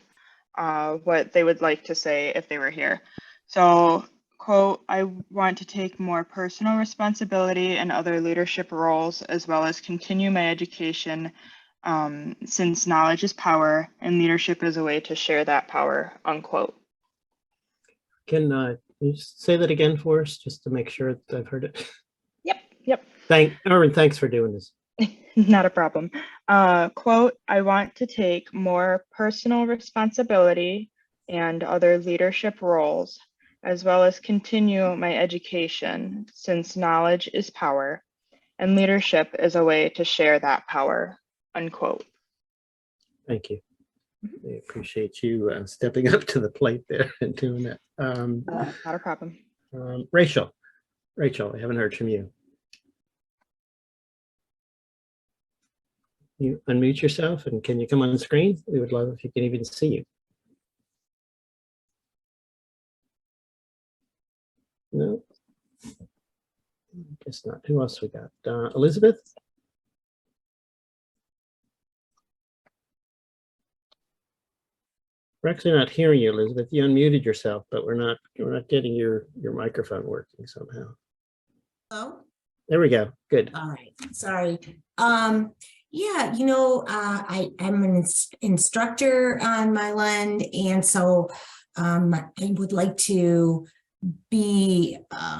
Speaker 18: what they would like to say if they were here. So, quote, I want to take more personal responsibility and other leadership roles, as well as continue my education, since knowledge is power and leadership is a way to share that power, unquote.
Speaker 1: Can you say that again for us, just to make sure that I've heard it?
Speaker 18: Yep.
Speaker 1: Erin, thanks for doing this.
Speaker 18: Not a problem. Quote, I want to take more personal responsibility and other leadership roles, as well as continue my education, since knowledge is power and leadership is a way to share that power, unquote.
Speaker 1: Thank you. I appreciate you stepping up to the plate there and doing that.
Speaker 18: Not a problem.
Speaker 1: Rachel, I haven't heard from you. You unmute yourself, and can you come on the screen? We would love if you can even see you. No, guess not. Who else we got? Elizabeth? We're actually not hearing you, Elizabeth. You unmuted yourself, but we're not getting your microphone working somehow.
Speaker 10: Hello?
Speaker 1: There we go. Good.
Speaker 10: All right. Sorry. Yeah, I'm an instructor on my LEND, and so I would like to be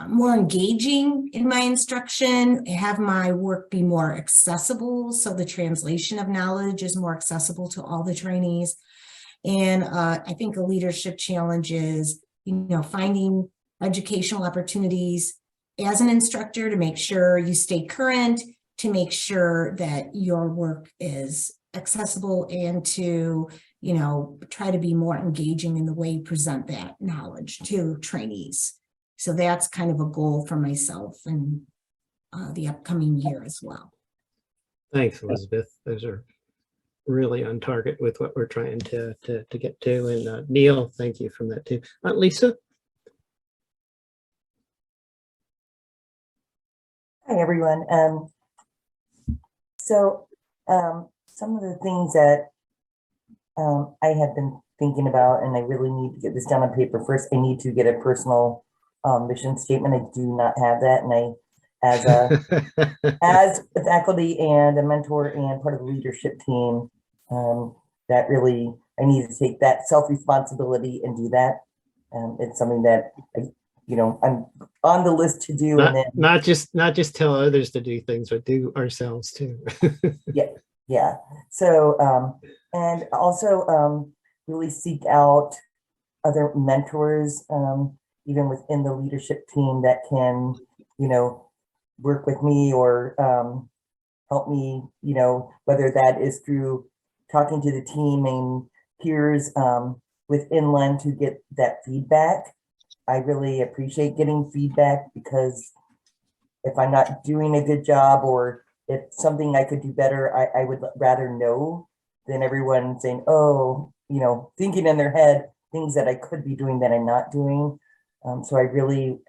Speaker 10: more engaging in my instruction, have my work be more accessible, so the translation of knowledge is more accessible to all the trainees. And I think a leadership challenge is, finding educational opportunities as an instructor to make sure you stay current, to make sure that your work is accessible, and to, try to be more engaging in the way you present that knowledge to trainees. So that's kind of a goal for myself and the upcoming year as well.
Speaker 1: Thanks, Elizabeth. Those are really on target with what we're trying to get to. And Neil, thank you from that too. Lisa?
Speaker 17: Hi, everyone. Some of the things that I have been thinking about, and I really need to get this down on paper. First, I need to get a personal mission statement. I do not have that, and as a faculty and a mentor and part of the leadership team, that really I need to take that self-responsibility and do that. It's something that I'm on the list to do,
Speaker 1: not just tell others to do things, but do ourselves too.
Speaker 17: Yeah. So And also really seek out other mentors, even within the leadership team that can, you know, work with me or help me, you know, whether that is through talking to the team and peers within LEND to get that feedback. I really appreciate getting feedback because if I'm not doing a good job or if something I could do better, I would rather know than everyone saying, oh, you know, thinking in their head things that I could be doing that I'm not doing. So I really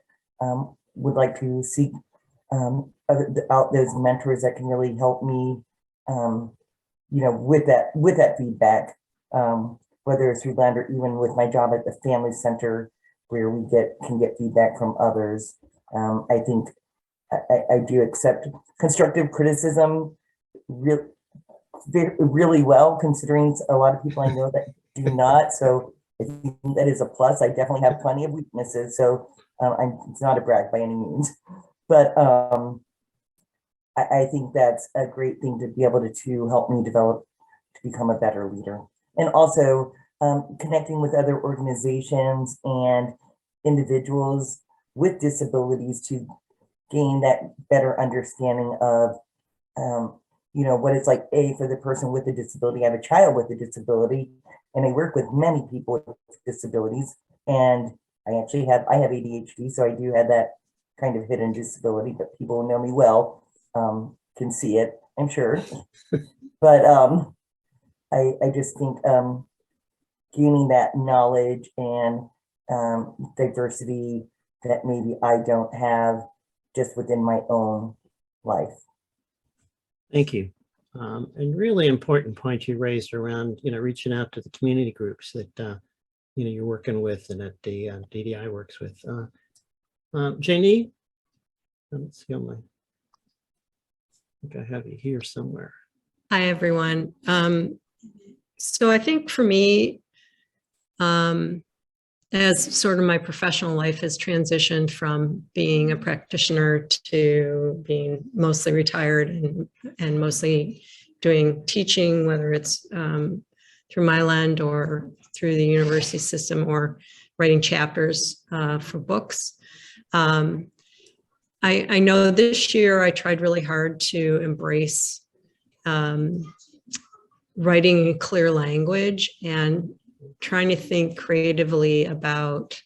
Speaker 17: would like to seek out those mentors that can really help me, you know, with that feedback, whether it's through LEND or even with my job at the Family Center, where we can get feedback from others. I think I do accept constructive criticism really well, considering a lot of people I know that do not. So I think that is a plus. I definitely have plenty of weaknesses. So it's not a brag by any means, but I think that's a great thing to be able to help me develop to become a better leader. And also connecting with other organizations and individuals with disabilities to gain that better understanding of, you know, what it's like, for the person with a disability. I have a child with a disability, and I work with many people with disabilities. And I have ADHD, so I do have that kind of hidden disability, but people who know me well can see it, I'm sure. But I just think gaining that knowledge and diversity that maybe I don't have just within my own life.
Speaker 1: Thank you. And really important point you raised around, you know, reaching out to the community groups that, you know, you're working with and that the DDI works with. Janie, let's see on I think I have you here somewhere.
Speaker 13: Hi, everyone. So I think for me, as sort of my professional life has transitioned from being a practitioner to being mostly retired and mostly doing teaching, whether it's through my LEND or through the university system or writing chapters for books. I know this year I tried really hard to embrace writing in clear language and trying to think creatively about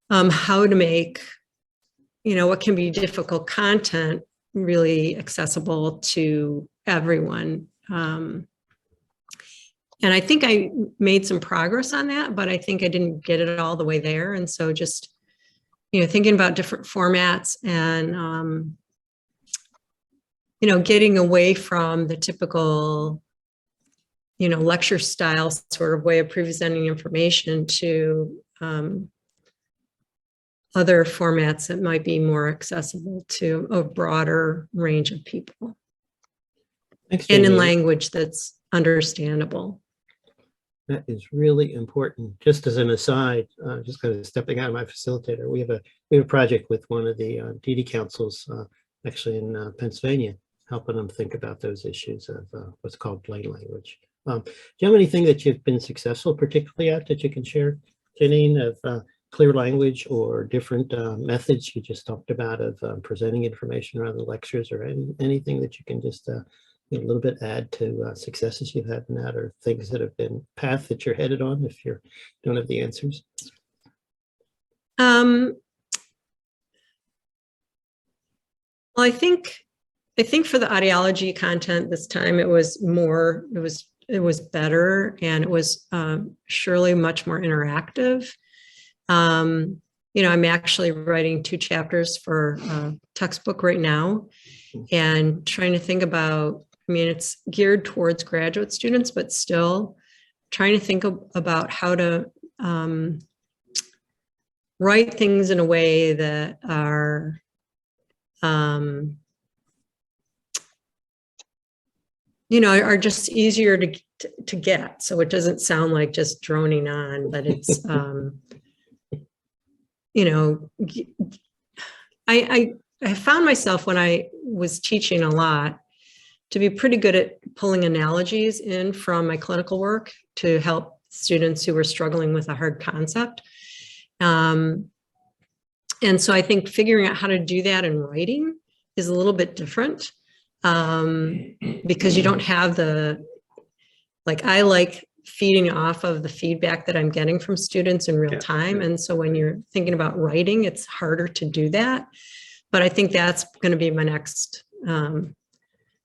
Speaker 13: how to make, you know, what can be difficult content really accessible to everyone. And I think I made some progress on that, but I think I didn't get it all the way there. And so just, you know, thinking about different formats and, you know, getting away from the typical, you know, lecture style sort of way of presenting information to other formats that might be more accessible to a broader range of people.
Speaker 1: Thanks,
Speaker 13: and in
Speaker 1: Jamie.
Speaker 13: language that's understandable.
Speaker 1: That is really important. Just as an aside, just kind of stepping out of my facilitator, we have a project with one of the DD councils, actually in Pennsylvania, helping them think about those issues of what's called plain language. Do you have anything that you've been successful particularly at that you can share, Janine, of clear language or different methods you just talked about of presenting information around the lectures, or anything that you can just a little bit add to successes you've had in that, or things that have been path that you're headed on if you don't have the answers?
Speaker 13: Well, I think for the audiology content this time, it was better, and it was surely much more interactive. You know, I'm actually writing 2 chapters for a textbook right now and trying to think about, I mean, it's geared towards graduate students, but still trying to think about how to write things in a way that are you know, are just easier to get. So it doesn't sound like just droning on, but it's, you know, I found myself when I was teaching a lot to be pretty good at pulling analogies in from my clinical work to help students who were struggling with a hard concept. And so I think figuring out how to do that in writing is a little bit different, because you don't have I like feeding off of the feedback that I'm getting from students in real time. And so when you're thinking about writing, it's harder to do that. But I think that's going to be my next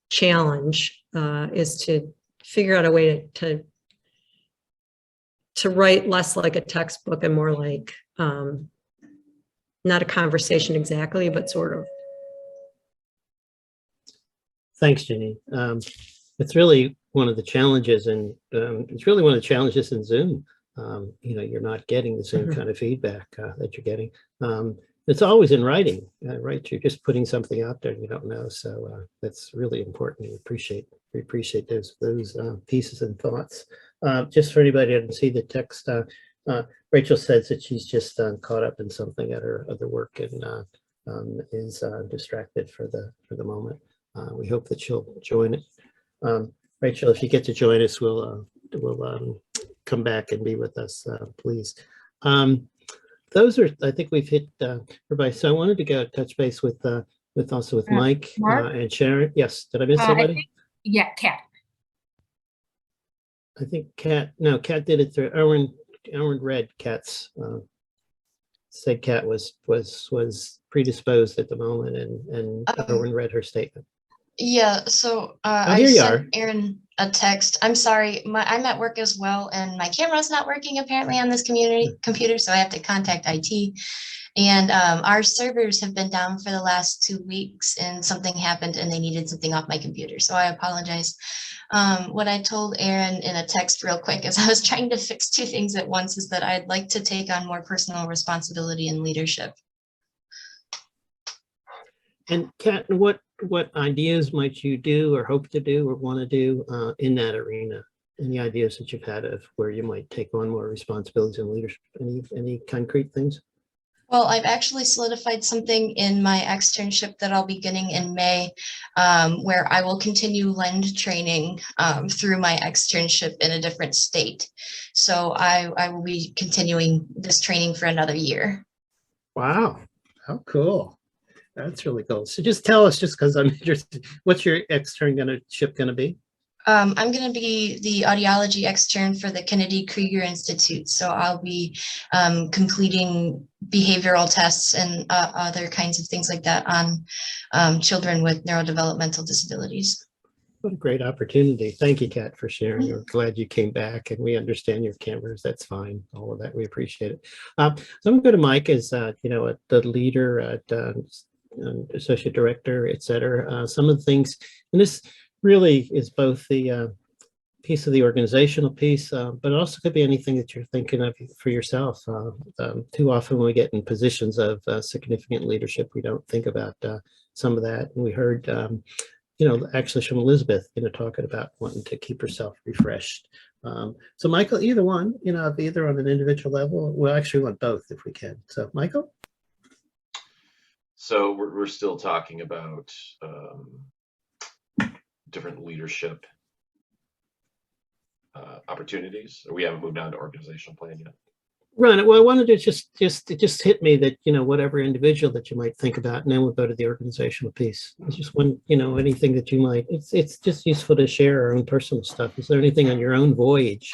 Speaker 13: challenge, is to figure out a way to write less like a textbook and more like, not a conversation exactly, but sort of.
Speaker 1: Thanks, Jenny. It's really one of the challenges, and it's really one of the challenges in Zoom. You're not getting the same kind of feedback that you're getting. It's always in writing, right? You're just putting something out there and you don't know. So that's really important. We appreciate those pieces and thoughts. Just for anybody who didn't see the text, Rachel says that she's just caught up in something at her other work and is distracted for the moment. We hope that she'll join it. Rachel, if you get to join us, we'll come back and be with us, please. Those are, I think we've hit everybody. So I wanted to go touch base with Mike and Sharon. Yes, did I miss somebody?
Speaker 2: Yeah, Kat.
Speaker 1: I think Kat did it through Erwin read Kat's, said Kat was predisposed at the moment, and Erwin read her statement.
Speaker 21: Yeah, so I sent Aaron a text. I'm sorry, I'm at work as well, and my camera's not working apparently on this computer, so I have to contact IT. And our servers have been down for the last 2 weeks, and something happened and they needed something off my computer, so I apologize. What I told Aaron in a text real quick, as I was trying to fix 2 things at once, is that I'd like to take on more personal responsibility and leadership.
Speaker 1: And Kat, what ideas might you do or hope to do or want to do in that arena? Any ideas that you've had of where you might take on more responsibilities and leadership? Any concrete things?
Speaker 21: Well, I've actually solidified something in my externship that I'll be getting in May, where I will continue LEND training through my externship in a different state. So I will be continuing this training for another year.
Speaker 1: Wow, how cool. That's really cool. So just tell us, just because I'm interested, what's your externship going to be?
Speaker 21: I'm going to be the audiology extern for the Kennedy Krieger Institute. So I'll be completing behavioral tests and other kinds of things like that on children with neurodevelopmental disabilities.
Speaker 1: What a great opportunity. Thank you, Kat, for sharing. We're glad you came back, and we understand your cameras. That's fine. All of that, we appreciate it. So I'm going to go to Mike as, the leader at associate director, et cetera. Some of the things, and this really is both the piece of the organizational piece, but it also could be anything that you're thinking of for yourself. Too often when we get in positions of significant leadership, we don't think about some of that. And we heard, actually from Elizabeth, talking about wanting to keep herself refreshed. So Michael, either one, either on an individual level, we'll actually want both if we can. So Michael?
Speaker 3: So we're still talking about different leadership opportunities. We haven't moved on to organizational plan yet.
Speaker 1: Right. Well, I wanted to it just hit me that, whatever individual that you might think about, and then we'll go to the organizational piece. It's just one, anything that you might, it's just useful to share our own personal stuff. Is there anything on your own voyage?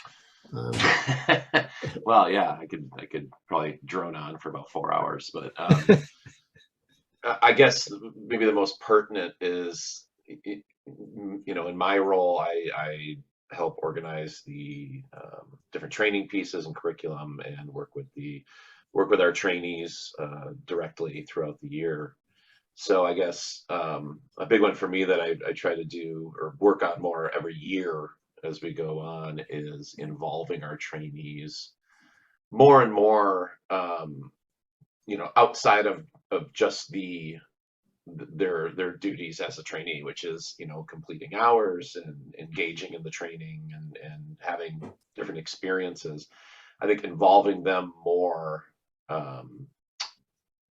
Speaker 3: Well, yeah, I could probably drone on for about 4 hours, but I guess maybe the most pertinent is, in my role, I help organize the different training pieces and curriculum, and work with our trainees directly throughout the year. So I guess a big one for me that I try to do or work on more every year as we go on is involving our trainees more and more, outside of just their duties as a trainee, which is completing hours and engaging in the training and having different experiences. I think involving them more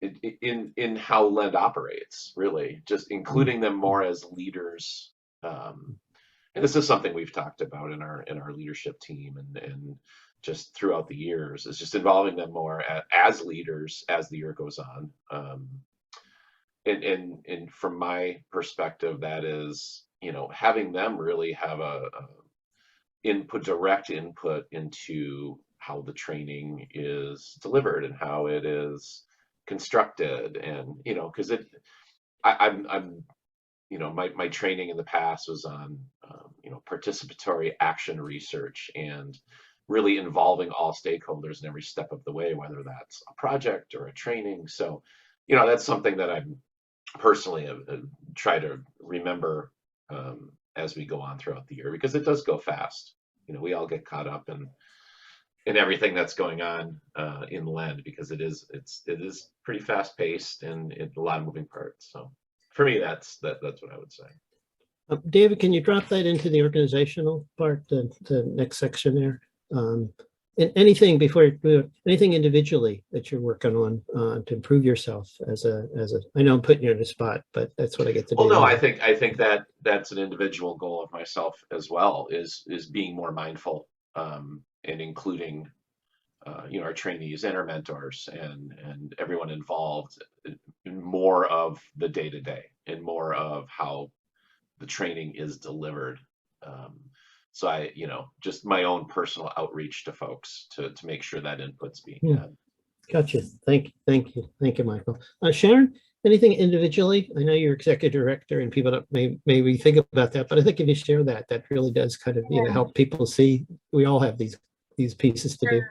Speaker 3: in how LEND operates, really just including them more as leaders and this is something we've talked about in our leadership team and just throughout the years, is just involving them more as leaders as the year goes on. And from my perspective, that is, having them really have a direct input into how the training is delivered and how it is constructed. And because I'm my training in the past was on participatory action research and really involving all stakeholders in every step of the way, whether that's a project or a training. So that's something that I'm personally try to remember as we go on throughout the year, because it does go fast. We all get caught up in everything that's going on in Lend, because it is pretty fast paced and a lot of moving parts. So for me, that's what I would say.
Speaker 1: David, can you drop that into the organizational part, the next section there? And anything individually that you're working on to improve yourself as a, I know I'm putting you on the spot, but that's what I get to do.
Speaker 3: Well, no, I think that that's an individual goal of myself as well, is being more mindful and including our trainees and our mentors and everyone involved in more of the day-to-day and more of how the training is delivered. So I, just my own personal outreach to folks to make sure that input's being had.
Speaker 1: Gotcha. Thank you, Michael. Sharon, anything individually? I know you're executive director and people don't maybe think about that, but I think if you share that really does kind of help people see we all have these pieces to do.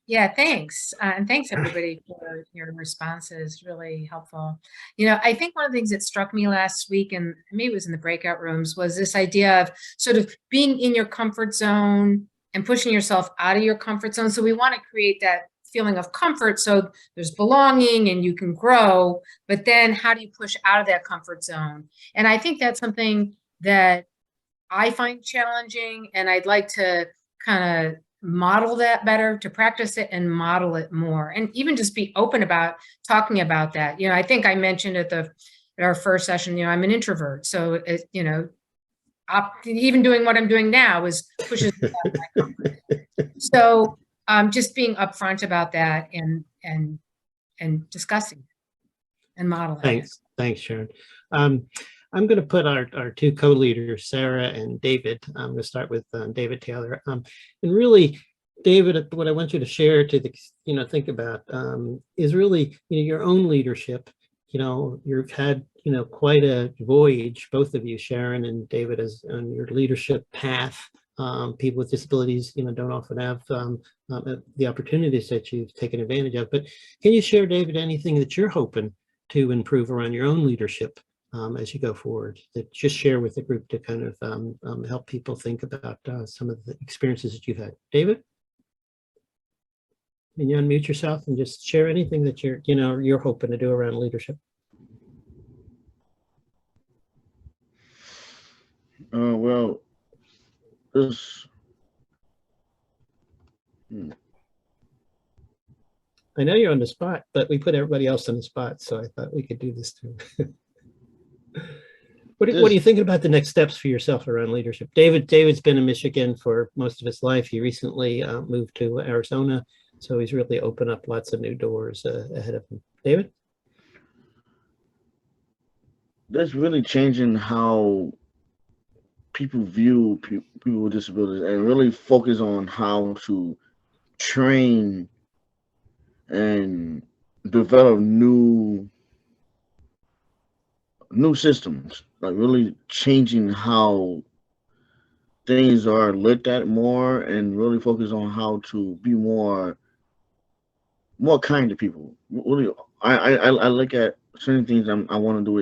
Speaker 2: Yeah, thanks. And thanks everybody for your responses, really helpful. I think one of the things that struck me last week, and maybe it was in the breakout rooms, was this idea of sort of being in your comfort zone and pushing yourself out of your comfort zone. So we want to create that feeling of comfort so there's belonging and you can grow, but then how do you push out of that comfort zone? And I think that's something that I find challenging, and I'd like to kind of model that better, to practice it and model it more, and even just be open about talking about that. I think I mentioned at our first session, I'm an introvert, so even doing what I'm doing now is pushes me out of my comfort. So just being upfront about that and discussing and modeling.
Speaker 1: Thanks, Sharon. I'm going to put our two co-leaders, Sarah and David. I'm going to start with David Taylor. And really, David, what I want you to share to think about is really your own leadership. You've had quite a voyage, both of you, Sharon and David, as on your leadership path. People with disabilities, don't often have the opportunities that you've taken advantage of. But can you share, David, anything that you're hoping to improve around your own leadership as you go forward, that just share with the group to kind of help people think about some of the experiences that you've had? David, can you unmute yourself and just share anything that you're hoping to do around leadership?
Speaker 5: Well, this.
Speaker 1: I know you're on the spot, but we put everybody else on the spot, so I thought we could do this too. What are you thinking about the next steps for yourself around leadership? David's been in Michigan for most of his life. He recently moved to Arizona, so he's really opened up lots of new doors ahead of him. David?
Speaker 5: That's really changing how people view people with disabilities, and really focus on how to train and develop new systems, like really changing how things are looked at more, and really focus on how to be more kind to people. Really, I look at certain things I want to do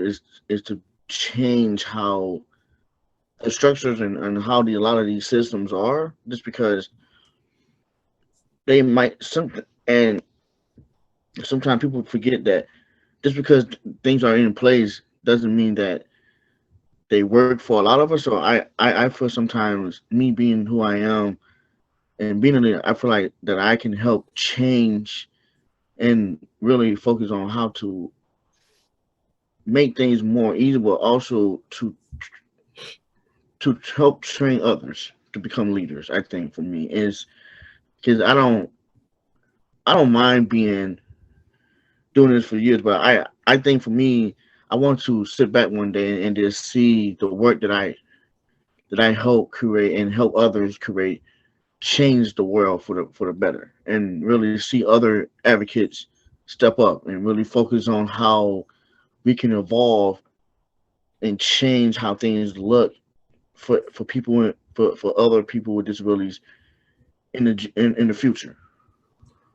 Speaker 5: is to change how the structures and how a lot of these systems are, just because they might and sometimes people forget that just because things are in place doesn't mean that they work for a lot of us. So I feel sometimes, me being who I am and being a leader, I feel like that I can help change and really focus on how to make things more easy, but also to to help train others to become leaders. I think for me is because I don't mind doing this for years, but I think for me, I want to sit back one day and just see the work that I help create and help others create change the world for the better, and really see other advocates step up and really focus on how we can evolve and change how things look for people for other people with disabilities in the future.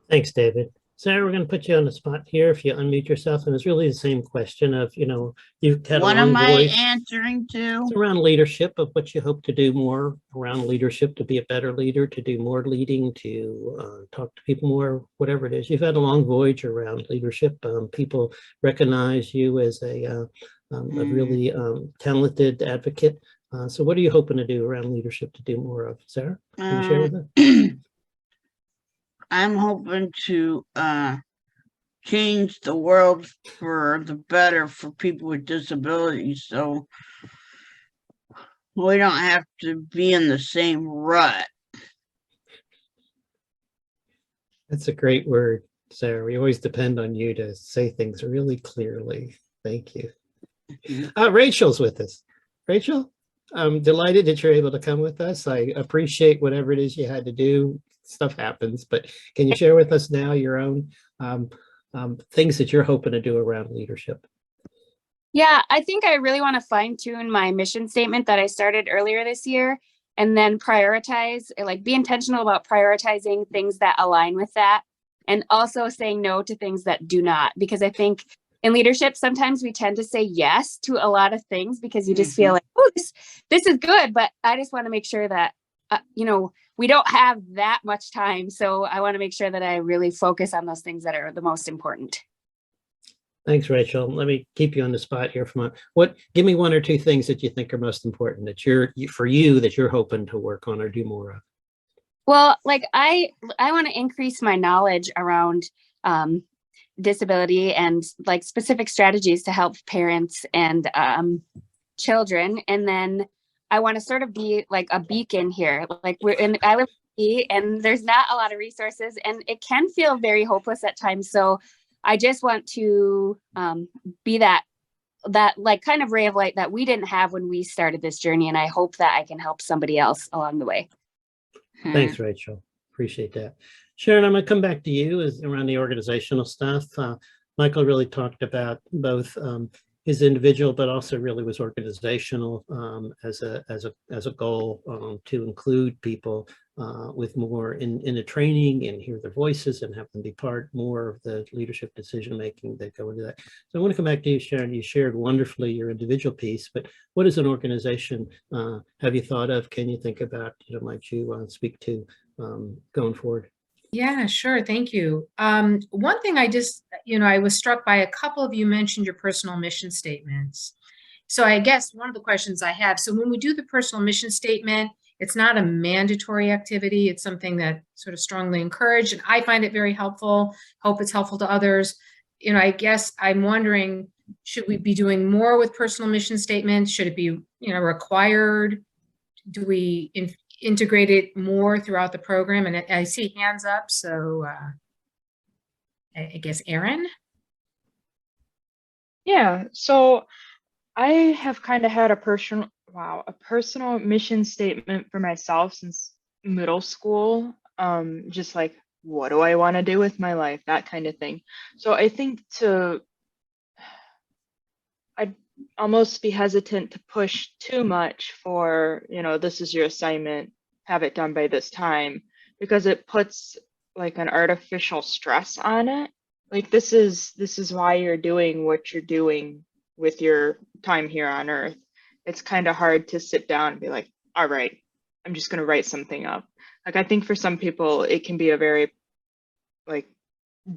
Speaker 1: Thanks, David. Sarah, we're going to put you on the spot here if you unmute yourself. And it's really the same question of, you've had
Speaker 4: What
Speaker 1: a long
Speaker 4: am I
Speaker 1: voice.
Speaker 4: answering to?
Speaker 1: It's around leadership, of what you hope to do more around leadership, to be a better leader, to do more leading, to talk to people more, whatever it is. You've had a long voyage around leadership. People recognize you as a really talented advocate. So what are you hoping to do around leadership to do more of? Sarah, can you share with us?
Speaker 4: I'm hoping to change the world for the better for people with disabilities, so we don't have to be in the same rut.
Speaker 1: That's a great word, Sarah. We always depend on you to say things really clearly. Thank you. Rachel's with us. Rachel, I'm delighted that you're able to come with us. I appreciate whatever it is you had to do. Stuff happens, but can you share with us now your own things that you're hoping to do around leadership?
Speaker 9: Yeah, I think I really want to fine tune my mission statement that I started earlier this year, and then prioritize, like be intentional about prioritizing things that align with that, and also saying no to things that do not, because I think in leadership, sometimes we tend to say yes to a lot of things because you just feel like, oh, this is good, but I just want to make sure that, we don't have that much time. So I want to make sure that I really focus on those things that are the most important.
Speaker 1: Thanks, Rachel. Let me keep you on the spot here for give me one or two things that you think are most important that for you that you're hoping to work on or do more of.
Speaker 9: Well, like I want to increase my knowledge around disability and like specific strategies to help parents and children. And then I want to sort of be like a beacon here. Like I live and there's not a lot of resources and it can feel very hopeless at times. So I just want to be that like kind of ray of light that we didn't have when we started this journey. And I hope that I can help somebody else along the way.
Speaker 1: Thanks, Rachel. Appreciate that. Sharon, I'm going to come back to you as around the organizational stuff. Michael really talked about both his individual, but also really was organizational as a goal to include people with more in the training and hear their voices and have them be part more of the leadership decision making that go into that. So I want to come back to you, Sharon. You shared wonderfully your individual piece, but what as an organization have you thought of? Can you think about? Might you speak to going forward?
Speaker 2: Yeah, sure. Thank you. One thing I just, I was struck by, a couple of you mentioned your personal mission statements. So I guess one of the questions I have, so when we do the personal mission statement, it's not a mandatory activity. It's something that sort of strongly encouraged, and I find it very helpful. Hope it's helpful to others. I guess I'm wondering, should we be doing more with personal mission statements? Should it be, required? Do we integrate it more throughout the program? And I see hands up, so I guess Erin.
Speaker 18: Yeah, so I have kind of had a personal mission statement for myself since middle school. Just like, what do I want to do with my life, that kind of thing. So I think I'd almost be hesitant to push too much for, this is your assignment, have it done by this time, because it puts like an artificial stress on it. Like this is why you're doing what you're doing with your time here on Earth. It's kind of hard to sit down and be like, all right, I'm just going to write something up. Like I think for some people it can be a very like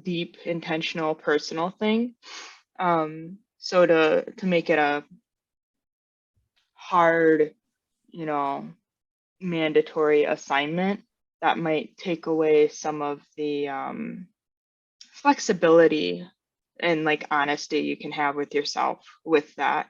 Speaker 18: deep, intentional, personal thing. So to make it a hard, mandatory assignment, that might take away some of the flexibility and like honesty you can have with yourself with that.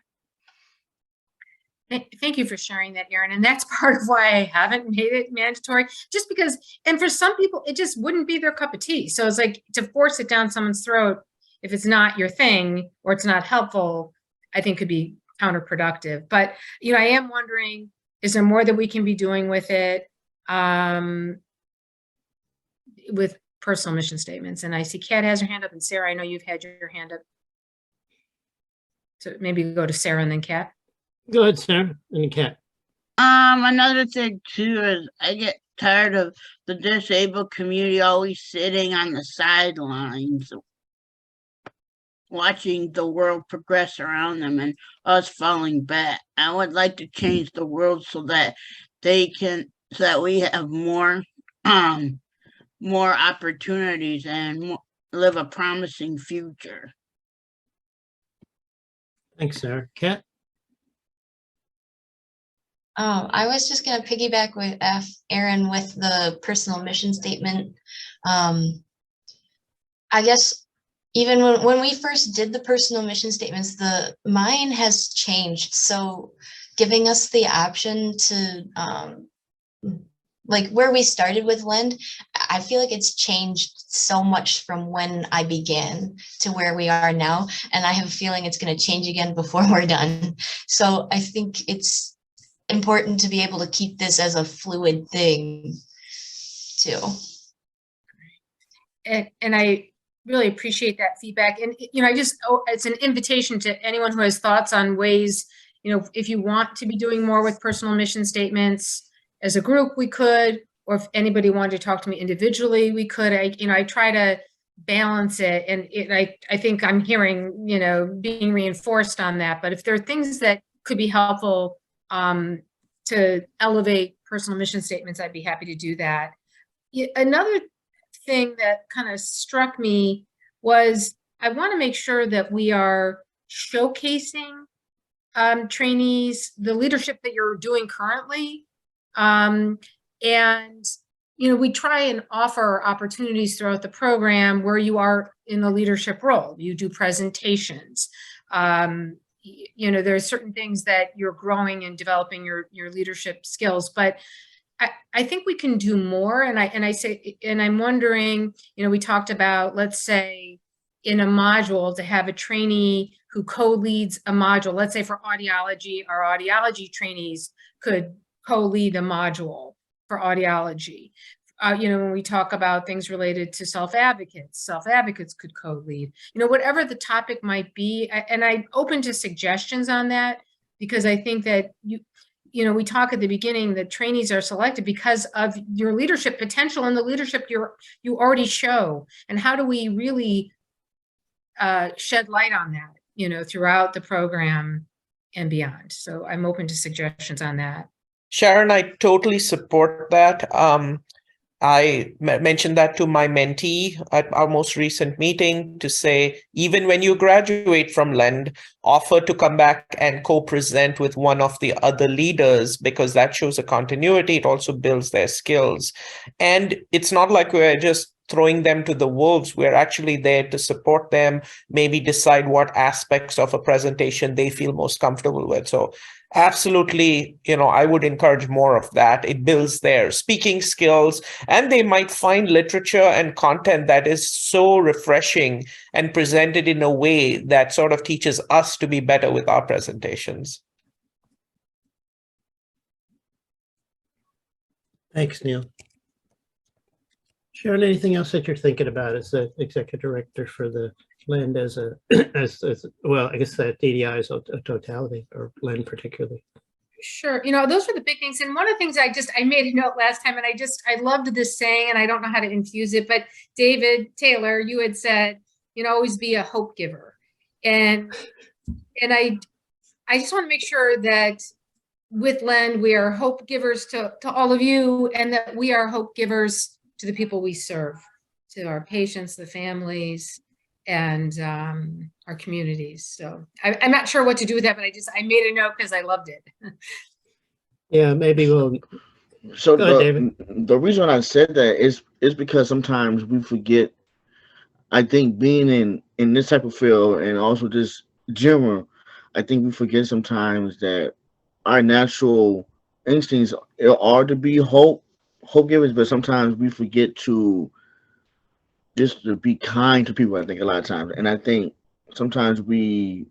Speaker 2: Thank you for sharing that, Erin. And that's part of why I haven't made it mandatory, just because, and for some people, it just wouldn't be their cup of tea. So it's like to force it down someone's throat, if it's not your thing or it's not helpful, I think could be counterproductive. But, I am wondering, is there more that we can be doing with it, with personal mission statements? And I see Kat has her hand up, and Sarah, I know you've had your hand up. So maybe go to Sarah and then Kat.
Speaker 1: Go ahead, Sarah, and Kat.
Speaker 4: Another thing too is I get tired of the disabled community always sitting on the sidelines, watching the world progress around them and us falling back. I would like to change the world so that so that we have more opportunities and live a promising future.
Speaker 1: Thanks, Sarah. Kat?
Speaker 21: I was just going to piggyback with Erin with the personal mission statement. I guess even when we first did the personal mission statements, mine has changed. So giving us the option to, like where we started with Lend, I feel like it's changed so much from when I began to where we are now. And I have a feeling it's going to change again before we're done. So I think it's important to be able to keep this as a fluid thing too.
Speaker 2: And I really appreciate that feedback. And, it's an invitation to anyone who has thoughts on ways, if you want to be doing more with personal mission statements as a group, we could, or if anybody wanted to talk to me individually, we could. I try to balance it. And I think I'm hearing, being reinforced on that. But if there are things that could be helpful to elevate personal mission statements, I'd be happy to do that. Another thing that kind of struck me was I want to make sure that we are showcasing trainees, the leadership that you're doing currently. And, we try and offer opportunities throughout the program where you are in the leadership role. You do presentations. There are certain things that you're growing and developing your leadership skills, but I think we can do more. And I'm wondering, we talked about, let's say in a module to have a trainee who co-leads a module, let's say for audiology, our audiology trainees could co-lead a module for audiology. When we talk about things related to self-advocates could co-lead, whatever the topic might be. And I'm open to suggestions on that, because I think that we talk at the beginning that trainees are selected because of your leadership potential and the leadership you already show. And how do we really shed light on that, throughout the program and beyond? So I'm open to suggestions on that.
Speaker 11: Sharon, I totally support that. I mentioned that to my mentee at our most recent meeting to say, even when you graduate from Lend, offer to come back and co-present with one of the other leaders, because that shows a continuity. It also builds their skills. And it's not like we're just throwing them to the wolves. We're actually there to support them, maybe decide what aspects of a presentation they feel most comfortable with. So absolutely, I would encourage more of that. It builds their speaking skills, and they might find literature and content that is so refreshing and presented in a way that sort of teaches us to be better with our presentations.
Speaker 1: Thanks, Neil. Sharon, anything else that you're thinking about as the executive director for the Lend as well, I guess that DDI is a totality, or Lend particularly?
Speaker 2: Sure. Those were the big things. And one of the things I made a note last time, and I loved this saying, and I don't know how to infuse it, but David Taylor, you had said, always be a hope giver. And I just want to make sure that with Lend, we are hope givers to all of you, and that we are hope givers to the people we serve, to our patients, the families, and our communities. So I'm not sure what to do with that, but I made a note because I loved it.
Speaker 1: Yeah, maybe we'll.
Speaker 5: So
Speaker 1: Go ahead, David.
Speaker 5: The reason I said that is because sometimes we forget. I think being in this type of field and also just general, I think we forget sometimes that our natural instincts are to be hope givers, but sometimes we forget to just to be kind to people. I think a lot of times, and I think sometimes we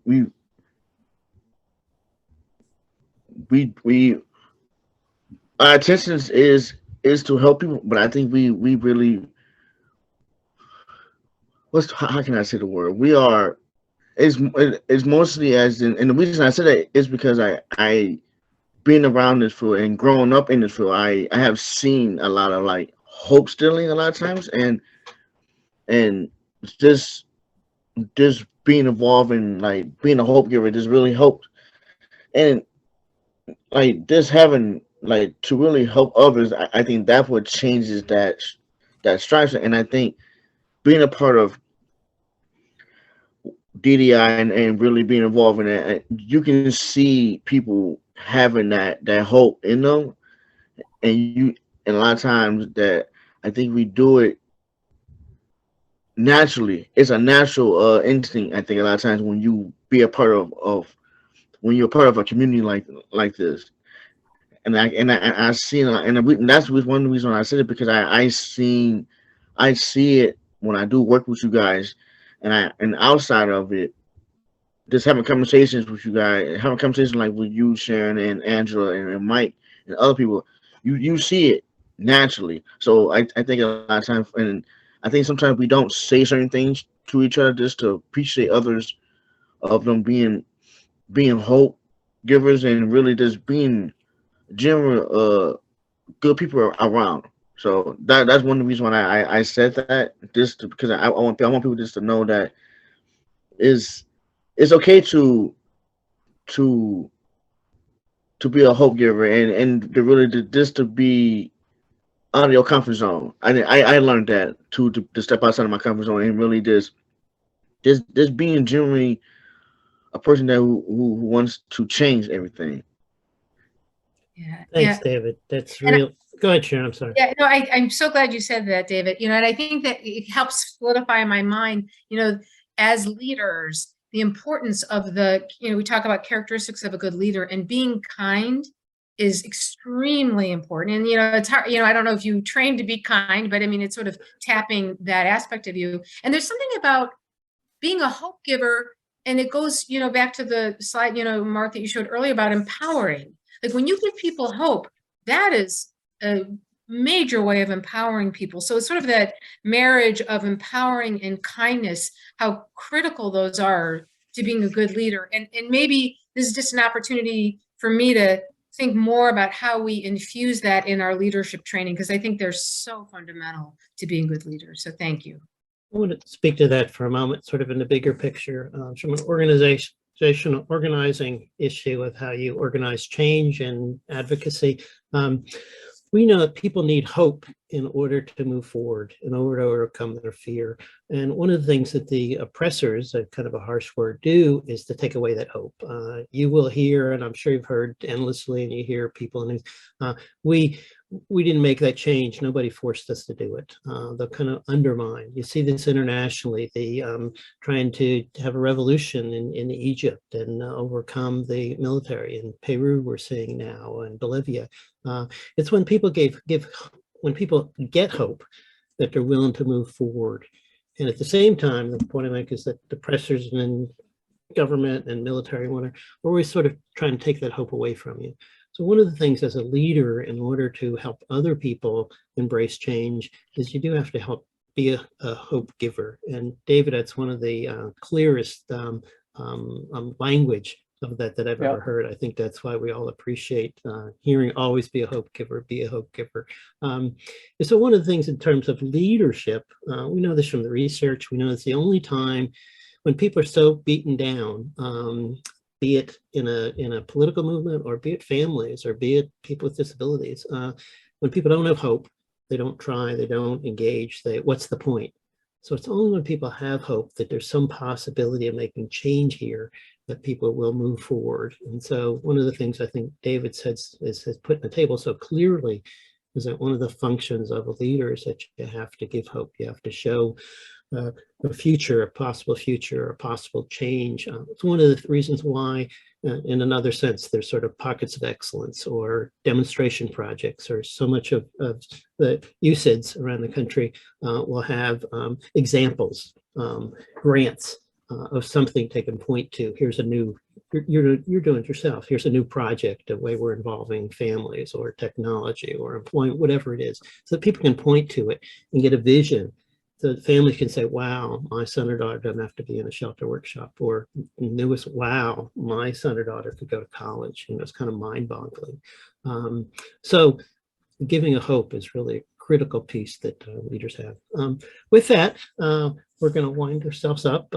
Speaker 5: our intention is to help people, but I think we really how can I say the word? We are it's mostly as in, and the reason I say that is because I being around this field and growing up in this field, I have seen a lot of like hope stealing a lot of times, and just being involved in like being a hope giver just really helped, and like just having like to really help others. I think that's what changes that structure, and I think being a part of DDI and really being involved in it, you can see people having that hope in them, and a lot of times that I think we do it naturally. It's a natural instinct. I think a lot of times when you be a part of when you're a part of a community like this, and I seen and that's one of the reasons I said it, because I see it when I do work with you guys, and outside of it, just having conversations with you guys, having conversations like with you, Sharon, and Angela, and Mike, and other people, you see it naturally. So I think a lot of times, and I think sometimes we don't say certain things to each other just to appreciate others of them being hope givers and really just being general good people around. So that's one of the reasons why I said that, just because I want people just to know that it's okay to be a hope giver and to really just to be out of your comfort zone. I learned that to step outside of my comfort zone and really just being genuinely a person that who wants to change everything.
Speaker 2: Yeah.
Speaker 14: Thanks,
Speaker 2: Yeah.
Speaker 14: David. That's
Speaker 2: And
Speaker 14: real. Go ahead, Sharon. I'm sorry.
Speaker 2: Yeah, no, I'm so glad you said that, David. And I think that it helps solidify in my mind, as leaders, the importance of we talk about characteristics of a good leader, and being kind is extremely important. And, it's hard, I don't know if you train to be kind, but I mean, it's sort of tapping that aspect of you. And there's something about being a hope giver, and it goes, back to the slide, Mark, that you showed earlier about empowering. Like when you give people hope, that is a major way of empowering people. So it's sort of that marriage of empowering and kindness, how critical those are to being a good leader. And maybe this is just an opportunity for me to think more about how we infuse that in our leadership training, because I think they're so fundamental to being good leaders. So thank you.
Speaker 14: I want to speak to that for a moment, sort of in the bigger picture, from an organizing issue of how you organize change and advocacy. We know that people need hope in order to move forward, in order to overcome their fear. And one of the things that the oppressors, a kind of a harsh word, do is to take away that hope. You will hear, and I'm sure you've heard endlessly, and you hear people, and we didn't make that change. Nobody forced us to do it. They'll kind of undermine. You see this internationally, trying to have a revolution in Egypt and overcome the military. In Peru, we're seeing now, and Bolivia. It's when people when people get hope that they're willing to move forward. And at the same time, the point I make is that the oppressors and government and military are always sort of trying to take that hope away from you. So one of the things as a leader, in order to help other people embrace change, is you do have to help be a hope giver. And David, that's one of the clearest language of that I've ever heard. I think that's why we all appreciate hearing always be a hope giver, be a hope giver. And so one of the things in terms of leadership, we know this from the research, we know it's the only time when people are so beaten down, be it in a political movement, or be it families, or be it people with disabilities, when people don't have hope, they don't try, they don't engage, what's the point? So it's only when people have hope that there's some possibility of making change here that people will move forward. And so one of the things I think David has put on the table so clearly is that one of the functions of a leader is that you have to give hope. You have to show a future, a possible future, a possible change. It's one of the reasons why, in another sense, there's sort of pockets of excellence or demonstration projects, or so much of the USIDs around the country will have examples, grants of something they can point to. Here's a new, you're doing it yourself. Here's a new project, a way we're involving families or technology or employment, whatever it is, so that people can point to it and get a vision. So families can say, wow, my son or daughter doesn't have to be in a shelter workshop, or newest, wow, my son or daughter could go to college. You know, it's kind of mind-boggling. So giving a hope is really a critical piece that leaders have. With that, we're going to wind ourselves up.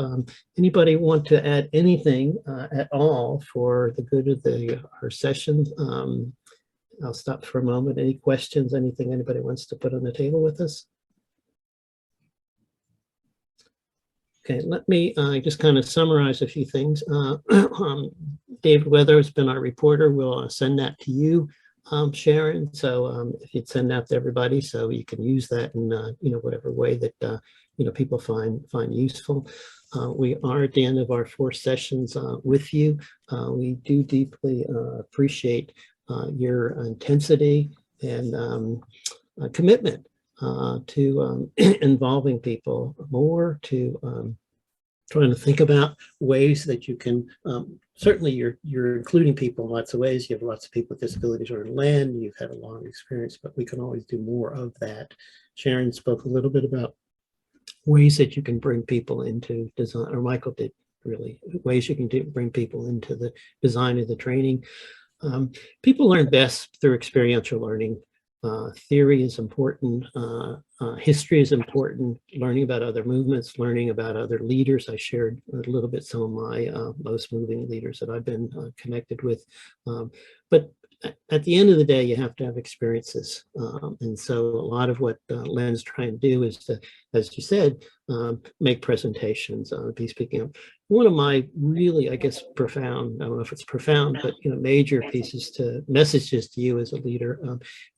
Speaker 14: Anybody want to add anything at all for the good of our session? I'll stop for a moment. Any questions, anything anybody wants to put on the table with us? Okay, let me just kind of summarize a few things. David Weather has been our reporter. We'll send that to you, Sharon. So if you'd send that to everybody, so you can use that in whatever way that people find useful. We are at the end of our 4 sessions with you. We do deeply appreciate your intensity and commitment to involving people more, to trying to think about ways that you can, certainly you're including people in lots of ways. You have lots of people with disabilities or land, you've had a long experience, but we can always do more of that. Sharon spoke a little bit about ways that you can bring people into design, or Michael did really, ways you can bring people into the design of the training. People learn best through experiential learning. Theory is important, history is important, learning about other movements, learning about other leaders. I shared a little bit some of my most moving leaders that I've been connected with. But at the end of the day, you have to have experiences. And so a lot of what Len's trying to do is to, as you said, make presentations, be speaking up. One of my really, I guess, profound, I don't know if it's profound, but major messages to you as a leader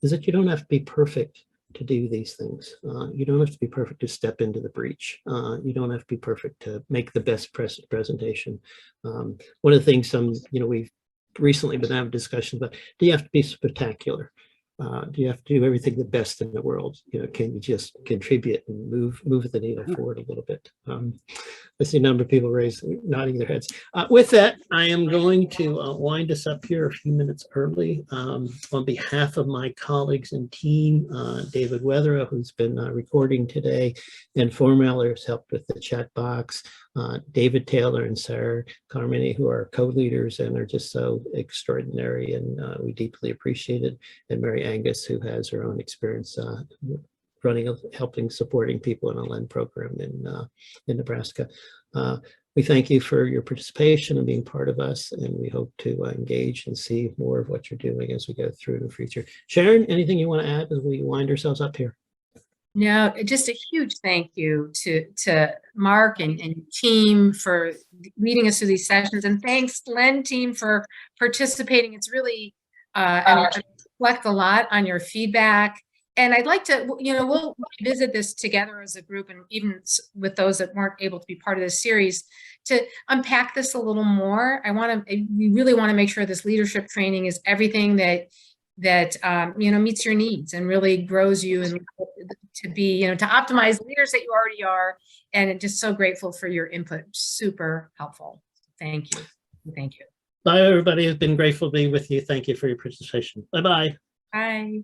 Speaker 14: is that you don't have to be perfect to do these things. You don't have to be perfect to step into the breach. You don't have to be perfect to make the best presentation. One of the things we've recently been having discussions about, do you have to be spectacular? Do you have to do everything the best in the world? Can you just contribute and move the needle forward a little bit? I see a number of people nodding their heads. With that, I am going to wind us up here a few minutes early. On behalf of my colleagues and team, David Weatherill, who's been recording today, and Formeller has helped with the chat box, David Taylor and Sarah Carmine, who are co-leaders and are just so extraordinary, and we deeply appreciate it, and Mary Angus, who has her own experience supporting people in a LEND program in Nebraska. We thank you for your participation and being part of us, and we hope to engage and see more of what you're doing as we go through the future. Sharon, anything you want to add as we wind ourselves up here?
Speaker 2: No, just a huge thank you to Mark and your team for leading us through these sessions, and thanks LEND team for participating. It's really I reflect a lot on your feedback. And I'd like to, we'll revisit this together as a group, and even with those that weren't able to be part of this series, to unpack this a little more. We really want to make sure this leadership training is everything that meets your needs and really grows you, and to be, to optimize leaders that you already are. And I'm just so grateful for your input. Super helpful. Thank you. Thank you.
Speaker 14: Bye, everybody. It's been grateful being with you. Thank you for your participation. Bye-bye.
Speaker 2: Bye.